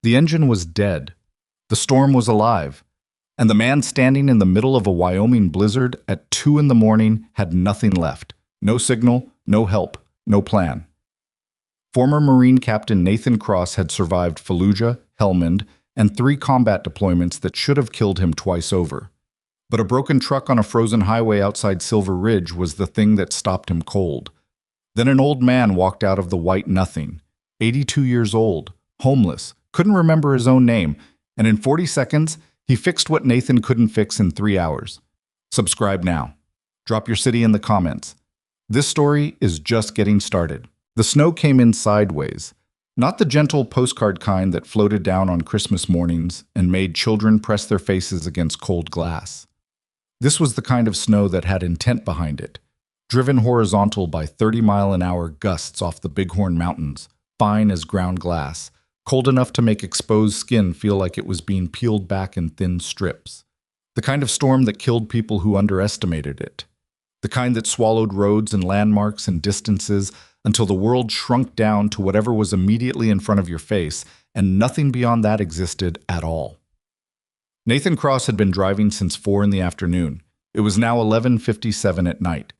The engine was dead. The storm was alive. And the man standing in the middle of a Wyoming blizzard at 2 in the morning had nothing left. No signal, no help, no plan. Former Marine Captain Nathan Cross had survived Fallujah, Helmand, and 3 combat deployments that should have killed him twice over. But a broken truck on a frozen highway outside Silver Ridge was the thing that stopped him cold. Then an old man walked out of the white nothing, 82 years old, homeless, couldn't remember his own name, and in 40 seconds, he fixed what Nathan couldn't fix in 3 hours. Subscribe now. Drop your city in the comments. This story is just getting started. The snow came in sideways, not the gentle postcard kind that floated down on Christmas mornings and made children press their faces against cold glass. This was the kind of snow that had intent behind it, driven horizontal by 30-mile-an-hour gusts off the Bighorn Mountains, fine as ground glass, cold enough to make exposed skin feel like it was being peeled back in thin strips. The kind of storm that killed people who underestimated it. The kind that swallowed roads and landmarks and distances until the world shrunk down to whatever was immediately in front of your face, and nothing beyond that existed at all. Nathan Cross had been driving since 4 in the afternoon. It was now 11:57 at night.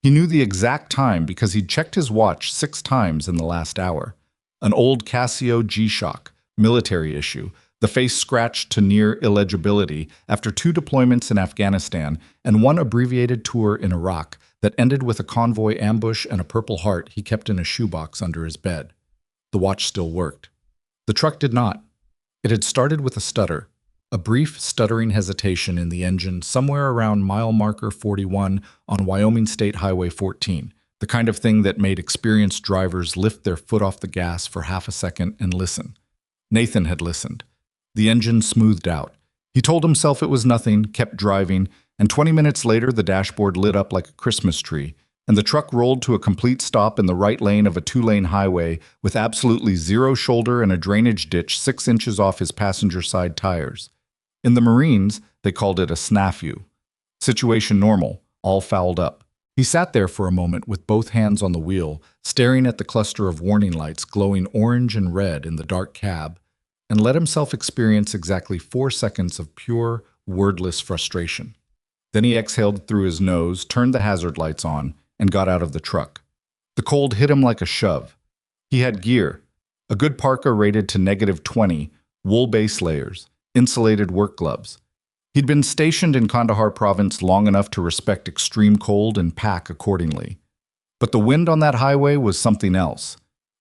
He knew the exact time because he'd checked his watch 6 times in the last hour. An old Casio G-Shock, military issue, the face scratched to near illegibility after 2 deployments in Afghanistan and 1 abbreviated tour in Iraq that ended with a convoy ambush and a Purple Heart he kept in a shoebox under his bed. The watch still worked. The truck did not. It had started with a stutter, a brief stuttering hesitation in the engine somewhere around mile marker 41 on Wyoming State Highway 14, the kind of thing that made experienced drivers lift their foot off the gas for half a second and listen. Nathan had listened. The engine smoothed out. He told himself it was nothing, kept driving, and 20 minutes later the dashboard lit up like a Christmas tree, and the truck rolled to a complete stop in the right lane of a 2-lane highway with absolutely 0 shoulder and a drainage ditch 6 inches off his passenger side tires. In the Marines, they called it a snafu. Situation normal, all fouled up. He sat there for a moment with both hands on the wheel, staring at the cluster of warning lights glowing orange and red in the dark cab, and let himself experience exactly 4 seconds of pure, wordless frustration. Then he exhaled through his nose, turned the hazard lights on, and got out of the truck. The cold hit him like a shove. He had gear, a good parka rated to -20, wool base layers, insulated work gloves. He'd been stationed in Kandahar province long enough to respect extreme cold and pack accordingly. But the wind on that highway was something else.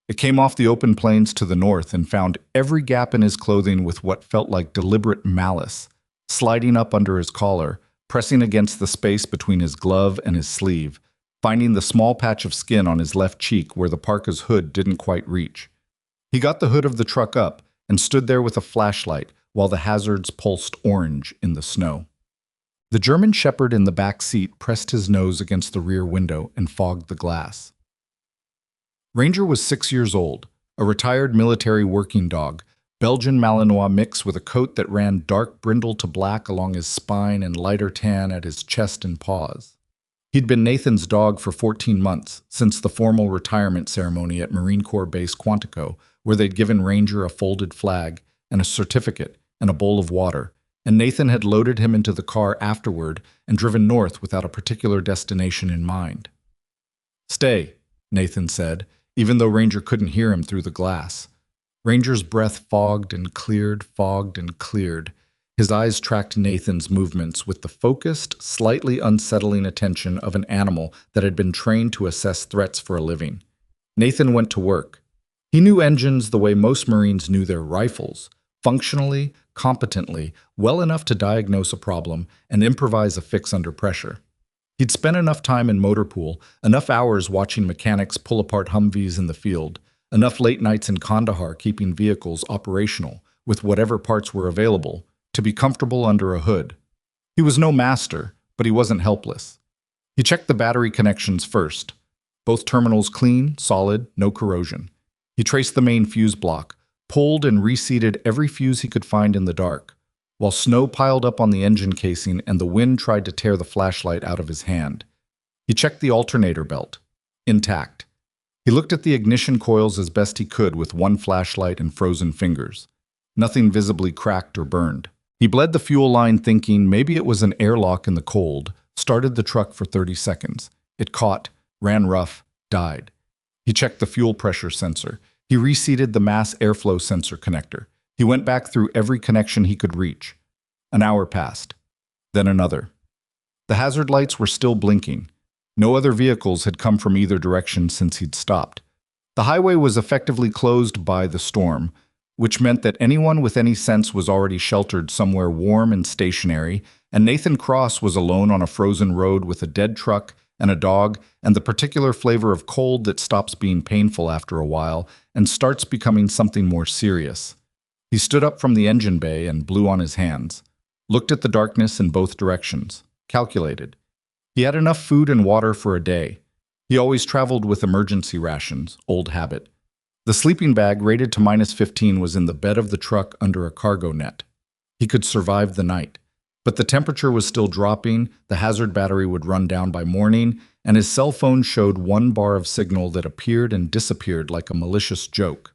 It came off the open plains to the north and found every gap in his clothing with what felt like deliberate malice, sliding up under his collar, pressing against the space between his glove and his sleeve, finding the small patch of skin on his left cheek where the parka's hood didn't quite reach. He got the hood of the truck up and stood there with a flashlight while the hazards pulsed orange in the snow. The German shepherd in the back seat pressed his nose against the rear window and fogged the glass. Ranger was 6 years old, a retired military working dog, Belgian Malinois mix with a coat that ran dark brindle to black along his spine and lighter tan at his chest and paws. He'd been Nathan's dog for 14 months, since the formal retirement ceremony at Marine Corps Base Quantico, where they'd given Ranger a folded flag and a certificate and a bowl of water, and Nathan had loaded him into the car afterward and driven north without a particular destination in mind. "Stay," Nathan said, even though Ranger couldn't hear him through the glass. Ranger's breath fogged and cleared, fogged and cleared. His eyes tracked Nathan's movements with the focused, slightly unsettling attention of an animal that had been trained to assess threats for a living. Nathan went to work. He knew engines the way most Marines knew their rifles, functionally, competently, well enough to diagnose a problem and improvise a fix under pressure. He'd spent enough time in motor pool, enough hours watching mechanics pull apart Humvees in the field, enough late nights in Kandahar keeping vehicles operational with whatever parts were available to be comfortable under a hood. He was no master, but he wasn't helpless. He checked the battery connections first. Both terminals clean, solid, no corrosion. He traced the main fuse block, pulled and reseated every fuse he could find in the dark, while snow piled up on the engine casing and the wind tried to tear the flashlight out of his hand. He checked the alternator belt. Intact. He looked at the ignition coils as best he could with one flashlight and frozen fingers. nothing visibly cracked or burned. He bled the fuel line thinking maybe it was an airlock in the cold, started the truck for 30 seconds. It caught, ran rough, died. He checked the fuel pressure sensor. He reseated the mass airflow sensor connector. He went back through every connection he could reach. An hour passed. Then another. The hazard lights were still blinking. No other vehicles had come from either direction since he'd stopped. The highway was effectively closed by the storm, which meant that anyone with any sense was already sheltered somewhere warm and stationary, and Nathan Cross was alone on a frozen road with a dead truck and a dog and the particular flavor of cold that stops being painful after a while and starts becoming something more serious. He stood up from the engine bay and blew on his hands, looked at the darkness in both directions, calculated. He had enough food and water for a day. He always traveled with emergency rations, old habit. The sleeping bag rated to -15 was in the bed of the truck under a cargo net. He could survive the night. But the temperature was still dropping, the hazard battery would run down by morning, and his cell phone showed one bar of signal that appeared and disappeared like a malicious joke.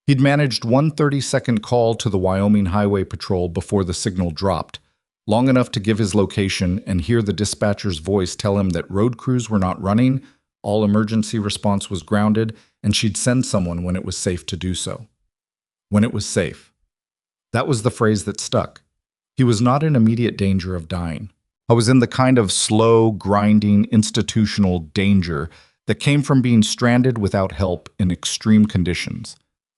He'd managed one 30-second call to the Wyoming Highway Patrol before the signal dropped, long enough to give his location and hear the dispatcher's voice tell him that road crews were not running, all emergency response was grounded, and she'd send someone when it was safe to do so. When it was safe. That was the phrase that stuck. He was not in immediate danger of dying. I was in the kind of slow, grinding, institutional danger that came from being stranded without help in extreme conditions.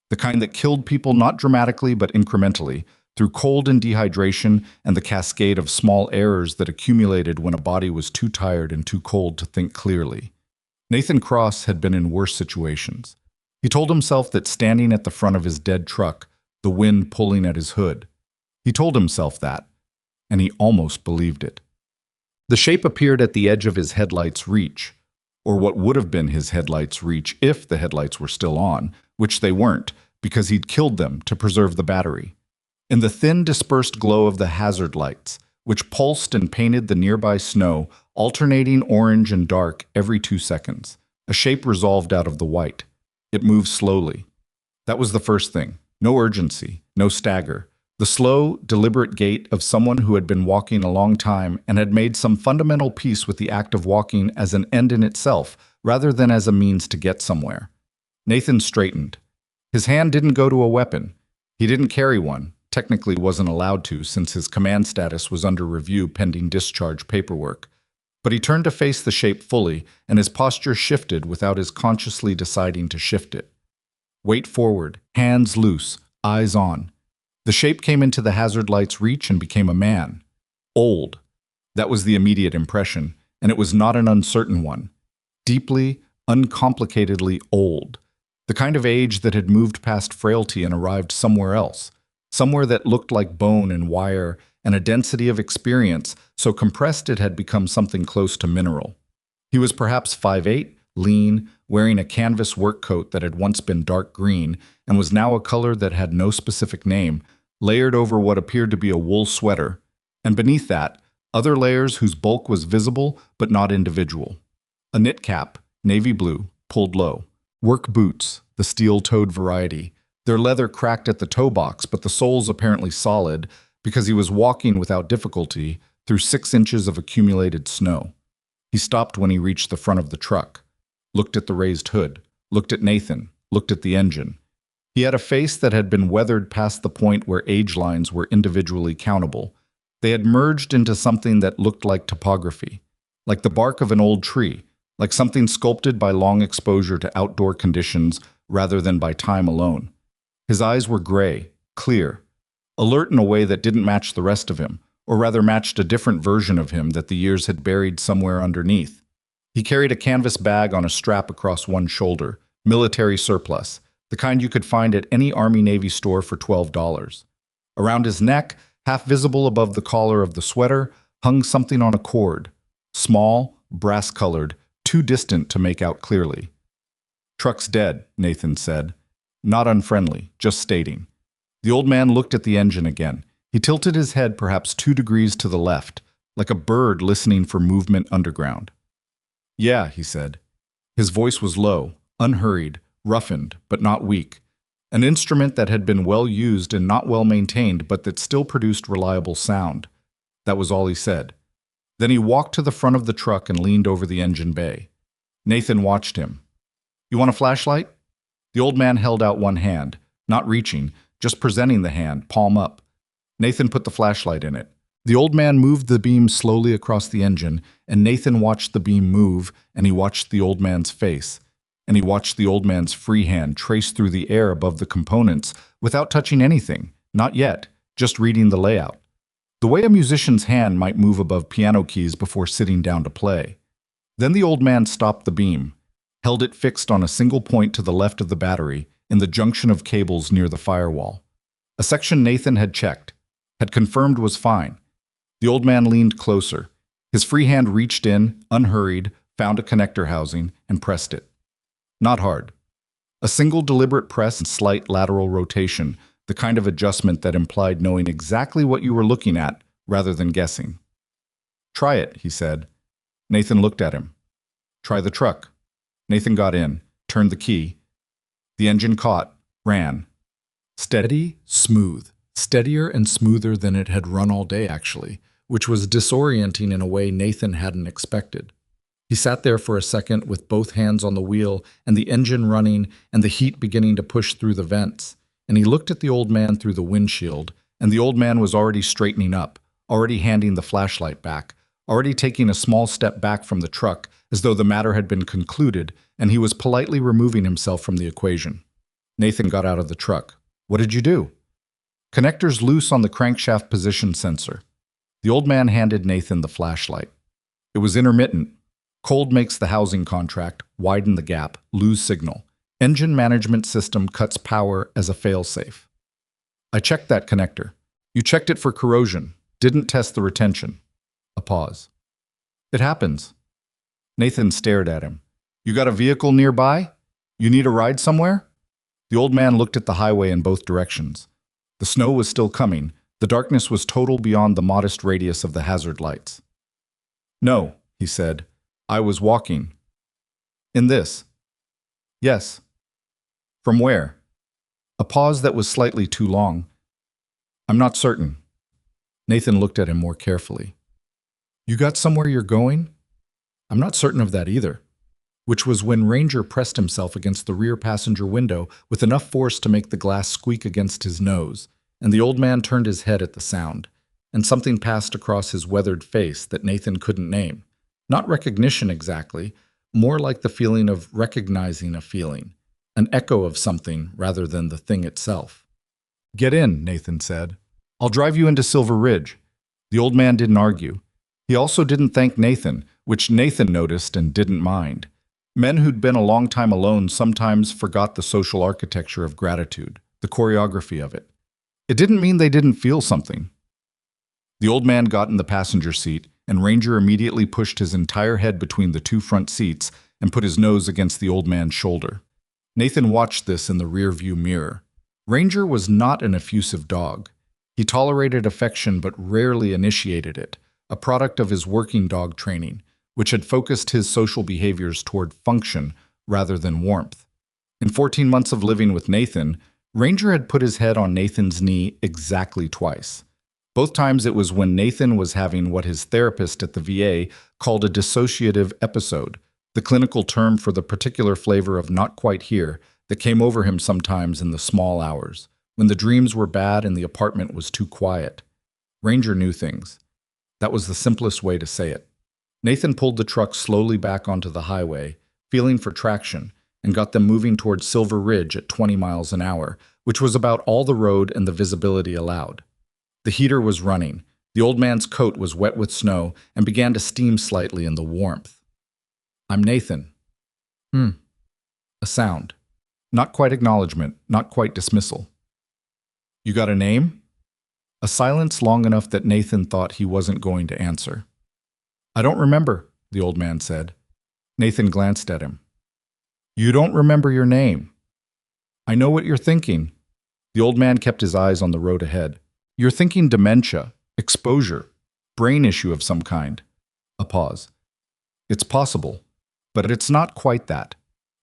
The kind that killed people not dramatically but incrementally, through cold and dehydration and the cascade of small errors that accumulated when a body was too tired and too cold to think clearly. Nathan Cross had been in worse situations. He told himself that standing at the front of his dead truck, the wind pulling at his hood. He told himself that, and he almost believed it. The shape appeared at the edge of his headlights' reach, or what would have been his headlights' reach if the headlights were still on, which they weren't, because he'd killed them to preserve the battery. In the thin, dispersed glow of the hazard lights, which pulsed and painted the nearby snow, alternating orange and dark every 2 seconds, a shape resolved out of the white. It moved slowly. That was the first thing. No urgency, no stagger. The slow, deliberate gait of someone who had been walking a long time and had made some fundamental peace with the act of walking as an end in itself, rather than as a means to get somewhere. Nathan straightened. His hand didn't go to a weapon. He didn't carry one, technically wasn't allowed to since his command status was under review pending discharge paperwork. But he turned to face the shape fully, and his posture shifted without his consciously deciding to shift it. Weight forward, hands loose, eyes on. The shape came into the hazard light's reach and became a man. Old. That was the immediate impression, and it was not an uncertain one. Deeply, uncomplicatedly old. The kind of age that had moved past frailty and arrived somewhere else. Somewhere that looked like bone and wire and a density of experience, so compressed it had become something close to mineral. He was perhaps 5'8", lean, wearing a canvas work coat that had once been dark green and was now a color that had no specific name, layered over what appeared to be a wool sweater, and beneath that, other layers whose bulk was visible but not individual. A knit cap, navy blue, pulled low. Work boots, the steel-toed variety. Their leather cracked at the toe box, but the soles apparently solid because he was walking without difficulty through 6 inches of accumulated snow. He stopped when he reached the front of the truck, looked at the raised hood, looked at Nathan, looked at the engine. He had a face that had been weathered past the point where age lines were individually countable. They had merged into something that looked like topography, like the bark of an old tree, like something sculpted by long exposure to outdoor conditions rather than by time alone. His eyes were gray, clear, alert in a way that didn't match the rest of him, or rather matched a different version of him that the years had buried somewhere underneath. He carried a canvas bag on a strap across one shoulder, military surplus, the kind you could find at any Army-Navy store for $12. Around his neck, half visible above the collar of the sweater, hung something on a cord, small, brass-colored, too distant to make out clearly. "Truck's dead," Nathan said. Not unfriendly, just stating. The old man looked at the engine again. He tilted his head perhaps 2 degrees to the left, like a bird listening for movement underground. "Yeah," he said. His voice was low, unhurried, roughened, but not weak. An instrument that had been well used and not well maintained, but that still produced reliable sound. That was all he said. Then he walked to the front of the truck and leaned over the engine bay. Nathan watched him. "You want a flashlight?" The old man held out one hand, not reaching, just presenting the hand, palm up. Nathan put the flashlight in it. The old man moved the beam slowly across the engine, and Nathan watched the beam move, and he watched the old man's face, and he watched the old man's free hand trace through the air above the components without touching anything, not yet, just reading the layout. The way a musician's hand might move above piano keys before sitting down to play. Then the old man stopped the beam, held it fixed on a single point to the left of the battery, in the junction of cables near the firewall. A section Nathan had checked, had confirmed was fine. The old man leaned closer. His free hand reached in, unhurried, found a connector housing, and pressed it. Not hard. A single deliberate press and slight lateral rotation, the kind of adjustment that implied knowing exactly what you were looking at rather than guessing. "Try it," he said. Nathan looked at him. "Try the truck." Nathan got in, turned the key. The engine caught, ran. Steady, smooth. Steadier and smoother than it had run all day, actually, which was disorienting in a way Nathan hadn't expected. He sat there for a second with both hands on the wheel and the engine running and the heat beginning to push through the vents, and he looked at the old man through the windshield, and the old man was already straightening up, already handing the flashlight back, already taking a small step back from the truck as though the matter had been concluded, and he was politely removing himself from the equation. Nathan got out of the truck. "What did you do?" "Connectors loose on the crankshaft position sensor." The old man handed Nathan the flashlight. It was intermittent. Cold makes the housing contract, widen the gap, lose signal. Engine management system cuts power as a failsafe. "I checked that connector." "You checked it for corrosion. Didn't test the retention." A pause. "It happens." Nathan stared at him. "You got a vehicle nearby? You need a ride somewhere?" The old man looked at the highway in both directions. The snow was still coming. The darkness was total beyond the modest radius of the hazard lights. "No," he said. "I was walking." "In this?" "Yes." "From where?" A pause that was slightly too long. "I'm not certain." Nathan looked at him more carefully. "You got somewhere you're going?" "I'm not certain of that either." Which was when Ranger pressed himself against the rear passenger window with enough force to make the glass squeak against his nose, and the old man turned his head at the sound, and something passed across his weathered face that Nathan couldn't name. Not recognition exactly, more like the feeling of recognizing a feeling, an echo of something rather than the thing itself. "Get in," Nathan said. "I'll drive you into Silver Ridge." The old man didn't argue. He also didn't thank Nathan, which Nathan noticed and didn't mind. Men who'd been a long time alone sometimes forgot the social architecture of gratitude, the choreography of it. It didn't mean they didn't feel something. The old man got in the passenger seat, and Ranger immediately pushed his entire head between the two front seats and put his nose against the old man's shoulder. Nathan watched this in the rear-view mirror. Ranger was not an effusive dog. He tolerated affection but rarely initiated it, a product of his working dog training, which had focused his social behaviors toward function rather than warmth. In 14 months of living with Nathan, Ranger had put his head on Nathan's knee exactly twice. Both times it was when Nathan was having what his therapist at the VA called a dissociative episode, the clinical term for the particular flavor of not quite here that came over him sometimes in the small hours, when the dreams were bad and the apartment was too quiet. Ranger knew things. That was the simplest way to say it. Nathan pulled the truck slowly back onto the highway, feeling for traction, and got them moving towards Silver Ridge at 20 miles an hour, which was about all the road and the visibility allowed. The heater was running. The old man's coat was wet with snow and began to steam slightly in the warmth. "I'm Nathan." A sound. Not quite acknowledgement, not quite dismissal. "You got a name?" A silence long enough that Nathan thought he wasn't going to answer. "I don't remember," the old man said. Nathan glanced at him. "You don't remember your name." "I know what you're thinking." The old man kept his eyes on the road ahead. "You're thinking dementia, exposure, brain issue of some kind." A pause. "It's possible, but it's not quite that.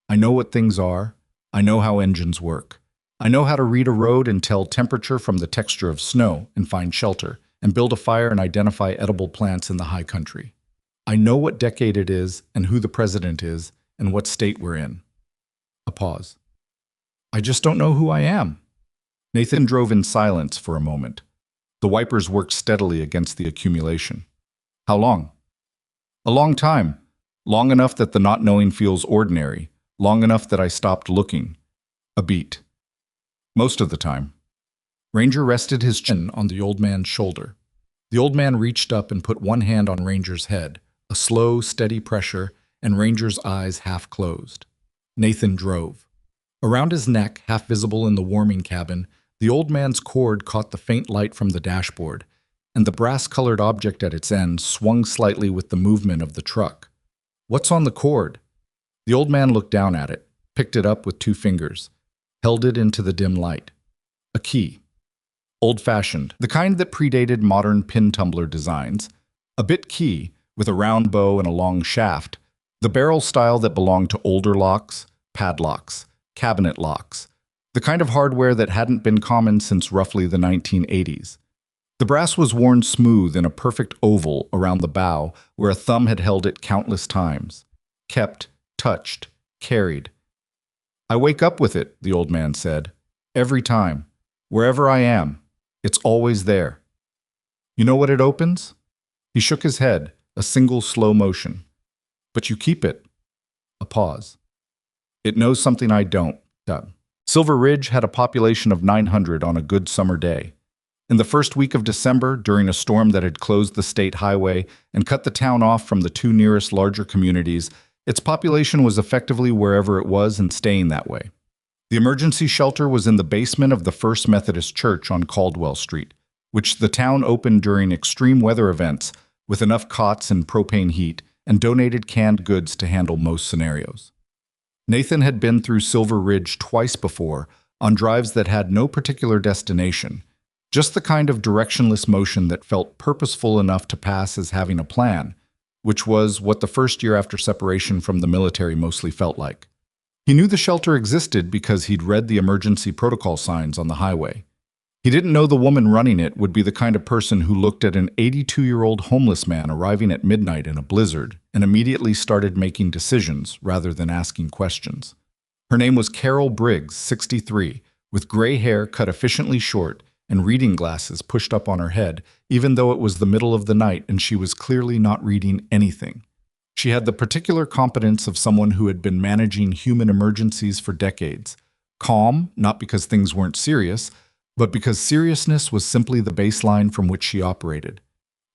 I know what things are. I know how engines work. I know how to read a road and tell temperature from the texture of snow and find shelter, and build a fire and identify edible plants in the high country. I know what decade it is and who the president is and what state we're in. A pause. I just don't know who I am. Nathan drove in silence for a moment. The wipers worked steadily against the accumulation. How long? A long time. Long enough that the not knowing feels ordinary. Long enough that I stopped looking. A beat. Most of the time. Ranger rested his chin on the old man's shoulder. The old man reached up and put one hand on Ranger's head, a slow, steady pressure, and Ranger's eyes half closed. Nathan drove. Around his neck, half visible in the warming cabin, the old man's cord caught the faint light from the dashboard, and the brass-colored object at its end swung slightly with the movement of the truck. What's on the cord? The old man looked down at it, picked it up with 2 fingers, held it into the dim light. A key. Old-fashioned, the kind that predated modern pin tumbler designs. A bit key, with a round bow and a long shaft, the barrel style that belonged to older locks, padlocks, cabinet locks, the kind of hardware that hadn't been common since roughly the 1980s. The brass was worn smooth in a perfect oval around the bow where a thumb had held it countless times. Kept, touched, carried. I wake up with it, the old man said. Every time. Wherever I am. It's always there. You know what it opens? He shook his head, a single slow motion. But you keep it. A pause. It knows something I don't. Silver Ridge had a population of 900 on a good summer day. In the first week of December, during a storm that had closed the state highway and cut the town off from the 2 nearest larger communities, its population was effectively wherever it was and staying that way. The emergency shelter was in the basement of the First Methodist Church on Caldwell Street, which the town opened during extreme weather events with enough cots and propane heat and donated canned goods to handle most scenarios. Nathan had been through Silver Ridge twice before, on drives that had no particular destination, just the kind of directionless motion that felt purposeful enough to pass as having a plan, which was what the first year after separation from the military mostly felt like. He knew the shelter existed because he'd read the emergency protocol signs on the highway. He didn't know the woman running it would be the kind of person who looked at an 82-year-old homeless man arriving at midnight in a blizzard and immediately started making decisions rather than asking questions. Her name was Carol Briggs, 63, with gray hair cut efficiently short and reading glasses pushed up on her head, even though it was the middle of the night and she was clearly not reading anything. She had the particular competence of someone who had been managing human emergencies for decades. Calm, not because things weren't serious, but because seriousness was simply the baseline from which she operated.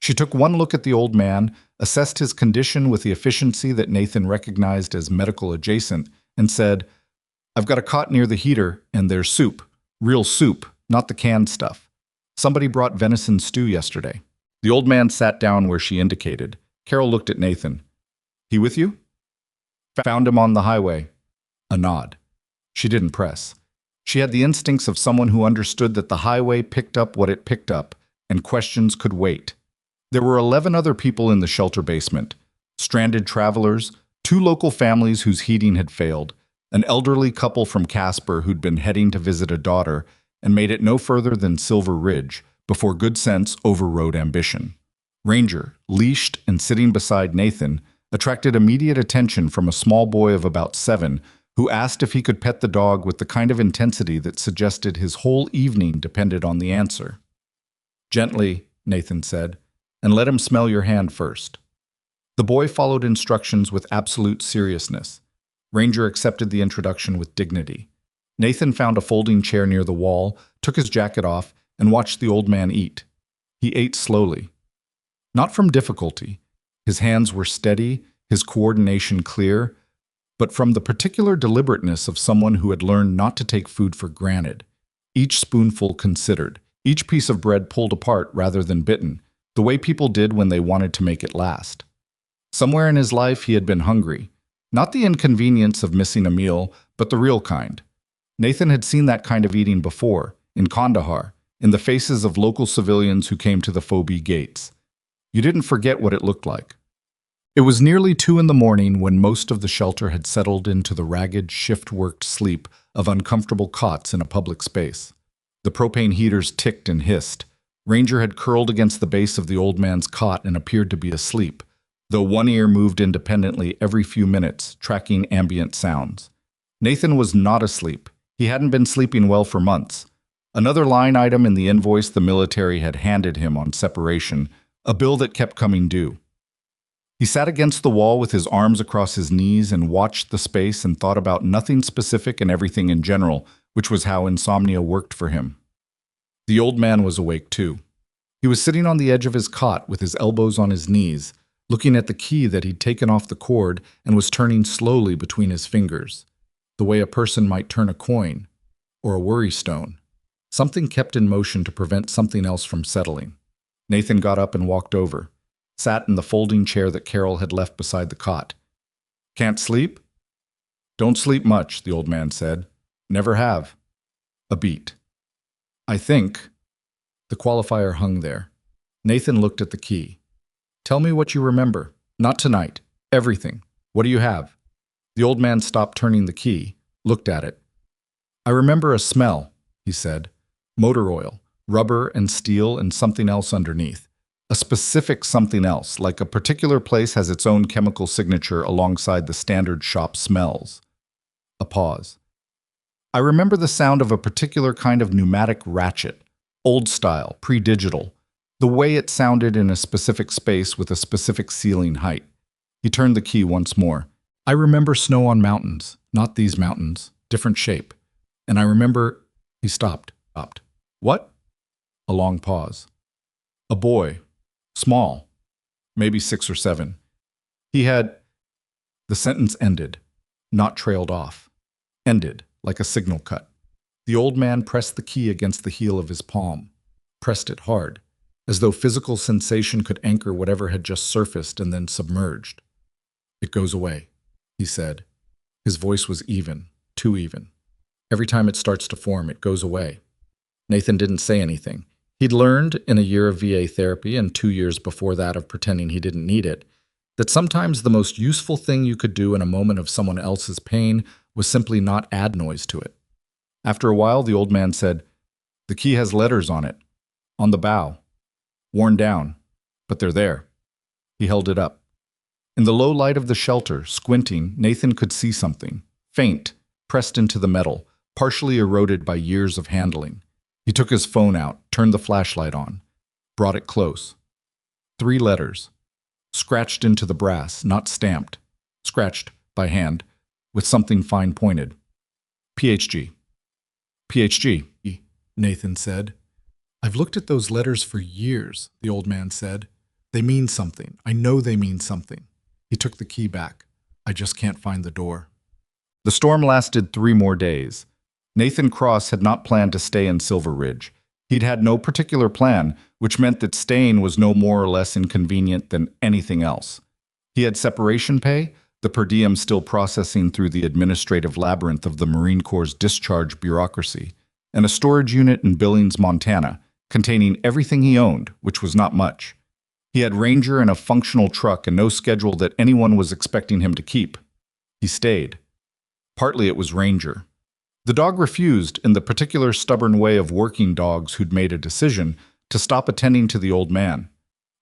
She took one look at the old man, assessed his condition with the efficiency that Nathan recognized as medical adjacent, and said, "I've got a cot near the heater, and there's soup. Real soup, not the canned stuff. Somebody brought venison stew yesterday." The old man sat down where she indicated. Carol looked at Nathan. "He with you?" "Found him on the highway." A nod. She didn't press. She had the instincts of someone who understood that the highway picked up what it picked up, and questions could wait. There were 11 other people in the shelter basement. Stranded travelers, 2 local families whose heating had failed, an elderly couple from Casper who'd been heading to visit a daughter, and made it no further than Silver Ridge before good sense overrode ambition. Ranger, leashed and sitting beside Nathan, attracted immediate attention from a small boy of about 7 who asked if he could pet the dog with the kind of intensity that suggested his whole evening depended on the answer. "Gently," Nathan said, "and let him smell your hand first." The boy followed instructions with absolute seriousness. Ranger accepted the introduction with dignity. Nathan found a folding chair near the wall, took his jacket off, and watched the old man eat. He ate slowly. Not from difficulty. His hands were steady, his coordination clear, but from the particular deliberateness of someone who had learned not to take food for granted. Each spoonful considered, each piece of bread pulled apart rather than bitten, the way people did when they wanted to make it last. Somewhere in his life he had been hungry. Not the inconvenience of missing a meal, but the real kind. Nathan had seen that kind of eating before, in Kandahar, in the faces of local civilians who came to the Phobie gates. You didn't forget what it looked like. It was nearly 2 in the morning when most of the shelter had settled into the ragged, shift-worked sleep of uncomfortable cots in a public space. The propane heaters ticked and hissed. Ranger had curled against the base of the old man's cot and appeared to be asleep, though one ear moved independently every few minutes, tracking ambient sounds. Nathan was not asleep. He hadn't been sleeping well for months. Another line item in the invoice the military had handed him on separation, a bill that kept coming due. He sat against the wall with his arms across his knees and watched the space and thought about nothing specific and everything in general, which was how insomnia worked for him. The old man was awake too. He was sitting on the edge of his cot with his elbows on his knees, looking at the key that he'd taken off the cord and was turning slowly between his fingers, the way a person might turn a coin or a worry stone. Something kept in motion to prevent something else from settling. Nathan got up and walked over, sat in the folding chair that Carol had left beside the cot. "Can't sleep?" "Don't sleep much," the old man said. "Never have." A beat. "I think." The qualifier hung there. Nathan looked at the key. "Tell me what you remember. Not tonight. Everything. What do you have?" The old man stopped turning the key, looked at it. "I remember a smell," he said. "Motor oil, rubber and steel and something else underneath. A specific something else, like a particular place has its own chemical signature alongside the standard shop smells." A pause. "I remember the sound of a particular kind of pneumatic ratchet, old style, pre-digital, the way it sounded in a specific space with a specific ceiling height." He turned the key once more. "I remember snow on mountains, not these mountains, different shape. And I remember—" He stopped. "What?" A long pause. "A boy. Small. Maybe 6 or 7. He had—" The sentence ended, not trailed off. Ended, like a signal cut. The old man pressed the key against the heel of his palm. Pressed it hard, as though physical sensation could anchor whatever had just surfaced and then submerged. "It goes away," he said. His voice was even, too even. "Every time it starts to form, it goes away." Nathan didn't say anything. He'd learned in a year of VA therapy and 2 years before that of pretending he didn't need it, that sometimes the most useful thing you could do in a moment of someone else's pain was simply not add noise to it. After a while, the old man said, "The key has letters on it, on the bow, worn down, but they're there." He held it up. In the low light of the shelter, squinting, Nathan could see something, faint, pressed into the metal, partially eroded by years of handling. He took his phone out, turned the flashlight on, brought it close. 3 letters, scratched into the brass, not stamped, scratched by hand, with something fine-pointed. PHG. "PHG," Nathan said. "I've looked at those letters for years," the old man said. "They mean something. I know they mean something." He took the key back. "I just can't find the door." The storm lasted 3 more days. Nathan Cross had not planned to stay in Silver Ridge. He'd had no particular plan, which meant that staying was no more or less inconvenient than anything else. He had separation pay, the per diem still processing through the administrative labyrinth of the Marine Corps' discharge bureaucracy, and a storage unit in Billings, Montana, containing everything he owned, which was not much. He had Ranger and a functional truck and no schedule that anyone was expecting him to keep. He stayed. Partly it was Ranger. The dog refused, in the particular stubborn way of working dogs who'd made a decision, to stop attending to the old man.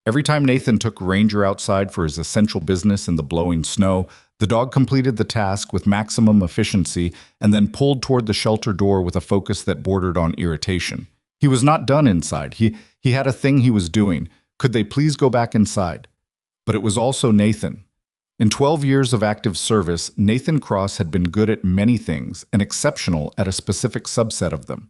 Every time Nathan took Ranger outside for his essential business in the blowing snow, the dog completed the task with maximum efficiency and then pulled toward the shelter door with a focus that bordered on irritation. He was not done inside. He had a thing he was doing. Could they please go back inside? But it was also Nathan. In 12 years of active service, Nathan Cross had been good at many things and exceptional at a specific subset of them.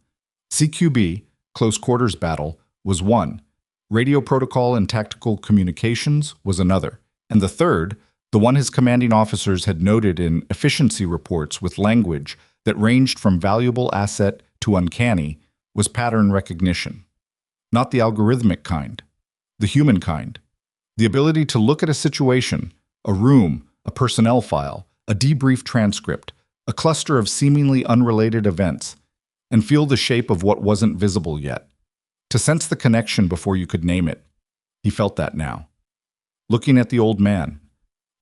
CQB, close quarters battle, was one. Radio protocol and tactical communications was another. And the third, the one his commanding officers had noted in efficiency reports with language that ranged from valuable asset to uncanny, was pattern recognition. Not the algorithmic kind, the human kind. The ability to look at a situation, a room, a personnel file, a debrief transcript, a cluster of seemingly unrelated events, and feel the shape of what wasn't visible yet. To sense the connection before you could name it. He felt that now. Looking at the old man.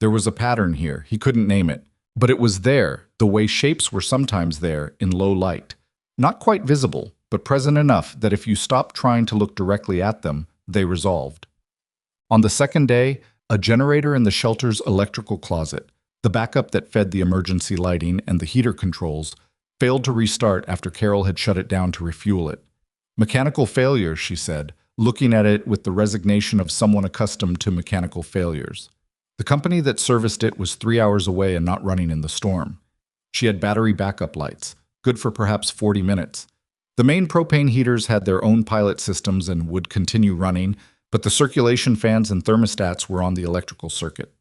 There was a pattern here. He couldn't name it, But it was there, the way shapes were sometimes there, in low light. Not quite visible, but present enough that if you stopped trying to look directly at them, they resolved. On the second day, a generator in the shelter's electrical closet, the backup that fed the emergency lighting and the heater controls, failed to restart after Carol had shut it down to refuel it. Mechanical failure, she said, looking at it with the resignation of someone accustomed to mechanical failures. The company that serviced it was 3 hours away and not running in the storm. She had battery backup lights, good for perhaps 40 minutes. The main propane heaters had their own pilot systems and would continue running, but the circulation fans and thermostats were on the electrical circuit.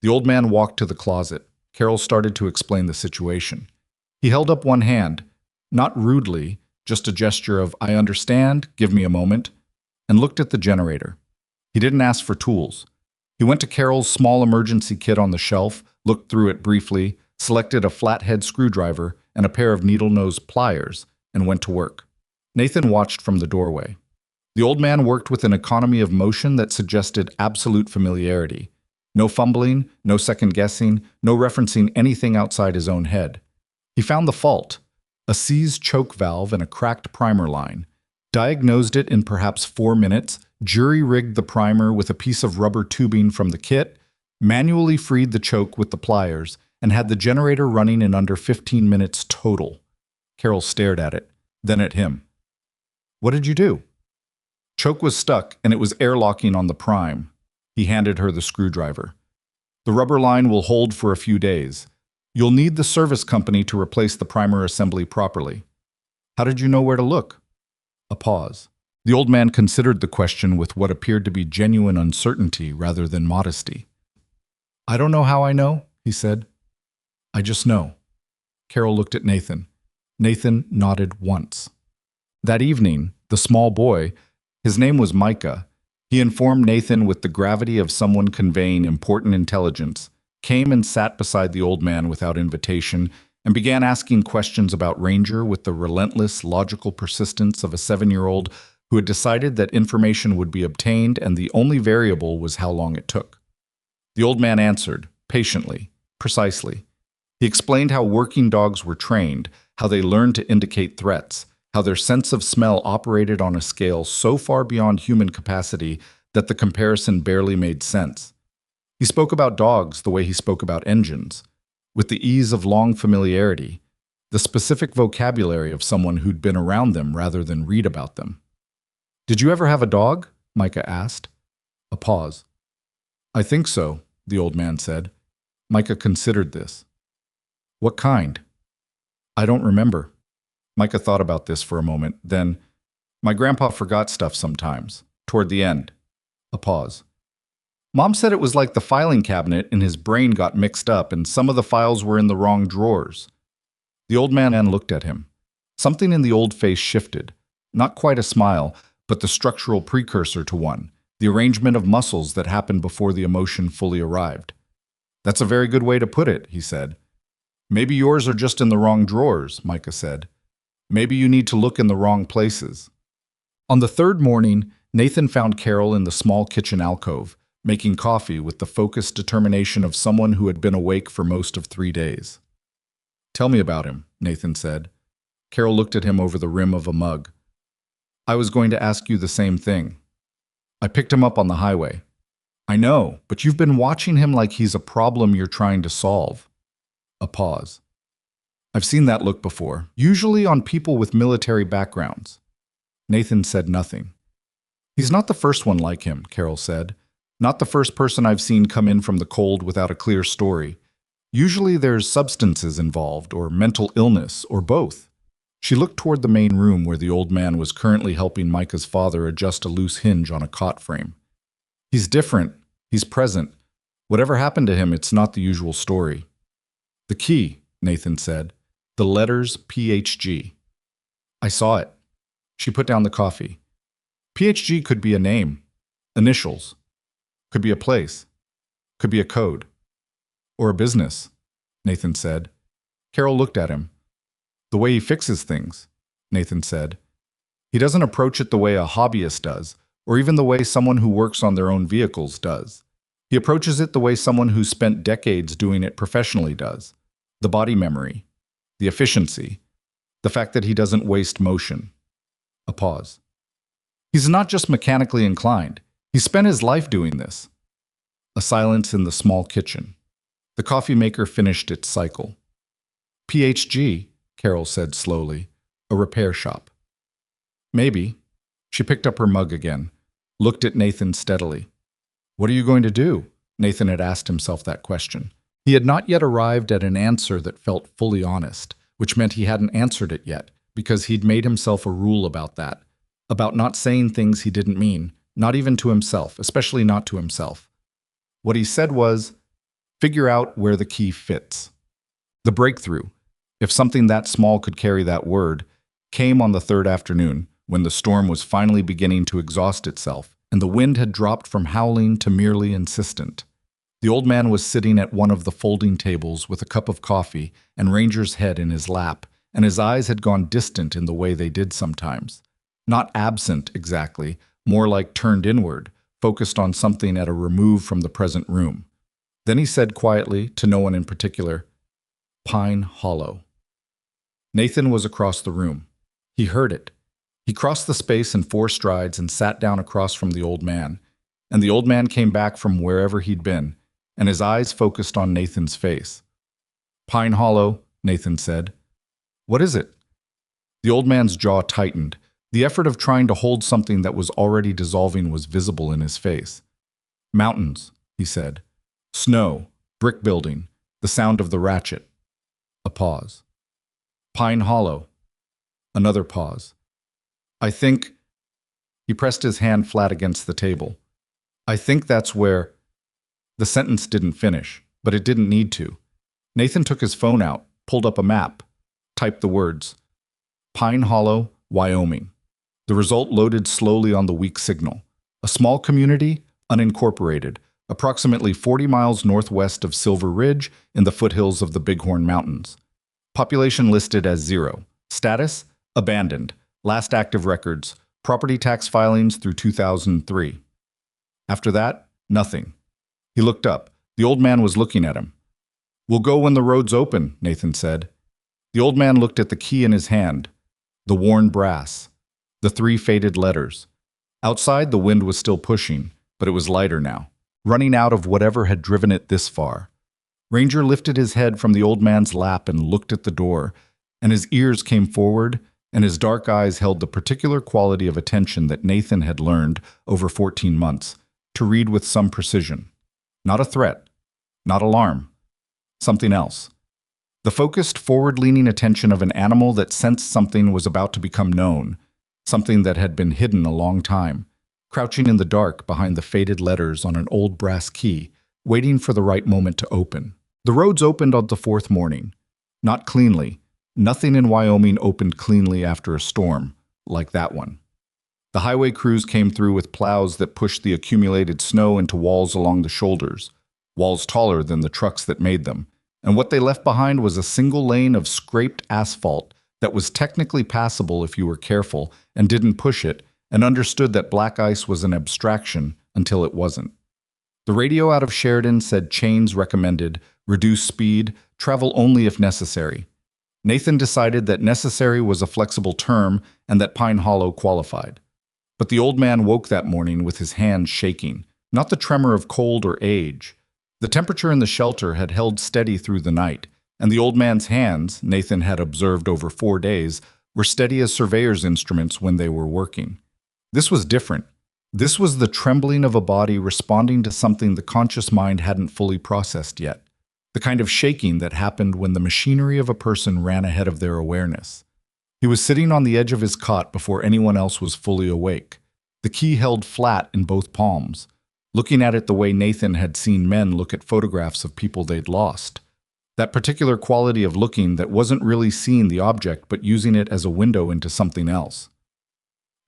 The old man walked to the closet. Carol started to explain the situation. He held up one hand, not rudely, just a gesture of, "I understand, give me a moment," and looked at the generator. He didn't ask for tools. He went to Carol's small emergency kit on the shelf, looked through it briefly, selected a flathead screwdriver and a pair of needle-nose pliers, and went to work. Nathan watched from the doorway. The old man worked with an economy of motion that suggested absolute familiarity. No fumbling, no second-guessing, no referencing anything outside his own head. He found the fault, a seized choke valve and a cracked primer line, diagnosed it in perhaps 4 minutes, jury-rigged the primer with a piece of rubber tubing from the kit, manually freed the choke with the pliers, and had the generator running in under 15 minutes total. Carol stared at it, then at him. "What did you do?" Choke was stuck, and it was airlocking on the prime. He handed her the screwdriver. "The rubber line will hold for a few days. You'll need the service company to replace the primer assembly properly." "How did you know where to look?" A pause. The old man considered the question with what appeared to be genuine uncertainty rather than modesty. "I don't know how I know," he said. "I just know." Carol looked at Nathan. Nathan nodded once. That evening, the small boy, his name was Micah, he informed Nathan with the gravity of someone conveying important intelligence, came and sat beside the old man without invitation, and began asking questions about Ranger with the relentless, logical persistence of a 7-year-old who had decided that information would be obtained and the only variable was how long it took. The old man answered, patiently, precisely. He explained how working dogs were trained, how they learned to indicate threats, how their sense of smell operated on a scale so far beyond human capacity that the comparison barely made sense. He spoke about dogs the way he spoke about engines, with the ease of long familiarity, the specific vocabulary of someone who'd been around them rather than read about them. "Did you ever have a dog?" Micah asked. A pause. "I think so," the old man said. Micah considered this. "What kind?" "I don't remember." Micah thought about this for a moment, then, "My grandpa forgot stuff sometimes, toward the end." A pause. "Mom said it was like the filing cabinet and his brain got mixed up and some of the files were in the wrong drawers." The old man looked at him. Something in the old face shifted. Not quite a smile, but the structural precursor to one, the arrangement of muscles that happened before the emotion fully arrived. "That's a very good way to put it," he said. "Maybe yours are just in the wrong drawers," Micah said. "Maybe you need to look in the wrong places." On the third morning, Nathan found Carol in the small kitchen alcove, making coffee with the focused determination of someone who had been awake for most of 3 days. "Tell me about him," Nathan said. Carol looked at him over the rim of a mug. "I was going to ask you the same thing. I picked him up on the highway." "I know, but you've been watching him like he's a problem you're trying to solve." A pause. "I've seen that look before, usually on people with military backgrounds." Nathan said nothing. "He's not the first one like him," Carol said. "Not the first person I've seen come in from the cold without a clear story. Usually there's substances involved, or mental illness, or both." She looked toward the main room where the old man was currently helping Micah's father adjust a loose hinge on a cot frame. "He's different. He's present. Whatever happened to him, it's not the usual story." "The key," Nathan said. "The letters PHG." "I saw it." She put down the coffee. "PHG could be a name, initials, could be a place, could be a code, or a business," Nathan said. Carol looked at him. "The way he fixes things," Nathan said. "He doesn't approach it the way a hobbyist does, or even the way someone who works on their own vehicles does. He approaches it the way someone who's spent decades doing it professionally does. The body memory, the efficiency, the fact that he doesn't waste motion. A pause. He's not just mechanically inclined. He spent his life doing this. A silence in the small kitchen. The coffee maker finished its cycle. PHG, Carol said slowly. A repair shop. Maybe. She picked up her mug again, looked at Nathan steadily. What are you going to do? Nathan had asked himself that question. He had not yet arrived at an answer that felt fully honest, which meant he hadn't answered it yet, because he'd made himself a rule about that, about not saying things he didn't mean, not even to himself, especially not to himself. What he said was, figure out where the key fits. The breakthrough, if something that small could carry that word, came on the third afternoon, when the storm was finally beginning to exhaust itself, and the wind had dropped from howling to merely insistent. The old man was sitting at one of the folding tables with a cup of coffee and Ranger's head in his lap, and his eyes had gone distant in the way they did sometimes. Not absent, exactly, more like turned inward, focused on something at a remove from the present room. Then he said quietly, to no one in particular, Pine Hollow. Nathan was across the room. He heard it. He crossed the space in 4 strides and sat down across from the old man. And the old man came back from wherever he'd been, and his eyes focused on Nathan's face. Pine Hollow, Nathan said. What is it? The old man's jaw tightened. The effort of trying to hold something that was already dissolving was visible in his face. Mountains, he said. Snow, brick building, the sound of the ratchet. A pause. Pine Hollow. Another pause. I think... He pressed his hand flat against the table. I think that's where... The sentence didn't finish, but it didn't need to. Nathan took his phone out, pulled up a map, typed the words. Pine Hollow, Wyoming. The result loaded slowly on the weak signal. A small community, unincorporated, approximately 40 miles northwest of Silver Ridge in the foothills of the Bighorn Mountains. Population listed as 0. Status? Abandoned. Last active records. Property tax filings through 2003. After that, nothing. He looked up. The old man was looking at him. We'll go when the road's open, Nathan said. The old man looked at the key in his hand. The worn brass. The 3 faded letters. Outside, the wind was still pushing, but it was lighter now, running out of whatever had driven it this far. Ranger lifted his head from the old man's lap and looked at the door, and his ears came forward, and his dark eyes held the particular quality of attention that Nathan had learned over 14 months to read with some precision. Not a threat, not alarm, something else. The focused, forward-leaning attention of an animal that sensed something was about to become known, something that had been hidden a long time, crouching in the dark behind the faded letters on an old brass key, waiting for the right moment to open. The roads opened on the 4th morning. Not cleanly. Nothing in Wyoming opened cleanly after a storm, like that one. The highway crews came through with plows that pushed the accumulated snow into walls along the shoulders, walls taller than the trucks that made them, and what they left behind was a single lane of scraped asphalt that was technically passable if you were careful and didn't push it and understood that black ice was an abstraction until it wasn't. The radio out of Sheridan said chains recommended, reduce speed, travel only if necessary. Nathan decided that necessary was a flexible term and that Pine Hollow qualified. But the old man woke that morning with his hands shaking, not the tremor of cold or age. The temperature in the shelter had held steady through the night, and the old man's hands, Nathan had observed over 4 days, were steady as surveyor's instruments when they were working. This was different. This was the trembling of a body responding to something the conscious mind hadn't fully processed yet. The kind of shaking that happened when the machinery of a person ran ahead of their awareness. He was sitting on the edge of his cot before anyone else was fully awake, the key held flat in both palms, looking at it the way Nathan had seen men look at photographs of people they'd lost. That particular quality of looking that wasn't really seeing the object but using it as a window into something else.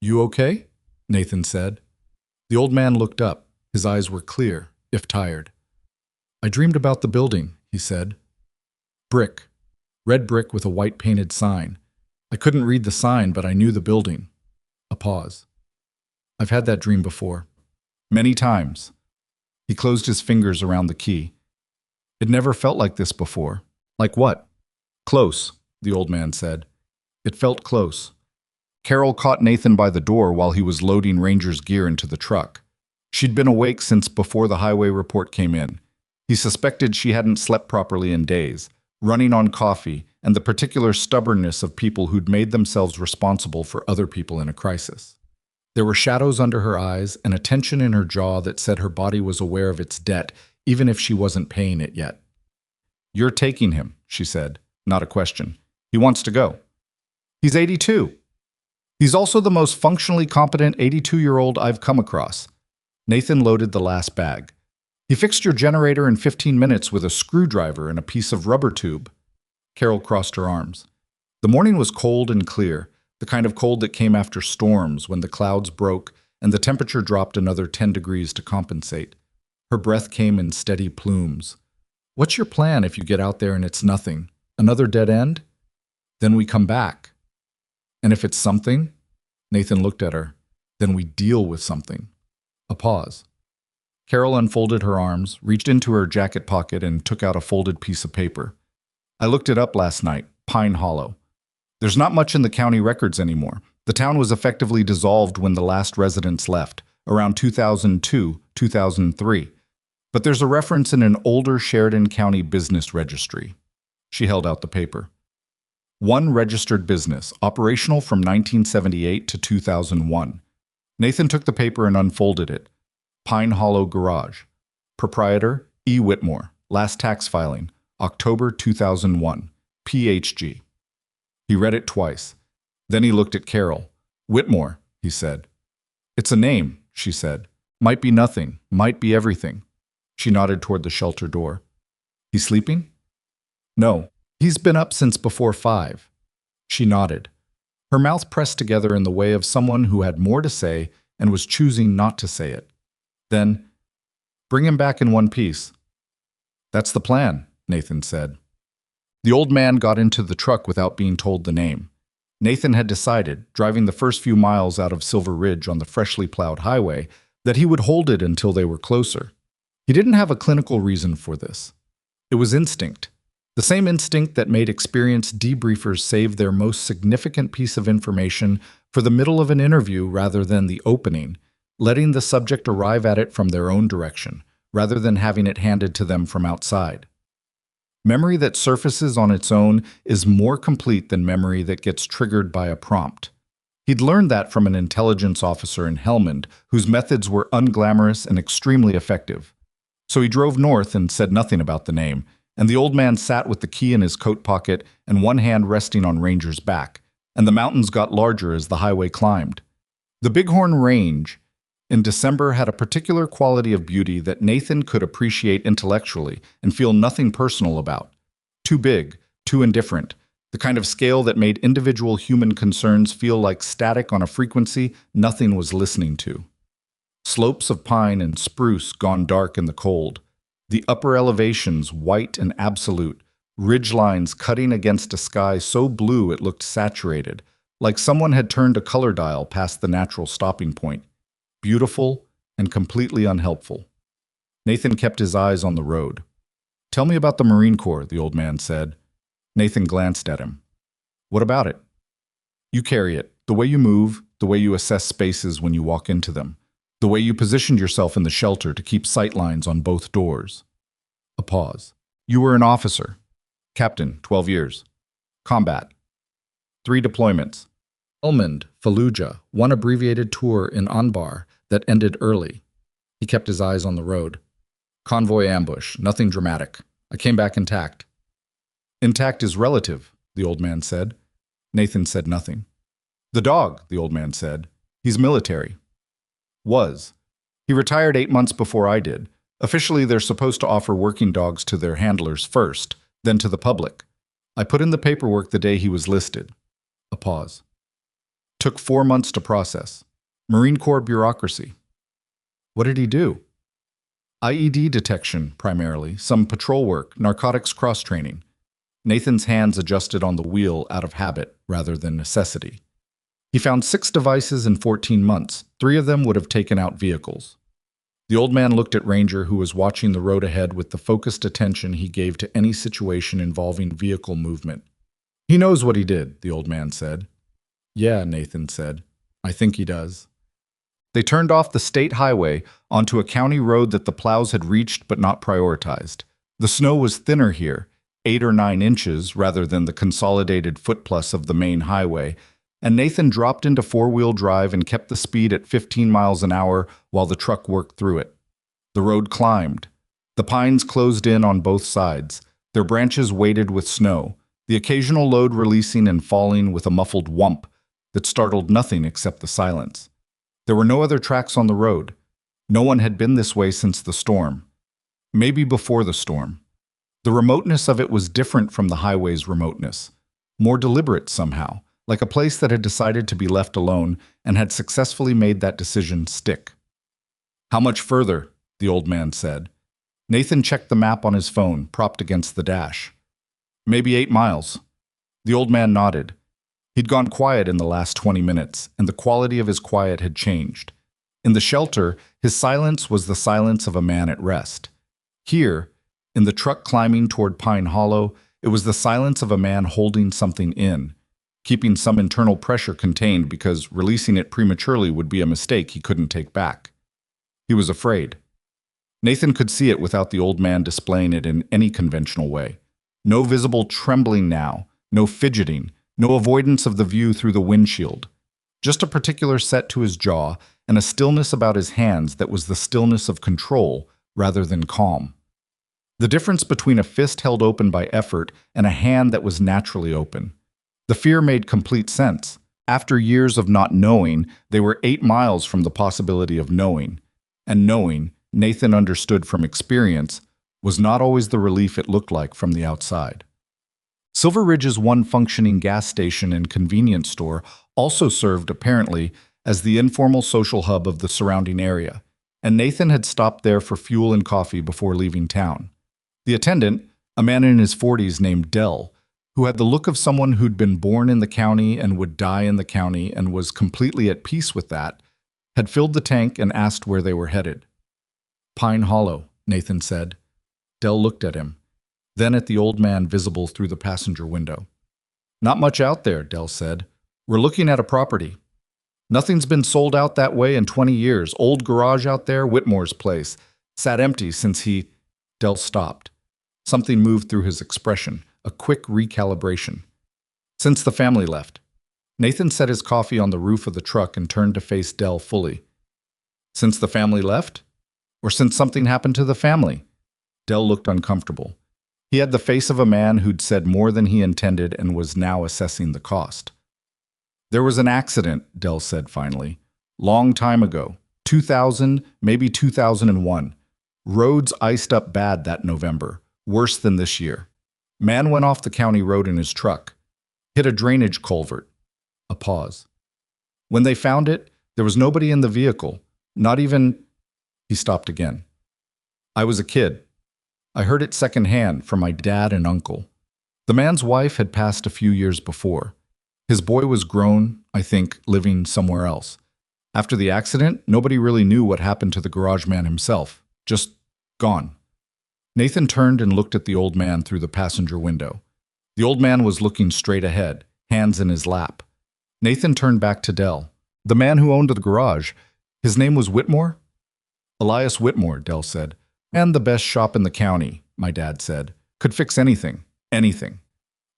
You okay? Nathan said. The old man looked up. His eyes were clear, if tired. I dreamed about the building, he said. Brick. Red brick with a white painted sign. I couldn't read the sign, but I knew the building. A pause. I've had that dream before. Many times. He closed his fingers around the key. It never felt like this before. Like what? Close, the old man said. It felt close. Carol caught Nathan by the door while he was loading Ranger's gear into the truck. She'd been awake since before the highway report came in. He suspected she hadn't slept properly in days, running on coffee and the particular stubbornness of people who'd made themselves responsible for other people in a crisis. There were shadows under her eyes and a tension in her jaw that said her body was aware of its debt, even if she wasn't paying it yet. "You're taking him," she said, not a question. "He wants to go." "He's 82. He's also the most functionally competent 82-year-old I've come across." Nathan loaded the last bag. "He fixed your generator in 15 minutes with a screwdriver and a piece of rubber tube." Carol crossed her arms. The morning was cold and clear, the kind of cold that came after storms when the clouds broke and the temperature dropped another 10 degrees to compensate. Her breath came in steady plumes. "What's your plan if you get out there and it's nothing? Another dead end?" "Then we come back." "And if it's something?" Nathan looked at her. "Then we deal with something." A pause. Carol unfolded her arms, reached into her jacket pocket, and took out a folded piece of paper. "I looked it up last night. Pine Hollow. There's not much in the county records anymore. The town was effectively dissolved when the last residents left, around 2002, 2003. But there's a reference in an older Sheridan County business registry." She held out the paper. "One registered business, operational from 1978 to 2001. Nathan took the paper and unfolded it. Pine Hollow Garage. Proprietor, E. Whitmore. Last tax filing, October 2001. PHG. He read it twice. Then he looked at Carol. "Whitmore," he said. "It's a name," she said. "Might be nothing, might be everything." She nodded toward the shelter door. "He's sleeping?" "No. He's been up since before 5. She nodded. Her mouth pressed together in the way of someone who had more to say and was choosing not to say it. Then, "Bring him back in one piece." "That's the plan," Nathan said. The old man got into the truck without being told the name. Nathan had decided, driving the first few miles out of Silver Ridge on the freshly plowed highway, that he would hold it until they were closer. He didn't have a clinical reason for this. It was instinct. The same instinct that made experienced debriefers save their most significant piece of information for the middle of an interview rather than the opening, letting the subject arrive at it from their own direction, rather than having it handed to them from outside. Memory that surfaces on its own is more complete than memory that gets triggered by a prompt. He'd learned that from an intelligence officer in Helmand, whose methods were unglamorous and extremely effective. So he drove north and said nothing about the name, and the old man sat with the key in his coat pocket and one hand resting on Ranger's back, and the mountains got larger as the highway climbed. The Bighorn Range in December had a particular quality of beauty that Nathan could appreciate intellectually and feel nothing personal about. Too big, too indifferent, the kind of scale that made individual human concerns feel like static on a frequency nothing was listening to. Slopes of pine and spruce gone dark in the cold, the upper elevations white and absolute, ridge lines cutting against a sky so blue it looked saturated, like someone had turned a color dial past the natural stopping point. Beautiful and completely unhelpful. Nathan kept his eyes on the road. "Tell me about the Marine Corps," the old man said. Nathan glanced at him. "What about it?" "You carry it. The way you move, the way you assess spaces when you walk into them, the way you positioned yourself in the shelter to keep sightlines on both doors." A pause. "You were an officer. Captain, 12 years. Combat. 3 deployments. Helmand, Fallujah, 1 abbreviated tour in Anbar that ended early." He kept his eyes on the road. "Convoy ambush, nothing dramatic. I came back intact." "Intact is relative," the old man said. Nathan said nothing. "The dog," the old man said. "He's military." "Was. He retired 8 months before I did. Officially, they're supposed to offer working dogs to their handlers first, then to the public. I put in the paperwork the day he was listed." A pause. "Took 4 months to process. Marine Corps bureaucracy." "What did he do?" "IED detection, primarily, some patrol work, narcotics cross-training." Nathan's hands adjusted on the wheel out of habit rather than necessity. "He found 6 devices in 14 months. 3 of them would have taken out vehicles." The old man looked at Ranger, who was watching the road ahead with the focused attention he gave to any situation involving vehicle movement. He knows what he did, the old man said. Yeah, Nathan said. I think he does. They turned off the state highway onto a county road that the plows had reached but not prioritized. The snow was thinner here, 8 or 9 inches rather than the consolidated foot-plus of the main highway, and Nathan dropped into four-wheel drive and kept the speed at 15 miles an hour while the truck worked through it. The road climbed. The pines closed in on both sides, their branches weighted with snow, the occasional load releasing and falling with a muffled whump that startled nothing except the silence. There were no other tracks on the road. No one had been this way since the storm. Maybe before the storm. The remoteness of it was different from the highway's remoteness. More deliberate somehow, like a place that had decided to be left alone and had successfully made that decision stick. How much further? The old man said. Nathan checked the map on his phone, propped against the dash. Maybe 8 miles. The old man nodded. He'd gone quiet in the last 20 minutes, and the quality of his quiet had changed. In the shelter, his silence was the silence of a man at rest. Here, in the truck climbing toward Pine Hollow, it was the silence of a man holding something in, keeping some internal pressure contained because releasing it prematurely would be a mistake he couldn't take back. He was afraid. Nathan could see it without the old man displaying it in any conventional way. No visible trembling now, no fidgeting, no avoidance of the view through the windshield. Just a particular set to his jaw and a stillness about his hands that was the stillness of control rather than calm. The difference between a fist held open by effort and a hand that was naturally open. The fear made complete sense. After years of not knowing, they were 8 miles from the possibility of knowing. And knowing, Nathan understood from experience, was not always the relief it looked like from the outside. Silver Ridge's one functioning gas station and convenience store also served, apparently, as the informal social hub of the surrounding area, and Nathan had stopped there for fuel and coffee before leaving town. The attendant, a man in his 40s named Dell, who had the look of someone who'd been born in the county and would die in the county and was completely at peace with that, had filled the tank and asked where they were headed. Pine Hollow, Nathan said. Dell looked at him, then at the old man visible through the passenger window. Not much out there, Dell said. We're looking at a property. Nothing's been sold out that way in 20 years. Old garage out there, Whitmore's place. Sat empty since he... Dell stopped. Something moved through his expression, a quick recalibration. Since the family left. Nathan set his coffee on the roof of the truck and turned to face Dell fully. Since the family left? Or since something happened to the family? Dell looked uncomfortable. He had the face of a man who'd said more than he intended and was now assessing the cost. There was an accident, Dell said finally. Long time ago. 2000, maybe 2001. Roads iced up bad that November. Worse than this year. Man went off the county road in his truck. Hit a drainage culvert. A pause. When they found it, there was nobody in the vehicle. Not even... He stopped again. I was a kid. I heard it secondhand from my dad and uncle. The man's wife had passed a few years before. His boy was grown, I think, living somewhere else. After the accident, nobody really knew what happened to the garage man himself. Just gone. Nathan turned and looked at the old man through the passenger window. The old man was looking straight ahead, hands in his lap. Nathan turned back to Dell. The man who owned the garage, his name was Whitmore? Elias Whitmore, Dell said. And the best shop in the county, my dad said. Could fix anything. Anything.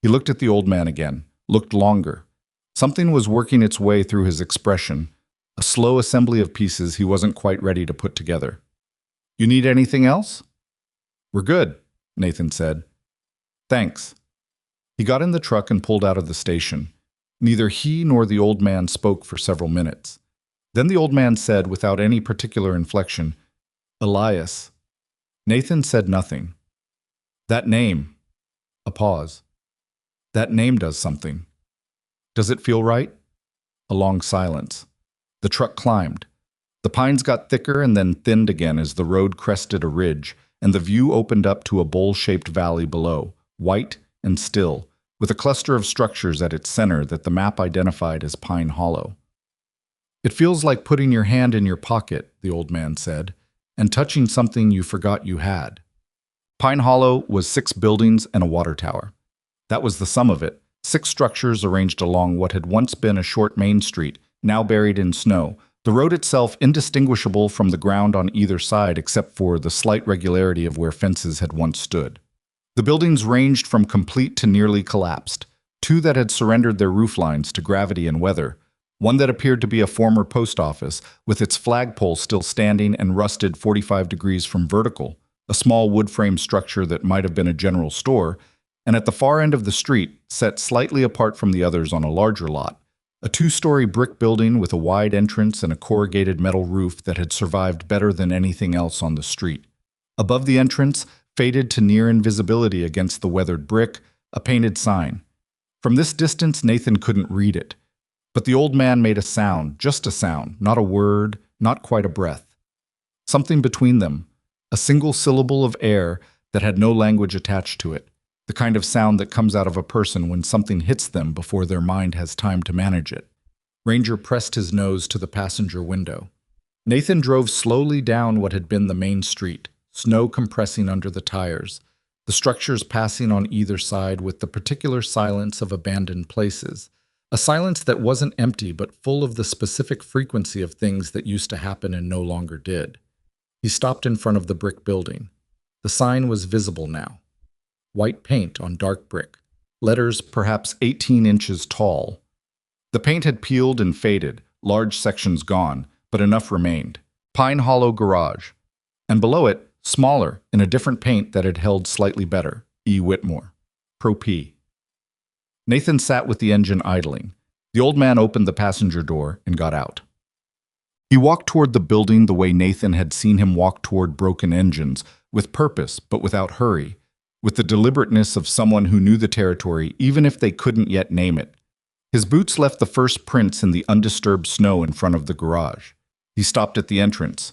He looked at the old man again, looked longer. Something was working its way through his expression, a slow assembly of pieces he wasn't quite ready to put together. You need anything else? We're good, Nathan said. Thanks. He got in the truck and pulled out of the station. Neither he nor the old man spoke for several minutes. Then the old man said, without any particular inflection, Elias. Nathan said nothing. That name. A pause. That name does something. Does it feel right? A long silence. The truck climbed. The pines got thicker and then thinned again as the road crested a ridge, and the view opened up to a bowl-shaped valley below, white and still, with a cluster of structures at its center that the map identified as Pine Hollow. It feels like putting your hand in your pocket, the old man said, and touching something you forgot you had. Pine Hollow was 6 buildings and a water tower. That was the sum of it, 6 structures arranged along what had once been a short main street, now buried in snow, the road itself indistinguishable from the ground on either side except for the slight regularity of where fences had once stood. The buildings ranged from complete to nearly collapsed, 2 that had surrendered their roof lines to gravity and weather, one that appeared to be a former post office, with its flagpole still standing and rusted 45 degrees from vertical, a small wood frame structure that might have been a general store, and at the far end of the street, set slightly apart from the others on a larger lot, a 2-story brick building with a wide entrance and a corrugated metal roof that had survived better than anything else on the street. Above the entrance, faded to near invisibility against the weathered brick, a painted sign. From this distance, Nathan couldn't read it. But the old man made a sound, just a sound, not a word, not quite a breath. Something between them, a single syllable of air that had no language attached to it, the kind of sound that comes out of a person when something hits them before their mind has time to manage it. Ranger pressed his nose to the passenger window. Nathan drove slowly down what had been the main street, snow compressing under the tires, the structures passing on either side with the particular silence of abandoned places, a silence that wasn't empty but full of the specific frequency of things that used to happen and no longer did. He stopped in front of the brick building. The sign was visible now. White paint on dark brick, letters perhaps 18 inches tall. The paint had peeled and faded, large sections gone, but enough remained. Pine Hollow Garage. And below it, smaller, in a different paint that had held slightly better, E. Whitmore. Pro P. Nathan sat with the engine idling. The old man opened the passenger door and got out. He walked toward the building the way Nathan had seen him walk toward broken engines, with purpose but without hurry, with the deliberateness of someone who knew the territory even if they couldn't yet name it. His boots left the first prints in the undisturbed snow in front of the garage. He stopped at the entrance.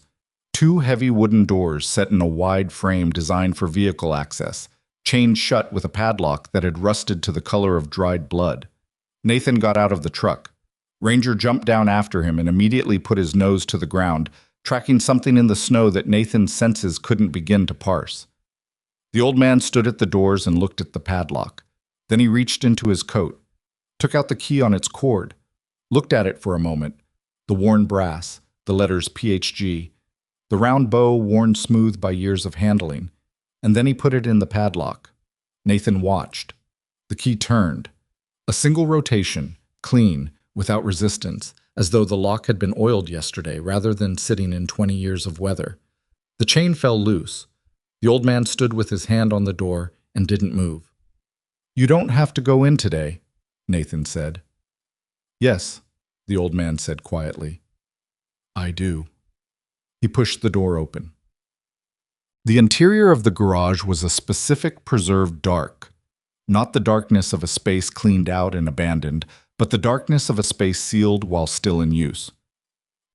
2 heavy wooden doors set in a wide frame designed for vehicle access, chained shut with a padlock that had rusted to the color of dried blood. Nathan got out of the truck. Ranger jumped down after him and immediately put his nose to the ground, tracking something in the snow that Nathan's senses couldn't begin to parse. The old man stood at the doors and looked at the padlock. Then he reached into his coat, took out the key on its cord, looked at it for a moment, the worn brass, the letters PHG, the round bow worn smooth by years of handling, and then he put it in the padlock. Nathan watched. The key turned. A single rotation, clean, without resistance, as though the lock had been oiled yesterday rather than sitting in 20 years of weather. The chain fell loose. The old man stood with his hand on the door and didn't move. "You don't have to go in today," Nathan said. "Yes," the old man said quietly. "I do." He pushed the door open. The interior of the garage was a specific preserved dark. Not the darkness of a space cleaned out and abandoned, but the darkness of a space sealed while still in use.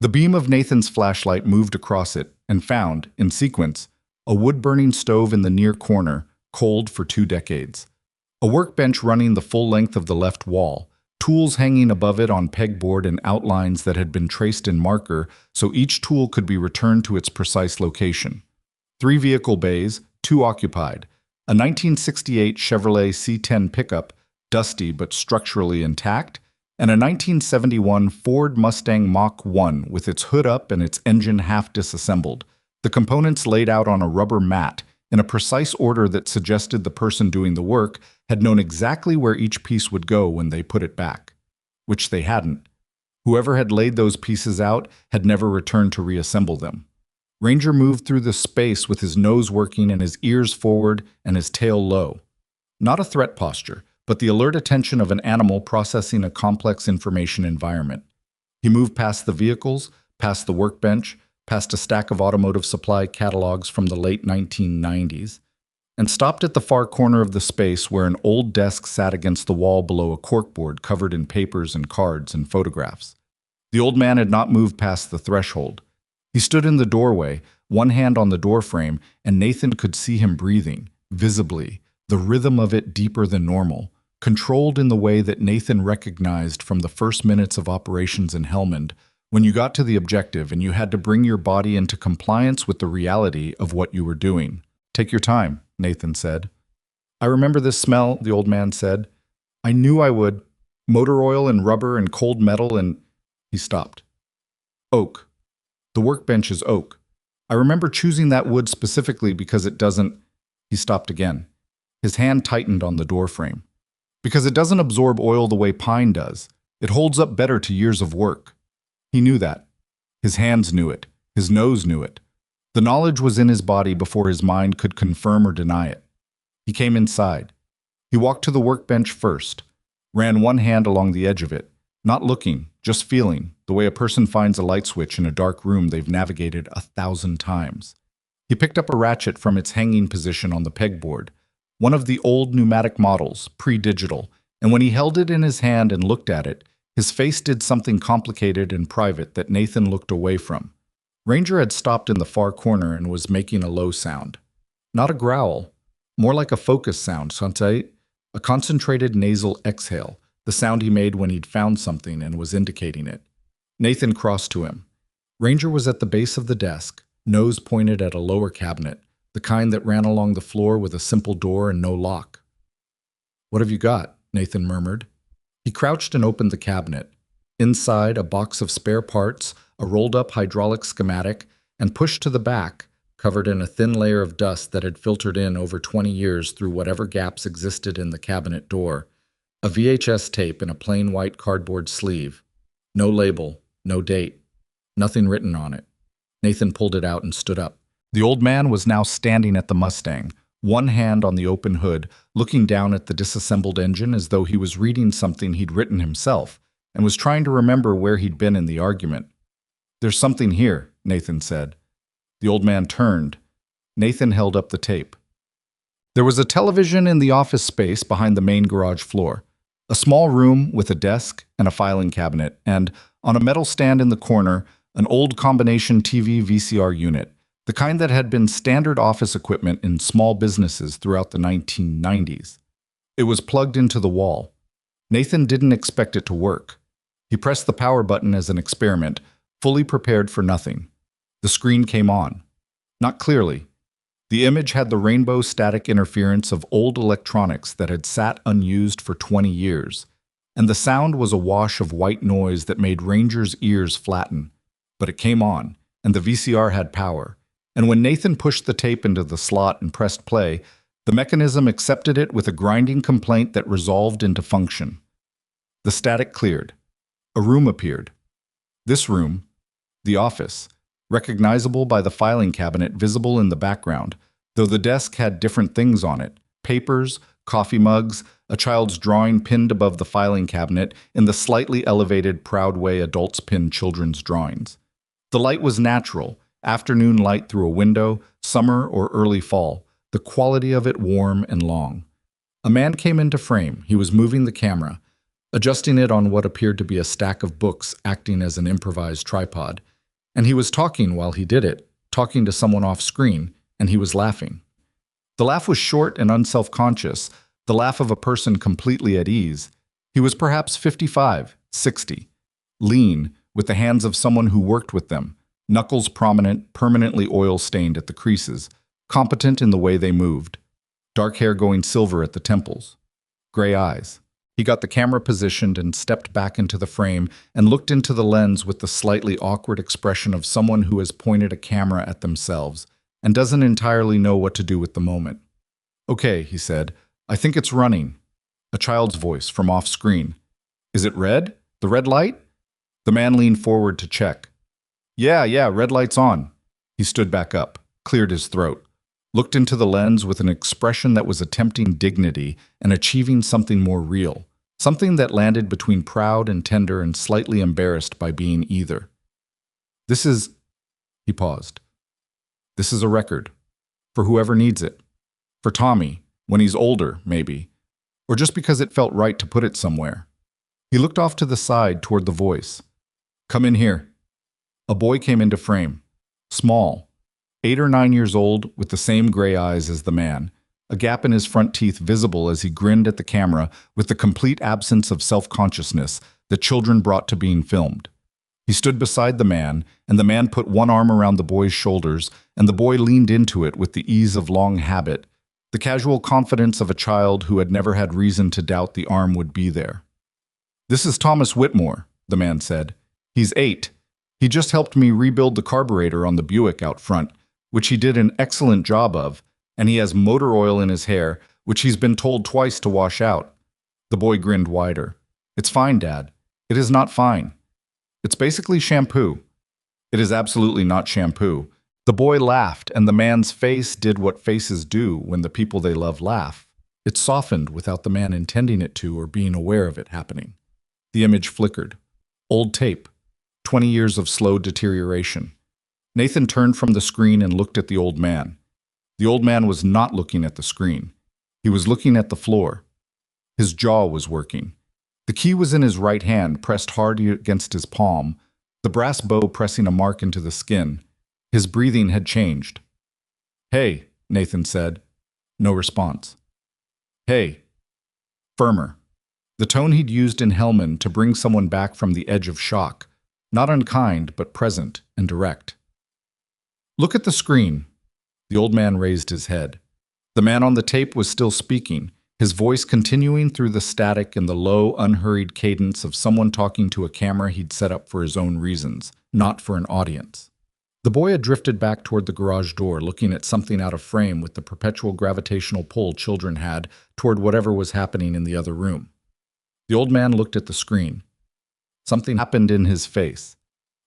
The beam of Nathan's flashlight moved across it and found, in sequence, a wood-burning stove in the near corner, cold for 2 decades. A workbench running the full length of the left wall, tools hanging above it on pegboard and outlines that had been traced in marker so each tool could be returned to its precise location. 3 vehicle bays, 2 occupied. A 1968 Chevrolet C10 pickup, dusty but structurally intact, and a 1971 Ford Mustang Mach 1 with its hood up and its engine half disassembled, the components laid out on a rubber mat in a precise order that suggested the person doing the work had known exactly where each piece would go when they put it back, which they hadn't. Whoever had laid those pieces out had never returned to reassemble them. Ranger moved through the space with his nose working and his ears forward and his tail low. Not a threat posture, but the alert attention of an animal processing a complex information environment. He moved past the vehicles, past the workbench, past a stack of automotive supply catalogs from the late 1990s, and stopped at the far corner of the space where an old desk sat against the wall below a corkboard covered in papers and cards and photographs. The old man had not moved past the threshold. He stood in the doorway, one hand on the doorframe, and Nathan could see him breathing, visibly, the rhythm of it deeper than normal, controlled in the way that Nathan recognized from the first minutes of operations in Helmand, when you got to the objective and you had to bring your body into compliance with the reality of what you were doing. "Take your time," Nathan said. "I remember this smell," the old man said. I knew I would. Motor oil and rubber and cold metal and... He stopped. Oak. The workbench is oak. I remember choosing that wood specifically because it doesn't... He stopped again. His hand tightened on the door frame. Because it doesn't absorb oil the way pine does. It holds up better to years of work. He knew that. His hands knew it. His nose knew it. The knowledge was in his body before his mind could confirm or deny it. He came inside. He walked to the workbench first, ran one hand along the edge of it, not looking, just feeling, the way a person finds a light switch in a dark room they've navigated 1,000 times. He picked up a ratchet from its hanging position on the pegboard, one of the old pneumatic models, pre-digital, and when he held it in his hand and looked at it, his face did something complicated and private that Nathan looked away from. Ranger had stopped in the far corner and was making a low sound. Not a growl, more like a focus sound, Sante, a concentrated nasal exhale, the sound he made when he'd found something and was indicating it. Nathan crossed to him. Ranger was at the base of the desk, nose pointed at a lower cabinet, the kind that ran along the floor with a simple door and no lock. "What have you got?" Nathan murmured. He crouched and opened the cabinet. Inside, a box of spare parts, a rolled-up hydraulic schematic, and pushed to the back, covered in a thin layer of dust that had filtered in over 20 years through whatever gaps existed in the cabinet door, a VHS tape in a plain white cardboard sleeve. No label, no date, nothing written on it. Nathan pulled it out and stood up. The old man was now standing at the Mustang, one hand on the open hood, looking down at the disassembled engine as though he was reading something he'd written himself, and was trying to remember where he'd been in the argument. "There's something here," Nathan said. The old man turned. Nathan held up the tape. There was a television in the office space behind the main garage floor, a small room with a desk and a filing cabinet, and, on a metal stand in the corner, an old combination TV VCR unit, the kind that had been standard office equipment in small businesses throughout the 1990s. It was plugged into the wall. Nathan didn't expect it to work. He pressed the power button as an experiment, fully prepared for nothing. The screen came on. Not clearly. The image had the rainbow static interference of old electronics that had sat unused for 20 years, and the sound was a wash of white noise that made Ranger's ears flatten. But it came on, and the VCR had power, and when Nathan pushed the tape into the slot and pressed play, the mechanism accepted it with a grinding complaint that resolved into function. The static cleared. A room appeared. This room, the office, recognizable by the filing cabinet visible in the background, though the desk had different things on it: papers, coffee mugs, a child's drawing pinned above the filing cabinet in the slightly elevated, proud way adults pin children's drawings. The light was natural, afternoon light through a window, summer or early fall, the quality of it warm and long. A man came into frame. He was moving the camera, adjusting it on what appeared to be a stack of books acting as an improvised tripod. And he was talking while he did it, talking to someone off screen, and he was laughing. The laugh was short and unself-conscious, the laugh of a person completely at ease. He was perhaps 55, 60, lean, with the hands of someone who worked with them, knuckles prominent, permanently oil-stained at the creases, competent in the way they moved, dark hair going silver at the temples, gray eyes. He got the camera positioned and stepped back into the frame and looked into the lens with the slightly awkward expression of someone who has pointed a camera at themselves and doesn't entirely know what to do with the moment. "Okay," he said, "I think it's running." A child's voice from off-screen. "Is it red? The red light?" The man leaned forward to check. Yeah, red light's on." He stood back up, cleared his throat, looked into the lens with an expression that was attempting dignity and achieving something more real, something that landed between proud and tender and slightly embarrassed by being either. "This is..." He paused. "This is a record. For whoever needs it. For Tommy, when he's older, maybe. Or just because it felt right to put it somewhere." He looked off to the side toward the voice. "Come in here." A boy came into frame. Small, 8 or 9 years old, with the same gray eyes as the man, a gap in his front teeth visible as he grinned at the camera with the complete absence of self-consciousness that children brought to being filmed. He stood beside the man, and the man put one arm around the boy's shoulders, and the boy leaned into it with the ease of long habit, The casual confidence of a child who had never had reason to doubt the arm would be there. "This is Thomas Whitmore," the man said. "He's 8. He just helped me rebuild the carburetor on the Buick out front, which he did an excellent job of, and he has motor oil in his hair, which he's been told twice to wash out." The boy grinned wider. "It's fine, Dad. It is not fine. It's basically shampoo." "It is absolutely not shampoo." The boy laughed, and the man's face did what faces do when the people they love laugh. It softened without the man intending it to or being aware of it happening. The image flickered. Old tape. 20 years of slow deterioration. Nathan turned from the screen and looked at the old man. The old man was not looking at the screen. He was looking at the floor. His jaw was working. The key was in his right hand, pressed hard against his palm, the brass bow pressing a mark into the skin. His breathing had changed. "Hey," Nathan said. No response. "Hey." Firmer. The tone he'd used in Hellman to bring someone back from the edge of shock. Not unkind, but present and direct. "Look at the screen." The old man raised his head. The man on the tape was still speaking, his voice continuing through the static and the low, unhurried cadence of someone talking to a camera he'd set up for his own reasons, not for an audience. The boy had drifted back toward the garage door, looking at something out of frame with the perpetual gravitational pull children had toward whatever was happening in the other room. The old man looked at the screen. Something happened in his face.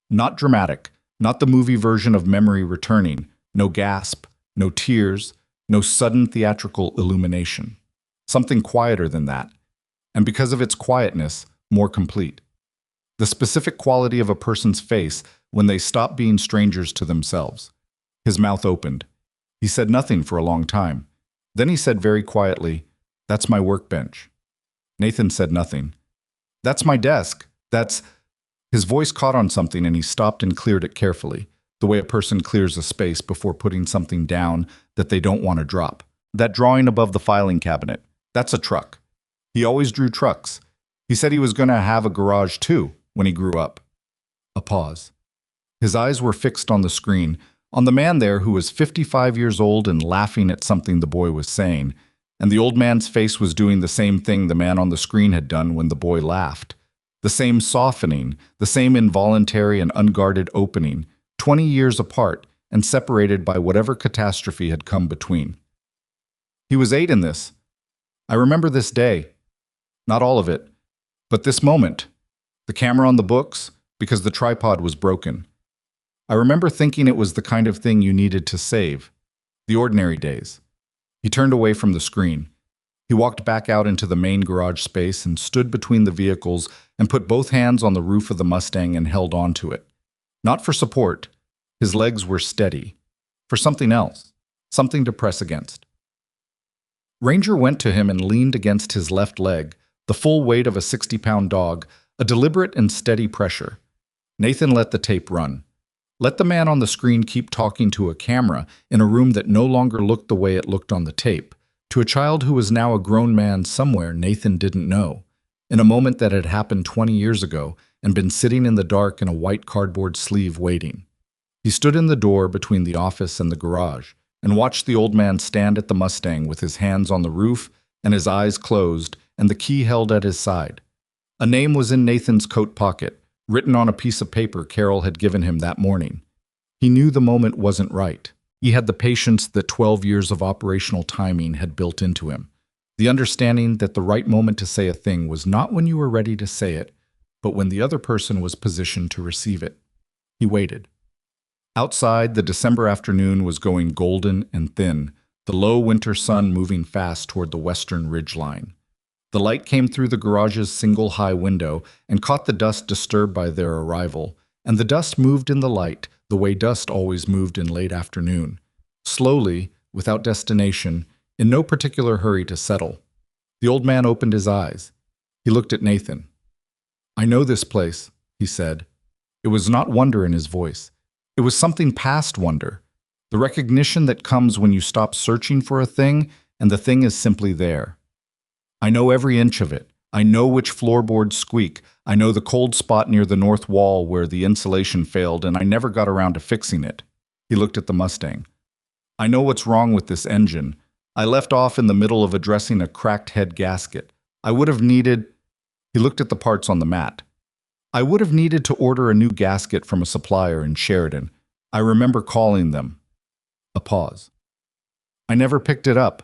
Not dramatic, not the movie version of memory returning, no gasp, no tears, no sudden theatrical illumination. Something quieter than that, and because of its quietness, more complete. The specific quality of a person's face when they stop being strangers to themselves. His mouth opened. He said nothing for a long time. Then he said very quietly, "That's my workbench." Nathan said nothing. "That's my desk. That's—" His voice caught on something and he stopped and cleared it carefully, the way a person clears a space before putting something down that they don't want to drop. "That drawing above the filing cabinet, that's a truck. He always drew trucks. He said he was going to have a garage too when he grew up." A pause. His eyes were fixed on the screen, on the man there who was 55 years old and laughing at something the boy was saying, and the old man's face was doing the same thing the man on the screen had done when the boy laughed. The same softening, the same involuntary and unguarded opening, 20 years apart and separated by whatever catastrophe had come between. He was 8 in this. I remember this day. Not all of it, but this moment. The camera on the books, because the tripod was broken. I remember thinking it was the kind of thing you needed to save. The ordinary days. He turned away from the screen. He walked back out into the main garage space and stood between the vehicles and put both hands on the roof of the Mustang and held on to it. Not for support. His legs were steady. For something else. Something to press against. Ranger went to him and leaned against his left leg, the full weight of a 60-pound dog, a deliberate and steady pressure. Nathan let the tape run. Let the man on the screen keep talking to a camera in a room that no longer looked the way it looked on the tape, to a child who was now a grown man somewhere Nathan didn't know, in a moment that had happened 20 years ago and been sitting in the dark in a white cardboard sleeve waiting. He stood in the door between the office and the garage and watched the old man stand at the Mustang with his hands on the roof and his eyes closed and the key held at his side. A name was in Nathan's coat pocket, written on a piece of paper Carol had given him that morning. He knew the moment wasn't right. He had the patience that 12 years of operational timing had built into him, the understanding that the right moment to say a thing was not when you were ready to say it, but when the other person was positioned to receive it. He waited. Outside, the December afternoon was going golden and thin, the low winter sun moving fast toward the western ridgeline. The light came through the garage's single high window and caught the dust disturbed by their arrival, and the dust moved in the light the way dust always moved in late afternoon, slowly, without destination, in no particular hurry to settle. The old man opened his eyes. He looked at Nathan. "I know this place," he said. It was not wonder in his voice. It was something past wonder, the recognition that comes when you stop searching for a thing and the thing is simply there. "I know every inch of it. I know which floorboards squeak. I know the cold spot near the north wall where the insulation failed and I never got around to fixing it." He looked at the Mustang. "I know what's wrong with this engine. I left off in the middle of addressing a cracked head gasket. I would have needed... He looked at the parts on the mat. I would have needed to order a new gasket from a supplier in Sheridan. I remember calling them. A pause. I never picked it up.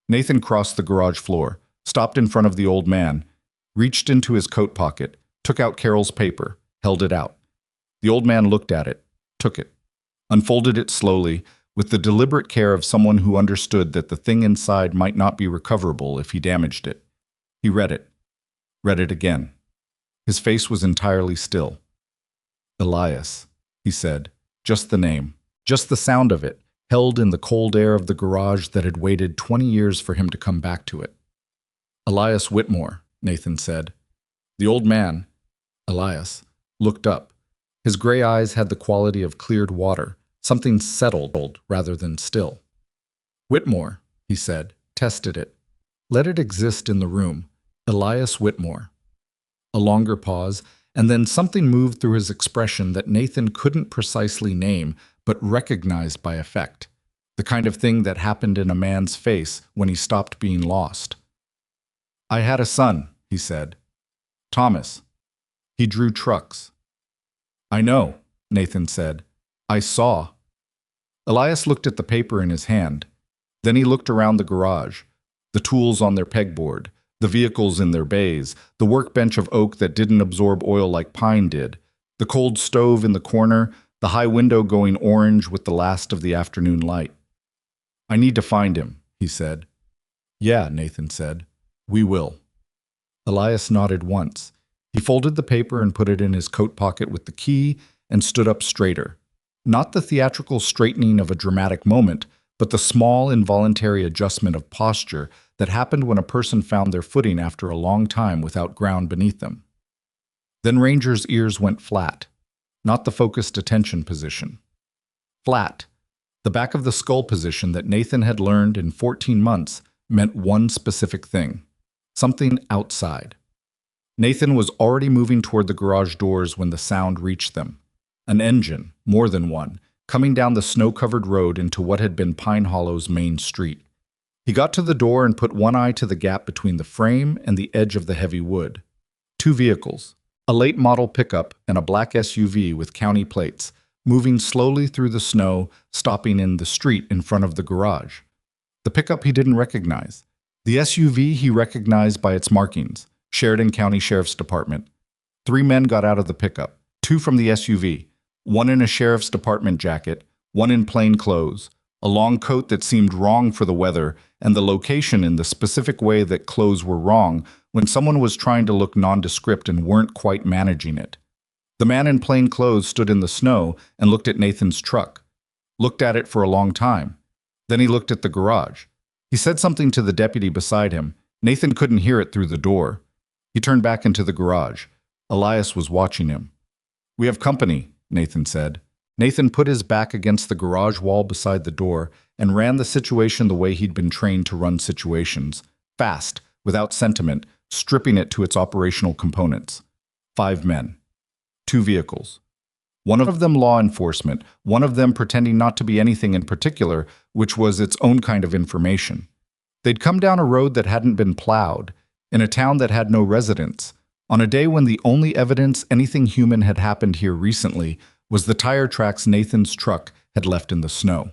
Nathan crossed the garage floor, stopped in front of the old man, reached into his coat pocket, took out Carol's paper, held it out. The old man looked at it, took it, unfolded it slowly, with the deliberate care of someone who understood that the thing inside might not be recoverable if he damaged it. He read it again. His face was entirely still. Elias, he said, just the name, just the sound of it, held in the cold air of the garage that had waited 20 years for him to come back to it. Elias Whitmore, Nathan said. The old man, Elias, looked up. His gray eyes had the quality of cleared water, something settled rather than still. Whitmore, he said, tested it. Let it exist in the room. Elias Whitmore. A longer pause, and then something moved through his expression that Nathan couldn't precisely name, but recognized by effect. The kind of thing that happened in a man's face when he stopped being lost. I had a son, he said. Thomas. He drew trucks. I know, Nathan said. I saw. Elias looked at the paper in his hand. Then he looked around the garage, the tools on their pegboard, the vehicles in their bays, the workbench of oak that didn't absorb oil like pine did, the cold stove in the corner, the high window going orange with the last of the afternoon light. I need to find him, he said. Yeah, Nathan said. We will. Elias nodded once. He folded the paper and put it in his coat pocket with the key and stood up straighter. Not the theatrical straightening of a dramatic moment, but the small, involuntary adjustment of posture that happened when a person found their footing after a long time without ground beneath them. Then Ranger's ears went flat, not the focused attention position. Flat. The back of the skull position that Nathan had learned in 14 months meant one specific thing. Something outside. Nathan was already moving toward the garage doors when the sound reached them. An engine, more than one, coming down the snow-covered road into what had been Pine Hollow's main street. He got to the door and put one eye to the gap between the frame and the edge of the heavy wood. Two vehicles, a late-model pickup and a black SUV with county plates, moving slowly through the snow, stopping in the street in front of the garage. The pickup he didn't recognize. The SUV he recognized by its markings, Sheridan County Sheriff's Department. 3 men got out of the pickup, 2 from the SUV, one in a Sheriff's Department jacket, one in plain clothes, a long coat that seemed wrong for the weather, and the location in the specific way that clothes were wrong when someone was trying to look nondescript and weren't quite managing it. The man in plain clothes stood in the snow and looked at Nathan's truck. Looked at it for a long time. Then he looked at the garage. He said something to the deputy beside him. Nathan couldn't hear it through the door. He turned back into the garage. Elias was watching him. We have company, Nathan said. Nathan put his back against the garage wall beside the door and ran the situation the way he'd been trained to run situations. Fast, without sentiment, stripping it to its operational components. 5 men. 2 vehicles. One of them law enforcement, one of them pretending not to be anything in particular, which was its own kind of information. They'd come down a road that hadn't been plowed, in a town that had no residents, on a day when the only evidence anything human had happened here recently was the tire tracks Nathan's truck had left in the snow.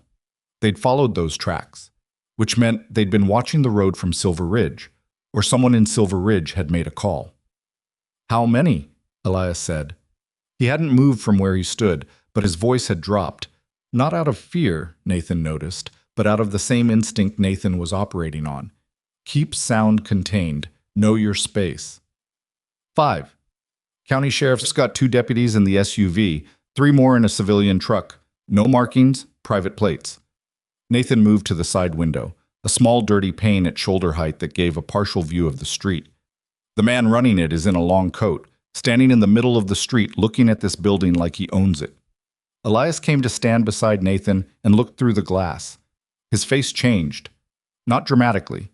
They'd followed those tracks, which meant they'd been watching the road from Silver Ridge, or someone in Silver Ridge had made a call. How many? Elias said. He hadn't moved from where he stood, but his voice had dropped. Not out of fear, Nathan noticed, but out of the same instinct Nathan was operating on. Keep sound contained. Know your space. 5. County Sheriff's got 2 deputies in the SUV, 3 more in a civilian truck. No markings, private plates. Nathan moved to the side window, a small dirty pane at shoulder height that gave a partial view of the street. The man running it is in a long coat, standing in the middle of the street looking at this building like he owns it. Elias came to stand beside Nathan and looked through the glass. His face changed. Not dramatically.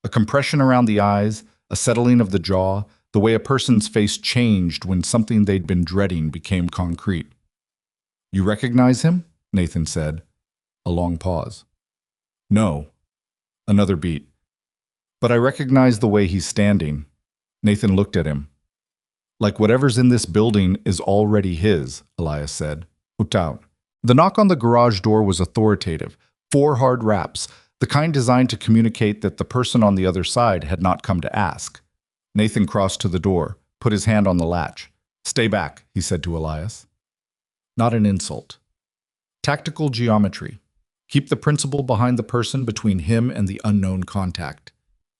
A compression around the eyes, a settling of the jaw, the way a person's face changed when something they'd been dreading became concrete. You recognize him? Nathan said. A long pause. No. Another beat. But I recognize the way he's standing. Nathan looked at him. Like whatever's in this building is already his, Elias said. Out. The knock on the garage door was authoritative. 4 hard raps, the kind designed to communicate that the person on the other side had not come to ask. Nathan crossed to the door, put his hand on the latch. Stay back, he said to Elias. Not an insult. Tactical geometry. Keep the principle behind the person between him and the unknown contact.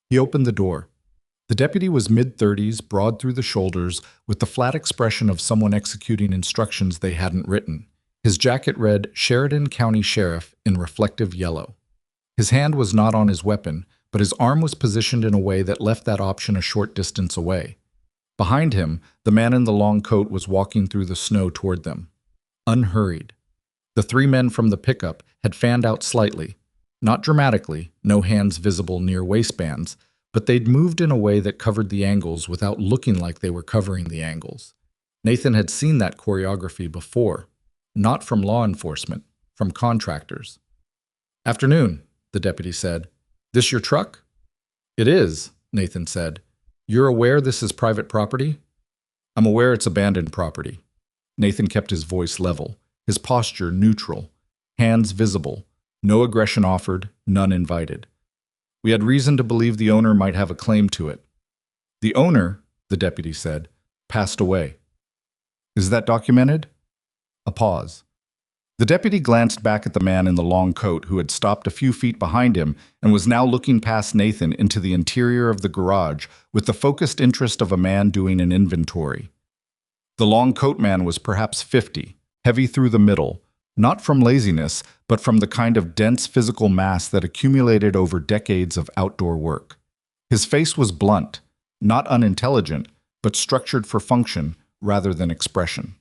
He opened the door. The deputy was mid-30s, broad through the shoulders, with the flat expression of someone executing instructions they hadn't written. His jacket read Sheridan County Sheriff in reflective yellow. His hand was not on his weapon, but his arm was positioned in a way that left that option a short distance away. Behind him, the man in the long coat was walking through the snow toward them. Unhurried. The 3 men from the pickup had fanned out slightly. Not dramatically, no hands visible near waistbands, but they'd moved in a way that covered the angles without looking like they were covering the angles. Nathan had seen that choreography before, not from law enforcement, from contractors. Afternoon, the deputy said. This your truck? It is, Nathan said. You're aware this is private property? I'm aware it's abandoned property. Nathan kept his voice level, his posture neutral, hands visible, no aggression offered, none invited. We had reason to believe the owner might have a claim to it. The owner, the deputy said, passed away. Is that documented? A pause. The deputy glanced back at the man in the long coat who had stopped a few feet behind him and was now looking past Nathan into the interior of the garage with the focused interest of a man doing an inventory. The long coat man was perhaps 50, heavy through the middle, not from laziness, but from the kind of dense physical mass that accumulated over decades of outdoor work. His face was blunt, not unintelligent, but structured for function rather than expression.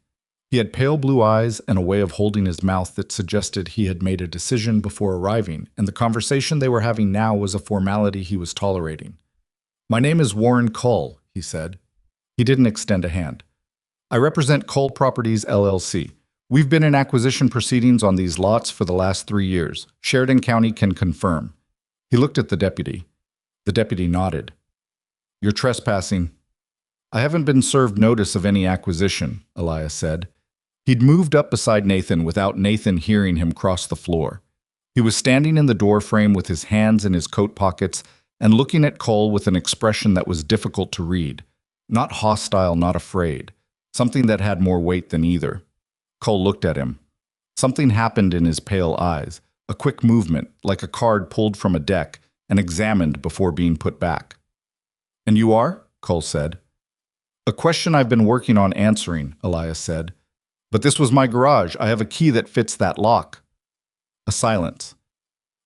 He had pale blue eyes and a way of holding his mouth that suggested he had made a decision before arriving, and the conversation they were having now was a formality he was tolerating. My name is Warren Cull, he said. He didn't extend a hand. I represent Cull Properties, LLC. We've been in acquisition proceedings on these lots for the last 3 years. Sheridan County can confirm. He looked at the deputy. The deputy nodded. You're trespassing. I haven't been served notice of any acquisition, Elias said. He'd moved up beside Nathan without Nathan hearing him cross the floor. He was standing in the doorframe with his hands in his coat pockets and looking at Cole with an expression that was difficult to read. Not hostile, not afraid. Something that had more weight than either. Cole looked at him. Something happened in his pale eyes, a quick movement, like a card pulled from a deck and examined before being put back. And you are? Cole said. A question I've been working on answering, Elias said. But this was my garage. I have a key that fits that lock. A silence.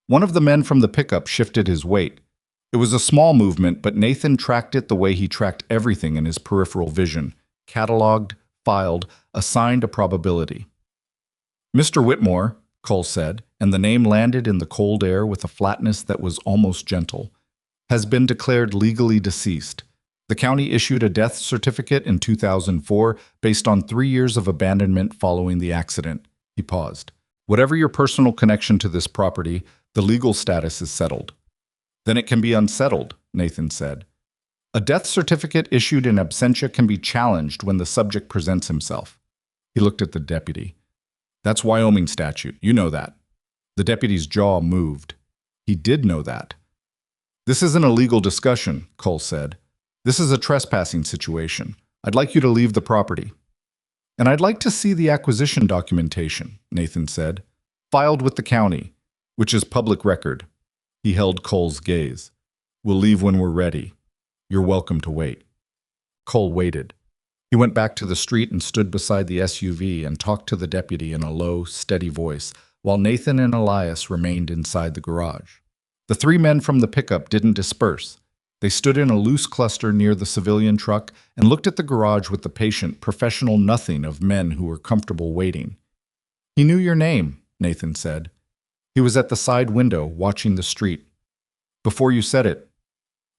One of the men from the pickup shifted his weight. It was a small movement, but Nathan tracked it the way he tracked everything in his peripheral vision, cataloged, filed, assigned a probability. Mr. Whitmore, Cole said, and the name landed in the cold air with a flatness that was almost gentle, has been declared legally deceased. The county issued a death certificate in 2004 based on 3 years of abandonment following the accident. He paused. Whatever your personal connection to this property, the legal status is settled. Then it can be unsettled, Nathan said. A death certificate issued in absentia can be challenged when the subject presents himself. He looked at the deputy. That's Wyoming statute. You know that. The deputy's jaw moved. He did know that. This isn't a legal discussion, Cole said. This is a trespassing situation. I'd like you to leave the property. And I'd like to see the acquisition documentation, Nathan said, filed with the county, which is public record. He held Cole's gaze. We'll leave when we're ready. You're welcome to wait. Cole waited. He went back to the street and stood beside the SUV and talked to the deputy in a low, steady voice, while Nathan and Elias remained inside the garage. The 3 men from the pickup didn't disperse. They stood in a loose cluster near the civilian truck and looked at the garage with the patient, professional nothing of men who were comfortable waiting. He knew your name, Nathan said. He was at the side window, watching the street. Before you said it.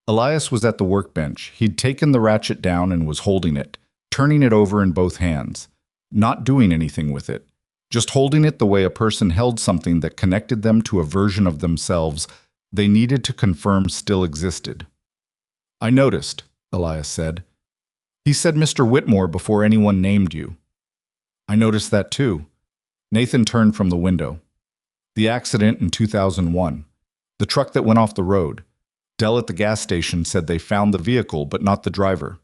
Elias was at the workbench. He'd taken the ratchet down and was holding it, turning it over in both hands, not doing anything with it, just holding it the way a person held something that connected them to a version of themselves they needed to confirm still existed. I noticed, Elias said. He said Mr. Whitmore before anyone named you. I noticed that too. Nathan turned from the window. The accident in 2001. The truck that went off the road. Dell at the gas station said they found the vehicle but not the driver.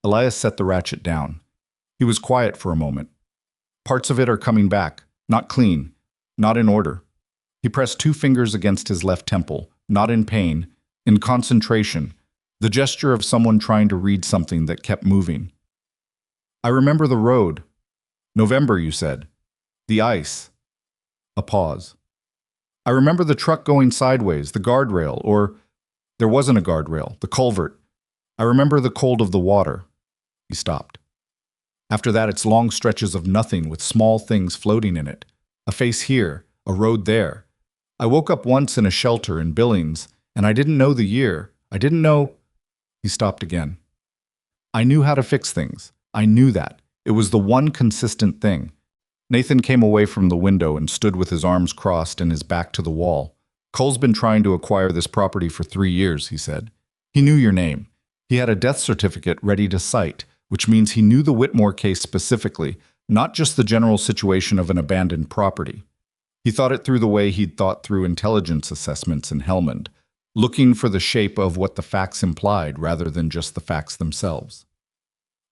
Elias set the ratchet down. He was quiet for a moment. Parts of it are coming back, not clean, not in order. He pressed 2 fingers against his left temple, not in pain, in concentration, the gesture of someone trying to read something that kept moving. I remember the road. November, you said. The ice. A pause. I remember the truck going sideways, the guardrail, or there wasn't a guardrail, the culvert. I remember the cold of the water. He stopped. After that, it's long stretches of nothing with small things floating in it. A face here, a road there. I woke up once in a shelter in Billings, and I didn't know the year. I didn't know. He stopped again. I knew how to fix things. I knew that. It was the one consistent thing. Nathan came away from the window and stood with his arms crossed and his back to the wall. Cole's been trying to acquire this property for 3 years, he said. He knew your name. He had a death certificate ready to cite, which means he knew the Whitmore case specifically, not just the general situation of an abandoned property. He thought it through the way he'd thought through intelligence assessments in Helmand, looking for the shape of what the facts implied rather than just the facts themselves.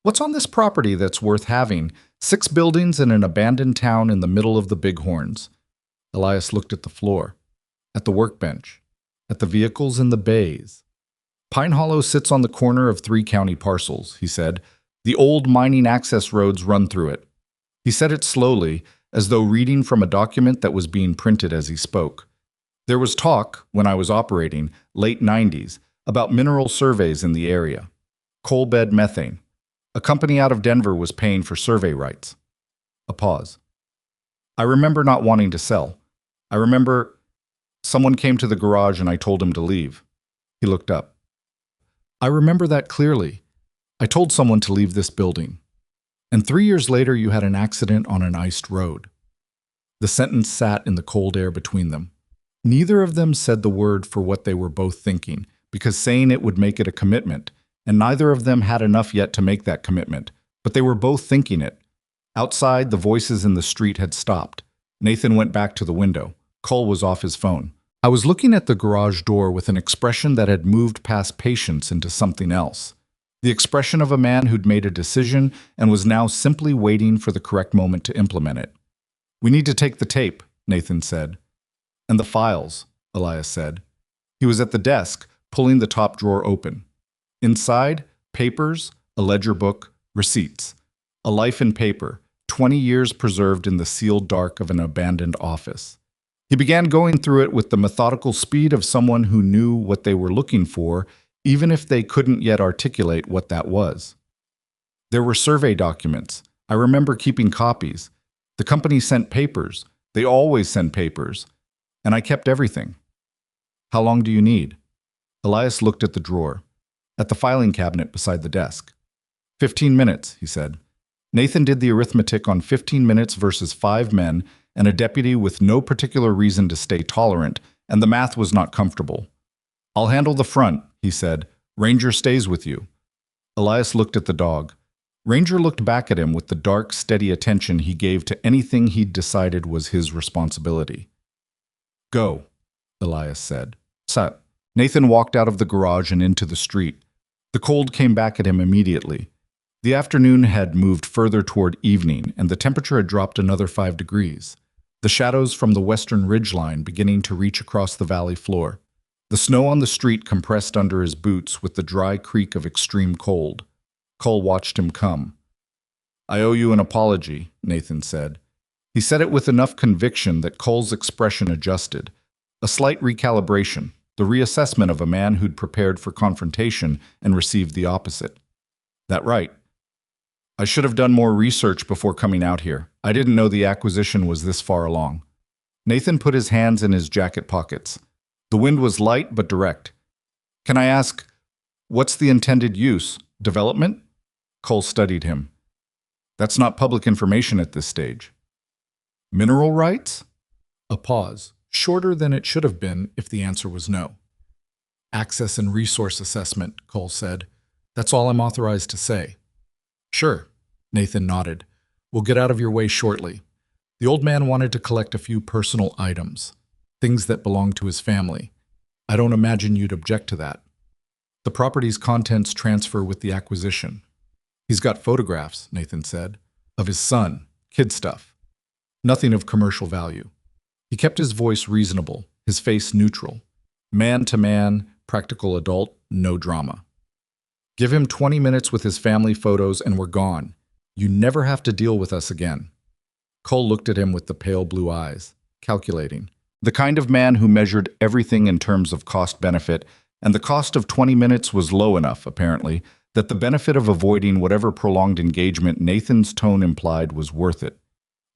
What's on this property that's worth having? 6 buildings in an abandoned town in the middle of the Bighorns. Elias looked at the floor, at the workbench, at the vehicles in the bays. Pine Hollow sits on the corner of 3 county parcels, he said. The old mining access roads run through it. He said it slowly, as though reading from a document that was being printed as he spoke. There was talk, when I was operating, late 90s, about mineral surveys in the area. Coal bed methane. A company out of Denver was paying for survey rights. A pause. I remember not wanting to sell. I remember someone came to the garage and I told him to leave. He looked up. I remember that clearly. I told someone to leave this building. And 3 years later you had an accident on an iced road. The sentence sat in the cold air between them. Neither of them said the word for what they were both thinking, because saying it would make it a commitment, and neither of them had enough yet to make that commitment, but they were both thinking it. Outside, the voices in the street had stopped. Nathan went back to the window. Cole was off his phone. I was looking at the garage door with an expression that had moved past patience into something else. The expression of a man who'd made a decision and was now simply waiting for the correct moment to implement it. We need to take the tape, Nathan said. And the files, Elias said. He was at the desk, pulling the top drawer open. Inside, papers, a ledger book, receipts. A life in paper, 20 years preserved in the sealed dark of an abandoned office. He began going through it with the methodical speed of someone who knew what they were looking for, even if they couldn't yet articulate what that was. There were survey documents. I remember keeping copies. The company sent papers. They always send papers. And I kept everything. How long do you need? Elias looked at the drawer, at the filing cabinet beside the desk. 15 minutes, he said. Nathan did the arithmetic on 15 minutes versus 5 men and a deputy with no particular reason to stay tolerant, and the math was not comfortable. I'll handle the front, he said. Ranger stays with you. Elias looked at the dog. Ranger looked back at him with the dark, steady attention he gave to anything he'd decided was his responsibility. Go, Elias said. Sat. Nathan walked out of the garage and into the street. The cold came back at him immediately. The afternoon had moved further toward evening, and the temperature had dropped another 5 degrees. The shadows from the western ridgeline beginning to reach across the valley floor. The snow on the street compressed under his boots with the dry creak of extreme cold. Cole watched him come. I owe you an apology, Nathan said. He said it with enough conviction that Cole's expression adjusted. A slight recalibration, the reassessment of a man who'd prepared for confrontation and received the opposite. That right. I should have done more research before coming out here. I didn't know the acquisition was this far along. Nathan put his hands in his jacket pockets. The wind was light but direct. Can I ask, what's the intended use? Development? Cole studied him. That's not public information at this stage. Mineral rights? A pause. shorter than it should have been if the answer was no. Access and resource assessment, Cole said. That's all I'm authorized to say. Sure, Nathan nodded. We'll get out of your way shortly. The old man wanted to collect a few personal items, things that belonged to his family. I don't imagine you'd object to that. The property's contents transfer with the acquisition. He's got photographs, Nathan said, of his son, kid stuff. Nothing of commercial value. He kept his voice reasonable, his face neutral. Man to man, practical adult, no drama. Give him 20 minutes with his family photos and we're gone. You never have to deal with us again. Cole looked at him with the pale blue eyes, calculating. The kind of man who measured everything in terms of cost-benefit, and the cost of 20 minutes was low enough, apparently, that the benefit of avoiding whatever prolonged engagement Nathan's tone implied was worth it.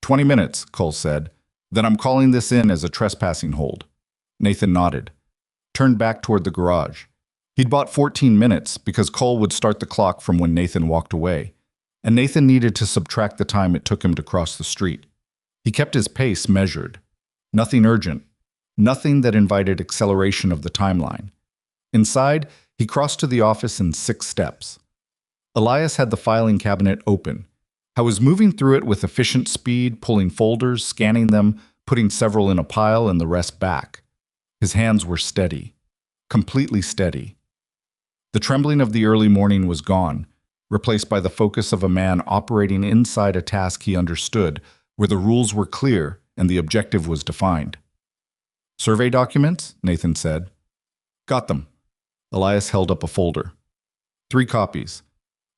20 minutes, Cole said. Then I'm calling this in as a trespassing hold. Nathan nodded, turned back toward the garage. He'd bought 14 minutes because Cole would start the clock from when Nathan walked away, and Nathan needed to subtract the time it took him to cross the street. He kept his pace measured. Nothing urgent. Nothing that invited acceleration of the timeline. Inside, he crossed to the office in 6 steps. Elias had the filing cabinet open. I was moving through it with efficient speed, pulling folders, scanning them, putting several in a pile and the rest back. His hands were steady. Completely steady. The trembling of the early morning was gone, replaced by the focus of a man operating inside a task he understood, where the rules were clear and the objective was defined. Survey documents? Nathan said. Got them. Elias held up a folder. 3 copies.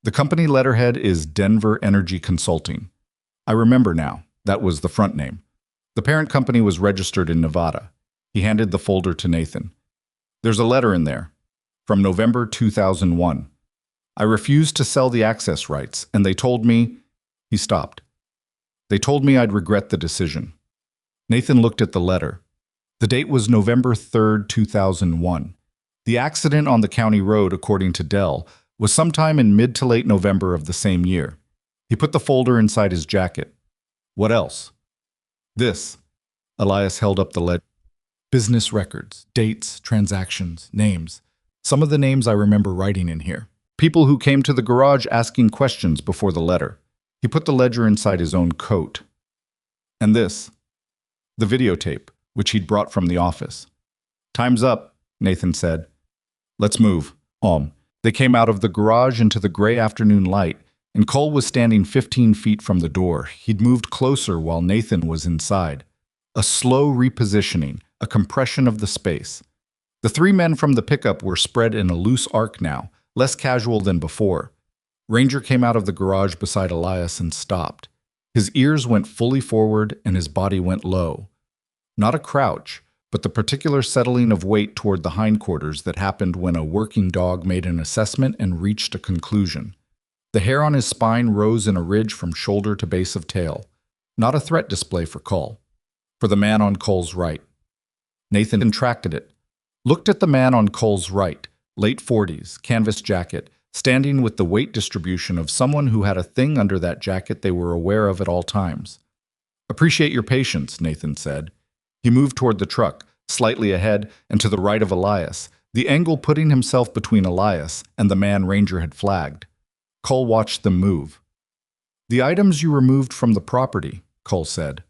The company letterhead is Denver Energy Consulting. I remember now. That was the front name. The parent company was registered in Nevada. He handed the folder to Nathan. There's a letter in there. From November 2001. I refused to sell the access rights, and they told me... He stopped. They told me I'd regret the decision. Nathan looked at the letter. The date was November 3rd, 2001. The accident on the county road, according to Dell, was sometime in mid to late November of the same year. He put the folder inside his jacket. What else? This. Elias held up the letter. Business records, dates, transactions, names. Some of the names I remember writing in here. People who came to the garage asking questions before the letter. He put the ledger inside his own coat. And this. The videotape, which he'd brought from the office. Time's up, Nathan said. Let's move. They came out of the garage into the gray afternoon light, and Cole was standing 15 feet from the door. He'd moved closer while Nathan was inside. A slow repositioning, a compression of the space. The 3 men from the pickup were spread in a loose arc now, less casual than before. Ranger came out of the garage beside Elias and stopped. His ears went fully forward and his body went low. Not a crouch, but the particular settling of weight toward the hindquarters that happened when a working dog made an assessment and reached a conclusion. The hair on his spine rose in a ridge from shoulder to base of tail. Not a threat display for Cole. For the man on Cole's right. Nathan contracted it. Looked at the man on Cole's right, late 40s, canvas jacket, standing with the weight distribution of someone who had a thing under that jacket they were aware of at all times. Appreciate your patience, Nathan said. He moved toward the truck, slightly ahead and to the right of Elias, the angle putting himself between Elias and the man Ranger had flagged. Cole watched them move. The items you removed from the property, Cole said.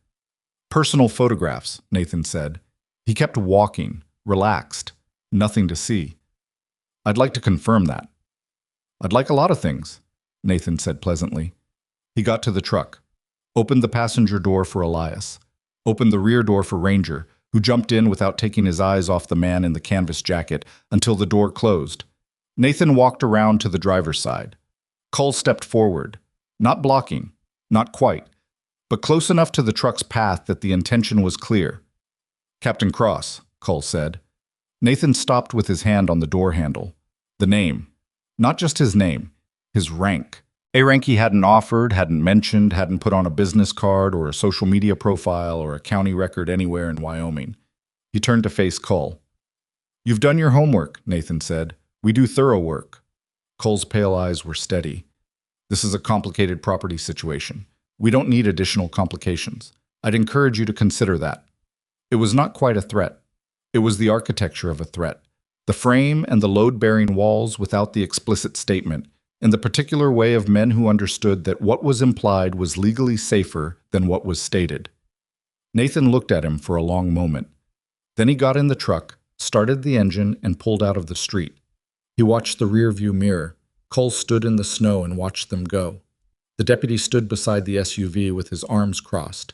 Personal photographs, Nathan said. He kept walking, relaxed, nothing to see. I'd like to confirm that. I'd like a lot of things, Nathan said pleasantly. He got to the truck, opened the passenger door for Elias, opened the rear door for Ranger, who jumped in without taking his eyes off the man in the canvas jacket until the door closed. Nathan walked around to the driver's side. Cole stepped forward, not blocking, not quite, but close enough to the truck's path that the intention was clear. Captain Cross, Cole said. Nathan stopped with his hand on the door handle. The name. Not just his name, his rank. A rank he hadn't offered, hadn't mentioned, hadn't put on a business card or a social media profile or a county record anywhere in Wyoming. He turned to face Cole. You've done your homework, Nathan said. We do thorough work. Cole's pale eyes were steady. This is a complicated property situation. We don't need additional complications. I'd encourage you to consider that. It was not quite a threat. It was the architecture of a threat. The frame and the load-bearing walls without the explicit statement, in the particular way of men who understood that what was implied was legally safer than what was stated. Nathan looked at him for a long moment. Then he got in the truck, started the engine, and pulled out of the street. He watched the rear-view mirror. Cole stood in the snow and watched them go. The deputy stood beside the SUV with his arms crossed.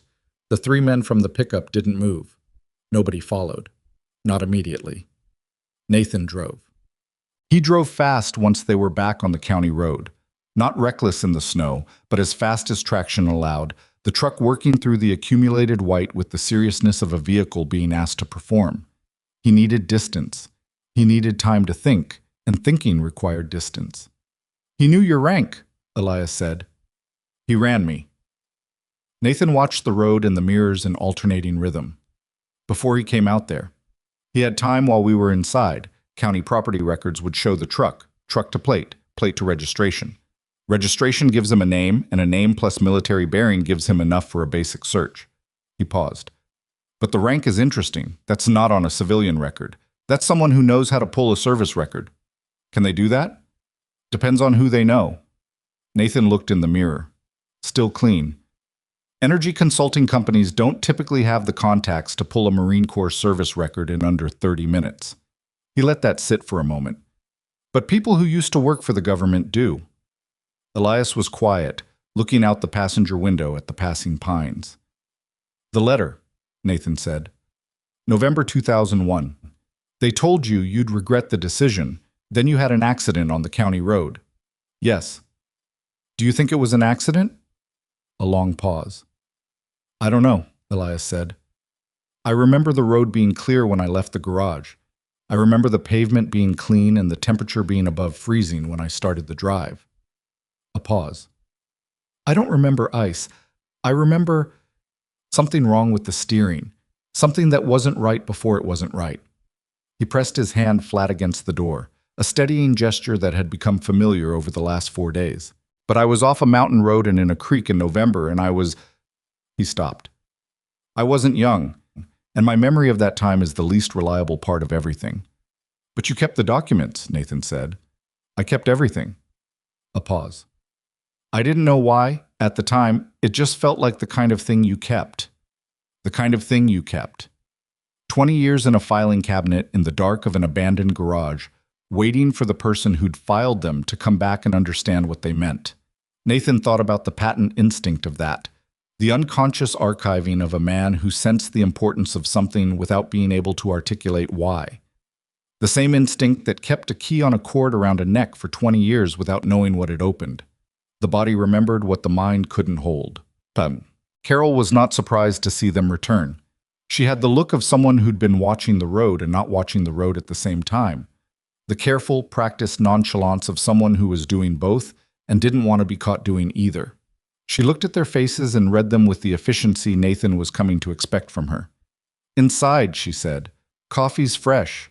The three men from the pickup didn't move. Nobody followed. Not immediately. Nathan drove. He drove fast once they were back on the county road. Not reckless in the snow, but as fast as traction allowed, the truck working through the accumulated white with the seriousness of a vehicle being asked to perform. He needed distance. He needed time to think, and thinking required distance. "He knew your rank," Elias said. "He ran me." Nathan watched the road and the mirrors in alternating rhythm. Before he came out there, he had time while we were inside. County property records would show the truck to plate, plate to registration. Registration gives him a name, and a name plus military bearing gives him enough for a basic search. He paused. "But the rank is interesting. That's not on a civilian record. That's someone who knows how to pull a service record. Can they do that?" "Depends on who they know." Nathan looked in the mirror. Still clean. Energy consulting companies don't typically have the contacts to pull a Marine Corps service record in under 30 minutes. He let that sit for a moment. But people who used to work for the government do. Elias was quiet, looking out the passenger window at the passing pines. "The letter," Nathan said. "November 2001. They told you you'd regret the decision. Then you had an accident on the county road." "Yes." "Do you think it was an accident?" A long pause. "I don't know," Elias said. "I remember the road being clear when I left the garage. I remember the pavement being clean and the temperature being above freezing when I started the drive." A pause. "I don't remember ice. I remember something wrong with the steering, something that wasn't right before it wasn't right." He pressed his hand flat against the door, a steadying gesture that had become familiar over the last 4 days. "But I was off a mountain road and in a creek in November, and I was—" He stopped. "I wasn't young, and my memory of that time is the least reliable part of everything." "But you kept the documents," Nathan said. "I kept everything." A pause. "I didn't know why. At the time, it just felt like the kind of thing you kept. The kind of thing you kept. 20 years in a filing cabinet in the dark of an abandoned garage, waiting for the person who'd filed them to come back and understand what they meant." Nathan thought about the patent instinct of that, the unconscious archiving of a man who sensed the importance of something without being able to articulate why. The same instinct that kept a key on a cord around a neck for 20 years without knowing what it opened. The body remembered what the mind couldn't hold. Carol was not surprised to see them return. She had the look of someone who'd been watching the road and not watching the road at the same time. The careful, practiced nonchalance of someone who was doing both and didn't want to be caught doing either. She looked at their faces and read them with the efficiency Nathan was coming to expect from her. "Inside," she said. "Coffee's fresh."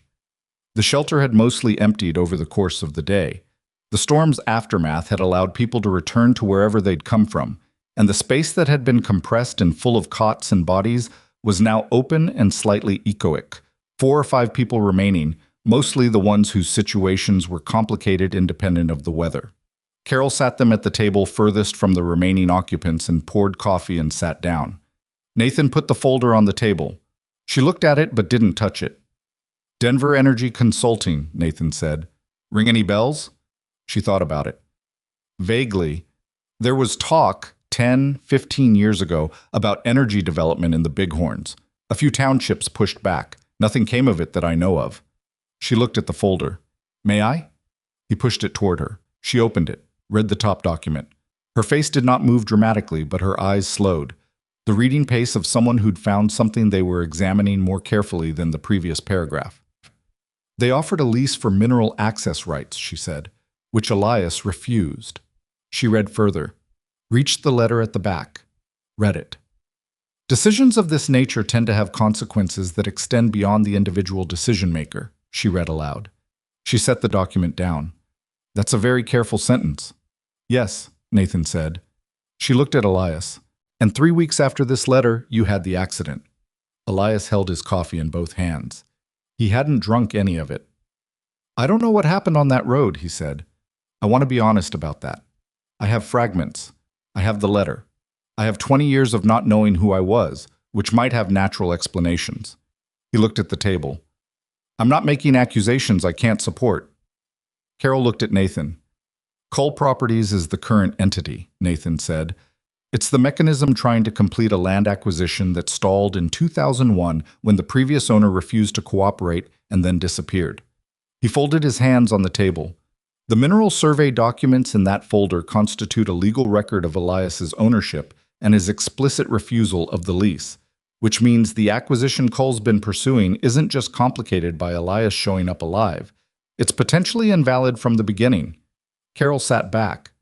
The shelter had mostly emptied over the course of the day. The storm's aftermath had allowed people to return to wherever they'd come from, and the space that had been compressed and full of cots and bodies was now open and slightly echoic. 4 or 5 people remaining, mostly the ones whose situations were complicated independent of the weather. Carol sat them at the table furthest from the remaining occupants and poured coffee and sat down. Nathan put the folder on the table. She looked at it but didn't touch it. "Denver Energy Consulting," Nathan said. "Ring any bells?" She thought about it. Vaguely. There was talk 10, 15 years ago about energy development in the Bighorns. A few townships pushed back. Nothing came of it that I know of. She looked at the folder. "May I?" He pushed it toward her. She opened it, read the top document. Her face did not move dramatically, but her eyes slowed. The reading pace of someone who'd found something they were examining more carefully than the previous paragraph. "They offered a lease for mineral access rights," she said, which Elias refused. She read further. Reached the letter at the back. Read it. "Decisions of this nature tend to have consequences that extend beyond the individual decision-maker," she read aloud. She set the document down. "That's a very careful sentence." "Yes," Nathan said. She looked at Elias. "And 3 weeks after this letter, you had the accident." Elias held his coffee in both hands. He hadn't drunk any of it. "I don't know what happened on that road," he said. "I want to be honest about that. I have fragments. I have the letter. I have 20 years of not knowing who I was, which might have natural explanations." He looked at the table. "I'm not making accusations I can't support." Carol looked at Nathan. "Cole Properties is the current entity," Nathan said. "It's the mechanism trying to complete a land acquisition that stalled in 2001 when the previous owner refused to cooperate and then disappeared." He folded his hands on the table. "The mineral survey documents in that folder constitute a legal record of Elias's ownership and his explicit refusal of the lease, which means the acquisition Cole's been pursuing isn't just complicated by Elias showing up alive. It's potentially invalid from the beginning." Carol sat back.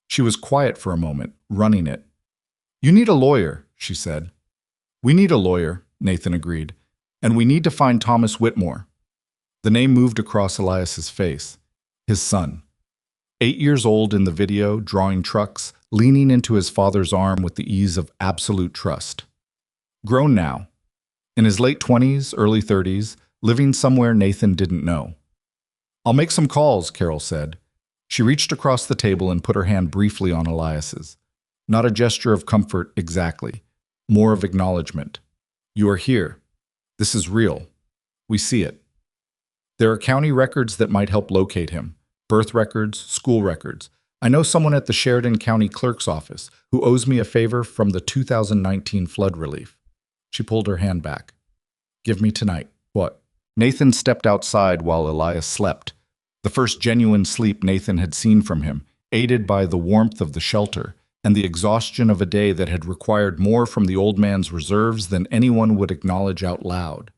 She was quiet for a moment, running it. "You need a lawyer," she said. "We need a lawyer," Nathan agreed. "And we need to find Thomas Whitmore." The name moved across Elias's face. His son. 8 years old in the video, drawing trucks, leaning into his father's arm with the ease of absolute trust. Grown now. In his late 20s, early 30s, living somewhere Nathan didn't know. "I'll make some calls," Carol said. She reached across the table and put her hand briefly on Elias's. Not a gesture of comfort exactly, more of acknowledgement. "You are here. This is real. We see it. There are county records that might help locate him. Birth records, school records. I know someone at the Sheridan County Clerk's office who owes me a favor from the 2019 flood relief." She pulled her hand back. "Give me tonight." "What?" Nathan stepped outside while Elias slept. The first genuine sleep Nathan had seen from him, aided by the warmth of the shelter and the exhaustion of a day that had required more from the old man's reserves than anyone would acknowledge out loud.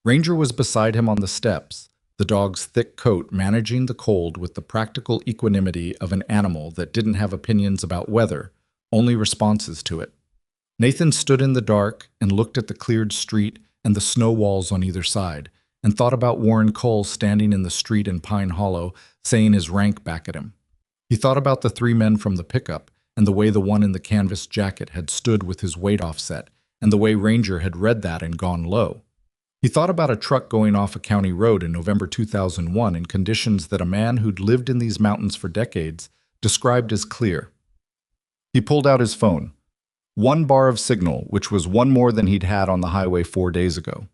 Ranger was beside him on the steps, the dog's thick coat managing the cold with the practical equanimity of an animal that didn't have opinions about weather, only responses to it. Nathan stood in the dark and looked at the cleared street and the snow walls on either side, and thought about Warren Cole standing in the street in Pine Hollow, saying his rank back at him. He thought about the 3 men from the pickup, and the way the one in the canvas jacket had stood with his weight offset, and the way Ranger had read that and gone low. He thought about a truck going off a county road in November 2001 in conditions that a man who'd lived in these mountains for decades described as clear. He pulled out his phone. 1 bar of signal, which was 1 more than he'd had on the highway 4 days ago.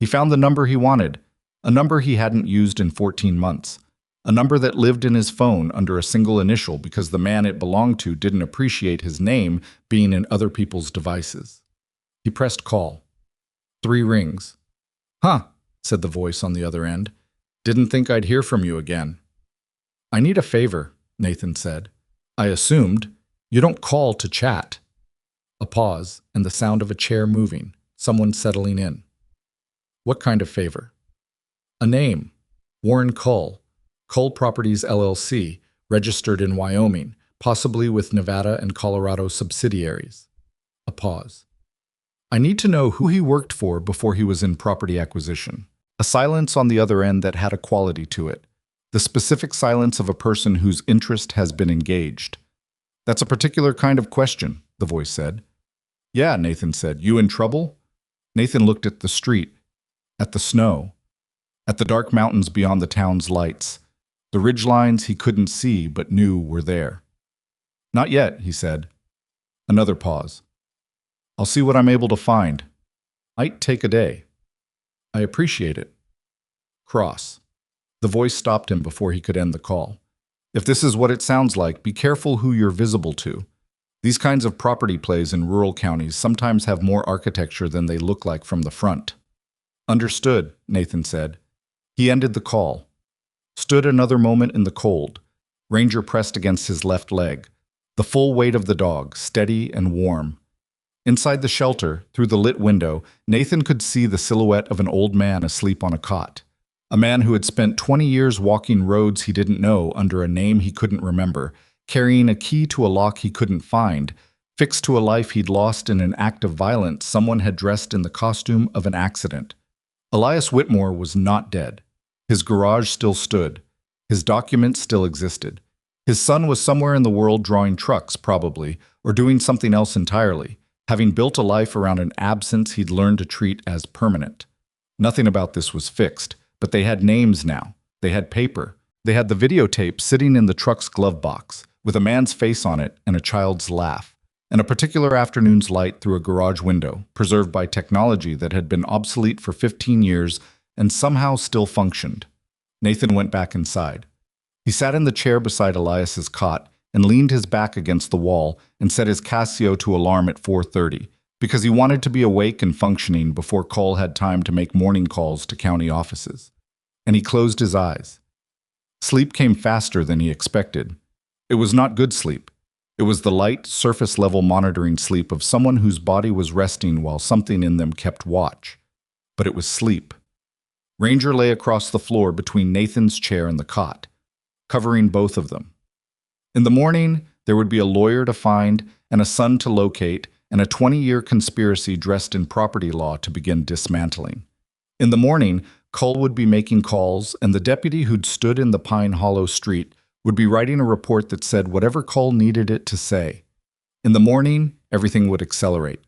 He found the number he wanted, a number he hadn't used in 14 months, a number that lived in his phone under a single initial because the man it belonged to didn't appreciate his name being in other people's devices. He pressed call. 3 rings. "Huh," said the voice on the other end. "Didn't think I'd hear from you again." "I need a favor," Nathan said. "I assumed. You don't call to chat." A pause, and the sound of a chair moving, someone settling in. "What kind of favor?" "A name. Warren Cole. Cole Properties LLC, registered in Wyoming, possibly with Nevada and Colorado subsidiaries." A pause. "I need to know who he worked for before he was in property acquisition." A silence on the other end that had a quality to it. The specific silence of a person whose interest has been engaged. "That's a particular kind of question," the voice said. "Yeah," Nathan said. "You in trouble?" Nathan looked at the street, at the snow, at the dark mountains beyond the town's lights, the ridgelines he couldn't see but knew were there. "Not yet," he said. Another pause. "I'll see what I'm able to find. Might take a day." "I appreciate it." Cross. The voice stopped him before he could end the call. "If this is what it sounds like, be careful who you're visible to. These kinds of property plays in rural counties sometimes have more architecture than they look like from the front." "Understood," Nathan said. He ended the call. Stood another moment in the cold. Ranger pressed against his left leg. The full weight of the dog, steady and warm. Inside the shelter, through the lit window, Nathan could see the silhouette of an old man asleep on a cot. A man who had spent 20 years walking roads he didn't know under a name he couldn't remember, carrying a key to a lock he couldn't find, fixed to a life he'd lost in an act of violence someone had dressed in the costume of an accident. Elias Whitmore was not dead. His garage still stood. His documents still existed. His son was somewhere in the world drawing trucks, probably, or doing something else entirely. having built a life around an absence he'd learned to treat as permanent. Nothing about this was fixed, but they had names now. They had paper. They had the videotape sitting in the truck's glove box, with a man's face on it and a child's laugh, and a particular afternoon's light through a garage window, preserved by technology that had been obsolete for 15 years and somehow still functioned. Nathan went back inside. He sat in the chair beside Elias's cot and leaned his back against the wall and set his Casio to alarm at 4:30, because he wanted to be awake and functioning before Cole had time to make morning calls to county offices. And he closed his eyes. Sleep came faster than he expected. It was not good sleep. It was the light, surface-level monitoring sleep of someone whose body was resting while something in them kept watch. But it was sleep. Ranger lay across the floor between Nathan's chair and the cot, covering both of them. In the morning, there would be a lawyer to find and a son to locate and a 20-year conspiracy dressed in property law to begin dismantling. In the morning, Cole would be making calls, and the deputy who'd stood in the Pine Hollow street would be writing a report that said whatever Cole needed it to say. In the morning, everything would accelerate.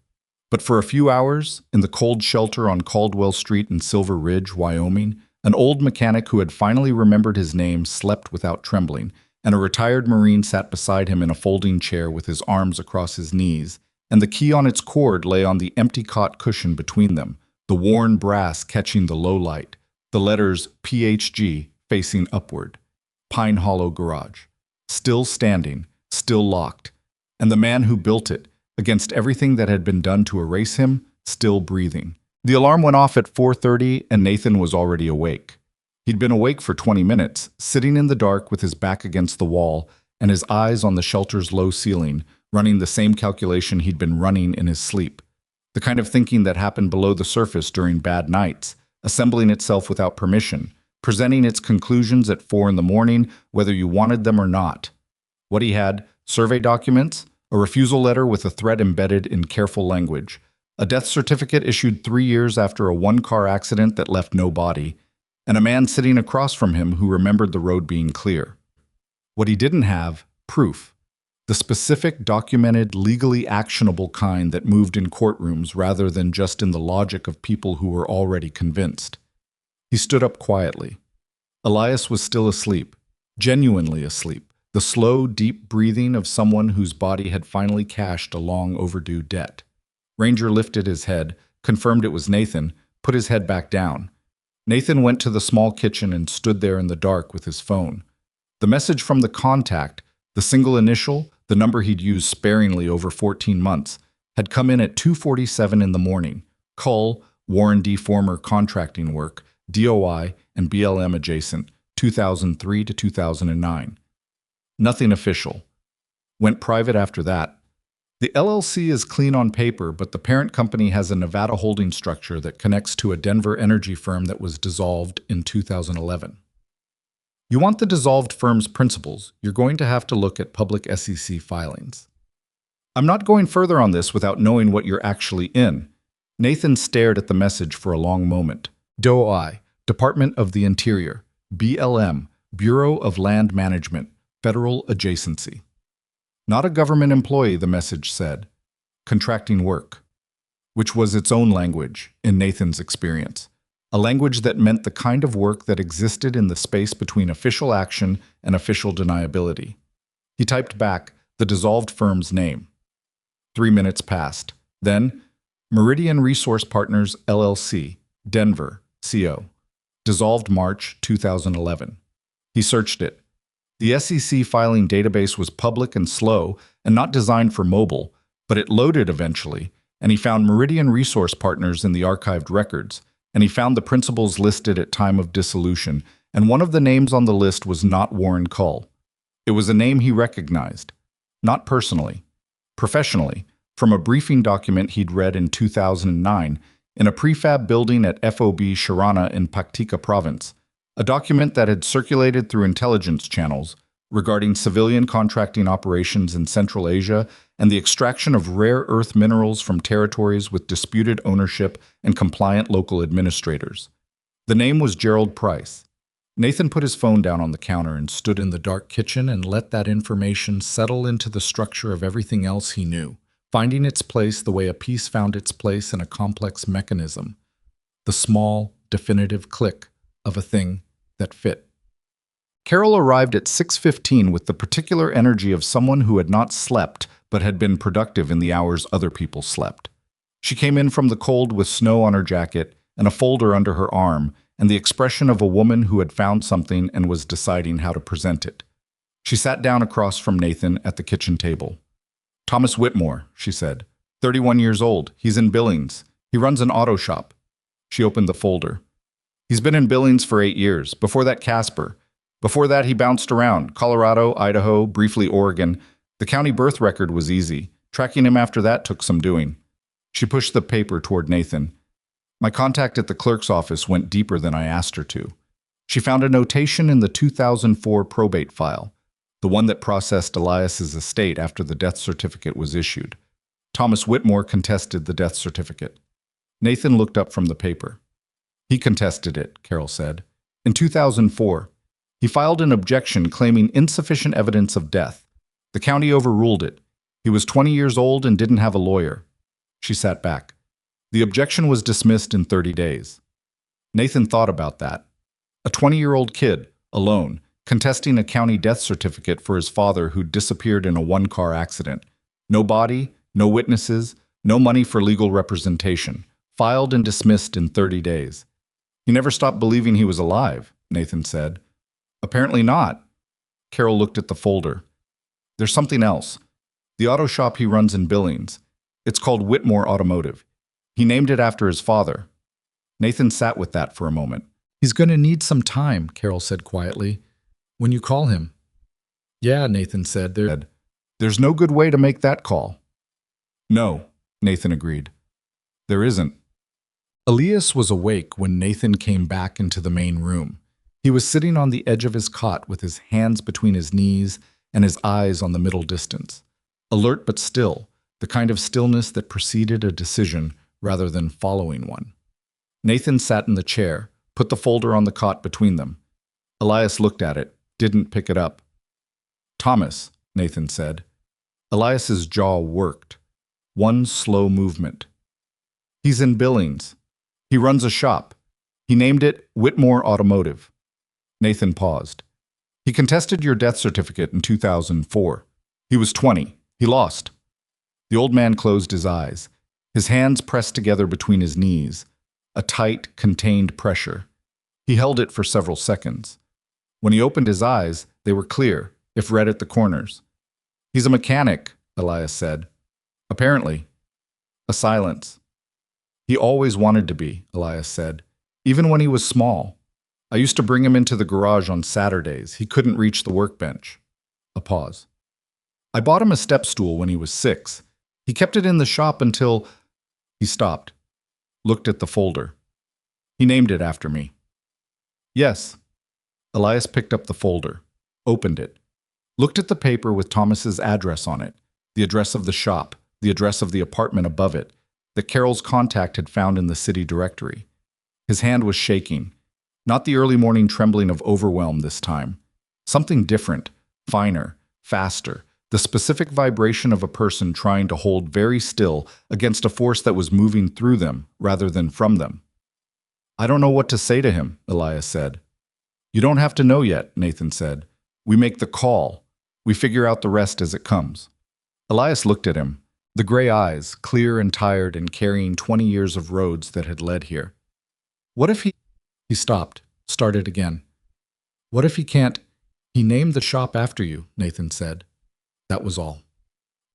But for a few hours, in the cold shelter on Caldwell Street in Silver Ridge, Wyoming, an old mechanic who had finally remembered his name slept without trembling, and a retired Marine sat beside him in a folding chair with his arms across his knees, and the key on its cord lay on the empty cot cushion between them, the worn brass catching the low light, the letters PHG facing upward. Pine Hollow Garage. Still standing, still locked, and the man who built it, against everything that had been done to erase him, still breathing. The alarm went off at 4:30 and Nathan was already awake. He'd been awake for 20 minutes, sitting in the dark with his back against the wall and his eyes on the shelter's low ceiling, running the same calculation he'd been running in his sleep. The kind of thinking that happened below the surface during bad nights, assembling itself without permission, presenting its conclusions at 4 in the morning, whether you wanted them or not. What he had: survey documents, a refusal letter with a threat embedded in careful language, a death certificate issued 3 years after a one-car accident that left no body, and a man sitting across from him who remembered the road being clear. What he didn't have: proof. The specific, documented, legally actionable kind that moved in courtrooms rather than just in the logic of people who were already convinced. He stood up quietly. Elias was still asleep, genuinely asleep, the slow, deep breathing of someone whose body had finally cashed a long overdue debt. Ranger lifted his head, confirmed it was Nathan, put his head back down. Nathan went to the small kitchen and stood there in the dark with his phone. The message from the contact, the single initial, the number he'd used sparingly over 14 months, had come in at 2:47 in the morning. Cull, Warren D. Former contracting work, DOI, and BLM adjacent, 2003 to 2009. Nothing official. Went private after that. The LLC is clean on paper, but the parent company has a Nevada holding structure that connects to a Denver energy firm that was dissolved in 2011. You want the dissolved firm's principals, you're going to have to look at public SEC filings. I'm not going further on this without knowing what you're actually in. Nathan stared at the message for a long moment. DOI, Department of the Interior, BLM, Bureau of Land Management, Federal Adjacency. Not a government employee, the message said. Contracting work, which was its own language, in Nathan's experience. A language that meant the kind of work that existed in the space between official action and official deniability. He typed back the dissolved firm's name. 3 minutes passed. Then, Meridian Resource Partners, LLC, Denver, CO. Dissolved March 2011. He searched it. The SEC filing database was public and slow and not designed for mobile, but it loaded eventually, and he found Meridian Resource Partners in the archived records, and he found the principals listed at time of dissolution, and one of the names on the list was not Warren Cull. It was a name he recognized, not personally, professionally, from a briefing document he'd read in 2009 in a prefab building at FOB Sharana in Paktika Province, a document that had circulated through intelligence channels regarding civilian contracting operations in Central Asia and the extraction of rare earth minerals from territories with disputed ownership and compliant local administrators. The name was Gerald Price. Nathan put his phone down on the counter and stood in the dark kitchen and let that information settle into the structure of everything else he knew. finding its place the way a piece found its place in a complex mechanism, the small, definitive click of a thing that fit. Carol arrived at 6:15 with the particular energy of someone who had not slept but had been productive in the hours other people slept. She came in from the cold with snow on her jacket and a folder under her arm and the expression of a woman who had found something and was deciding how to present it. She sat down across from Nathan at the kitchen table. "Thomas Whitmore," she said. 31 years old. He's in Billings. He runs an auto shop." She opened the folder. "He's been in Billings for 8 years. Before that, Casper. Before that, he bounced around. Colorado, Idaho, briefly Oregon. The county birth record was easy. Tracking him after that took some doing." She pushed the paper toward Nathan. "My contact at the clerk's office went deeper than I asked her to. She found a notation in the 2004 probate file, the one that processed Elias's estate after the death certificate was issued. Thomas Whitmore contested the death certificate." Nathan looked up from the paper. "He contested it," Carol said. "In 2004, he filed an objection claiming insufficient evidence of death. The county overruled it. He was 20 years old and didn't have a lawyer." She sat back. "The objection was dismissed in 30 days. Nathan thought about that. A 20-year-old kid, alone, contesting a county death certificate for his father who disappeared in a one-car accident. No body, no witnesses, no money for legal representation. Filed and dismissed in 30 days. "He never stopped believing he was alive," Nathan said. "Apparently not." Carol looked at the folder. "There's something else. The auto shop he runs in Billings. It's called Whitmore Automotive. He named it after his father." Nathan sat with that for a moment. "He's going to need some time," Carol said quietly. "When you call him." "Yeah," Nathan said. There's no good way to make that call." "No," Nathan agreed. "There isn't." Elias was awake when Nathan came back into the main room. He was sitting on the edge of his cot with his hands between his knees and his eyes on the middle distance. Alert but still, the kind of stillness that preceded a decision rather than following one. Nathan sat in the chair, put the folder on the cot between them. Elias looked at it, didn't pick it up. "Thomas," Nathan said. Elias's jaw worked. One slow movement. "He's in Billings. He runs a shop. He named it Whitmore Automotive." Nathan paused. "He contested your death certificate in 2004. He was 20. He lost." The old man closed his eyes, his hands pressed together between his knees, a tight, contained pressure. He held it for several seconds. When he opened his eyes, they were clear, if red at the corners. "He's a mechanic," Elias said. "Apparently." A silence. "He always wanted to be," Elias said, "even when he was small. I used to bring him into the garage on Saturdays. He couldn't reach the workbench." A pause. "I bought him a step stool when he was 6. He kept it in the shop until—" He stopped, looked at the folder. "He named it after me." "Yes." Elias picked up the folder, opened it, looked at the paper with Thomas's address on it, the address of the shop, the address of the apartment above it, that Carol's contact had found in the city directory. His hand was shaking, not the early morning trembling of overwhelm this time. Something different, finer, faster, the specific vibration of a person trying to hold very still against a force that was moving through them rather than from them. "I don't know what to say to him," Elias said. "You don't have to know yet," Nathan said. "We make the call. We figure out the rest as it comes." Elias looked at him, the gray eyes, clear and tired and carrying 20 years of roads that had led here. "What if he—" He stopped, started again. "What if he can't—" "He named the shop after you," Nathan said. That was all.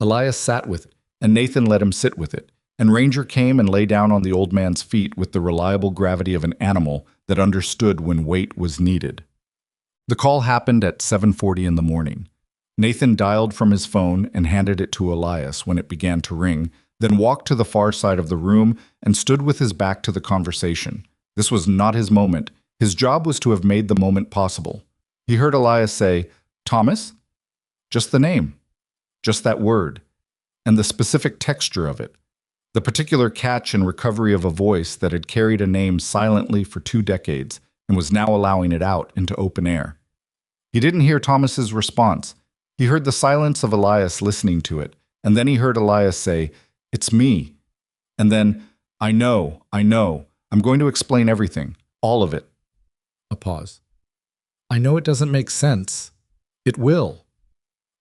Elias sat with it, and Nathan let him sit with it, and Ranger came and lay down on the old man's feet with the reliable gravity of an animal that understood when weight was needed. The call happened at 7:40 in the morning. Nathan dialed from his phone and handed it to Elias when it began to ring, then walked to the far side of the room and stood with his back to the conversation. This was not his moment. His job was to have made the moment possible. He heard Elias say, "Thomas?" Just the name. Just that word. And the specific texture of it. The particular catch and recovery of a voice that had carried a name silently for 2 decades and was now allowing it out into open air. He didn't hear Thomas's response. He heard the silence of Elias listening to it, And then he heard Elias say, "It's me." And then, I know. I'm going to explain everything. All of it." A pause. "I know it doesn't make sense." "It will."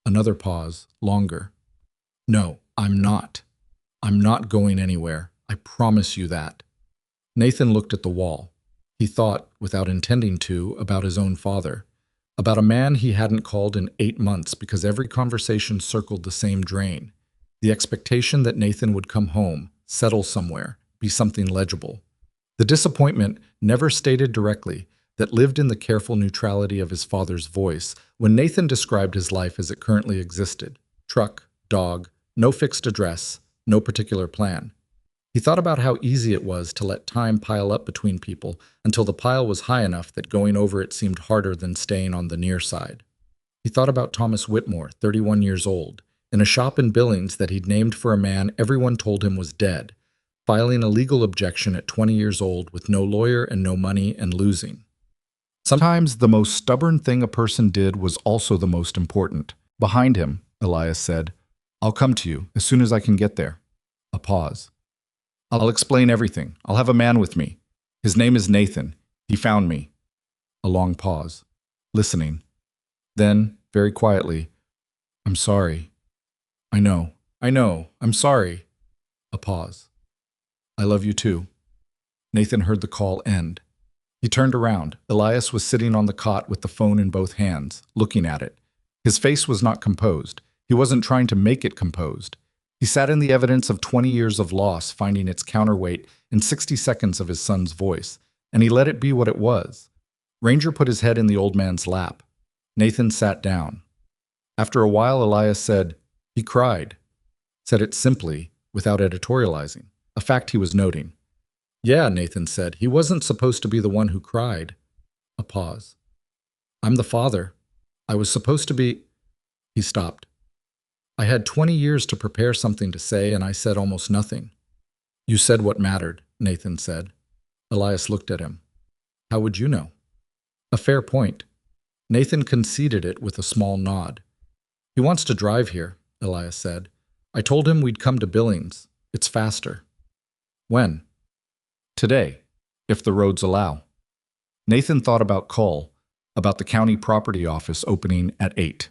Another pause, longer. "No, I'm not. I'm not going anywhere. I promise you that." Nathan looked at the wall. He thought, without intending to, about his own father. About a man he hadn't called in 8 months because every conversation circled the same drain. The expectation that Nathan would come home, settle somewhere, be something legible. The disappointment, never stated directly, that lived in the careful neutrality of his father's voice when Nathan described his life as it currently existed. Truck, dog, no fixed address, no particular plan. He thought about how easy it was to let time pile up between people until the pile was high enough that going over it seemed harder than staying on the near side. He thought about Thomas Whitmore, 31 years old, in a shop in Billings that he'd named for a man everyone told him was dead, filing a legal objection at 20 years old with no lawyer and no money and losing. Sometimes the most stubborn thing a person did was also the most important. "Behind him," Elias said. "I'll come to you as soon as I can get there." A pause. "I'll explain everything. I'll have a man with me. His name is Nathan. He found me." A long pause. Listening. Then, very quietly, "I'm sorry." I know. I'm sorry." A pause. "I love you too." Nathan heard the call end. He turned around. Elias was sitting on the cot with the phone in both hands, looking at it. His face was not composed. He wasn't trying to make it composed. He sat in the evidence of 20 years of loss, finding its counterweight in 60 seconds of his son's voice, and he let it be what it was. Ranger put his head in the old man's lap. Nathan sat down. After a while, Elias said, "He cried." Said it simply, without editorializing, a fact he was noting. "Yeah," Nathan said, "he wasn't supposed to be the one who cried." A pause. "I'm the father. I was supposed to be—" He stopped. "I had 20 years to prepare something to say, and I said almost nothing." "You said what mattered," Nathan said. Elias looked at him. "How would you know?" "A fair point." Nathan conceded it with a small nod. "He wants to drive here," Elias said. "I told him we'd come to Billings. It's faster." "When?" "Today, if the roads allow." Nathan thought about Cull, about the county property office opening at 8.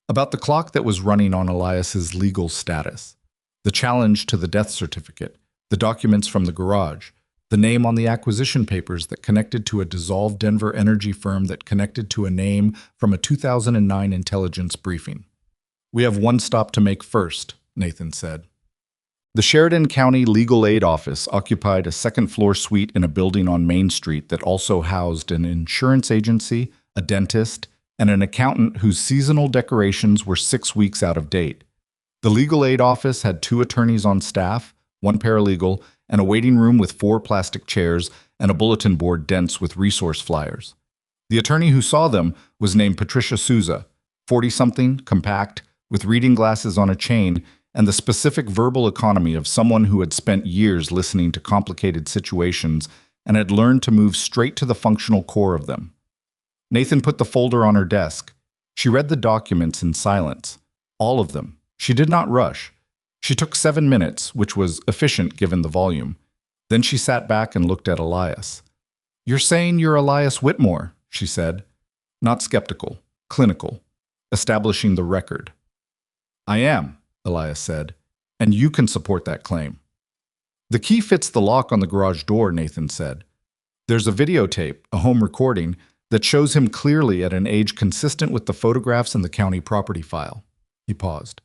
About the clock that was running on Elias's legal status, the challenge to the death certificate, the documents from the garage, the name on the acquisition papers that connected to a dissolved Denver energy firm that connected to a name from a 2009 intelligence briefing. "We have one stop to make first," Nathan said. The Sheridan County Legal Aid Office occupied a second-floor suite in a building on Main Street that also housed an insurance agency, a dentist, and an accountant whose seasonal decorations were 6 weeks out of date. The legal aid office had 2 attorneys on staff, 1 paralegal, and a waiting room with 4 plastic chairs and a bulletin board dense with resource flyers. The attorney who saw them was named Patricia Souza, 40-something, compact, with reading glasses on a chain, and the specific verbal economy of someone who had spent years listening to complicated situations and had learned to move straight to the functional core of them. Nathan put the folder on her desk. She read the documents in silence. All of them. She did not rush. She took 7 minutes, which was efficient given the volume. Then she sat back and looked at Elias. "You're saying you're Elias Whitmore," she said. Not skeptical, clinical, establishing the record. "I am," Elias said, "and you can support that claim." "The key fits the lock on the garage door," Nathan said. "There's a videotape, a home recording, that shows him clearly at an age consistent with the photographs in the county property file." He paused.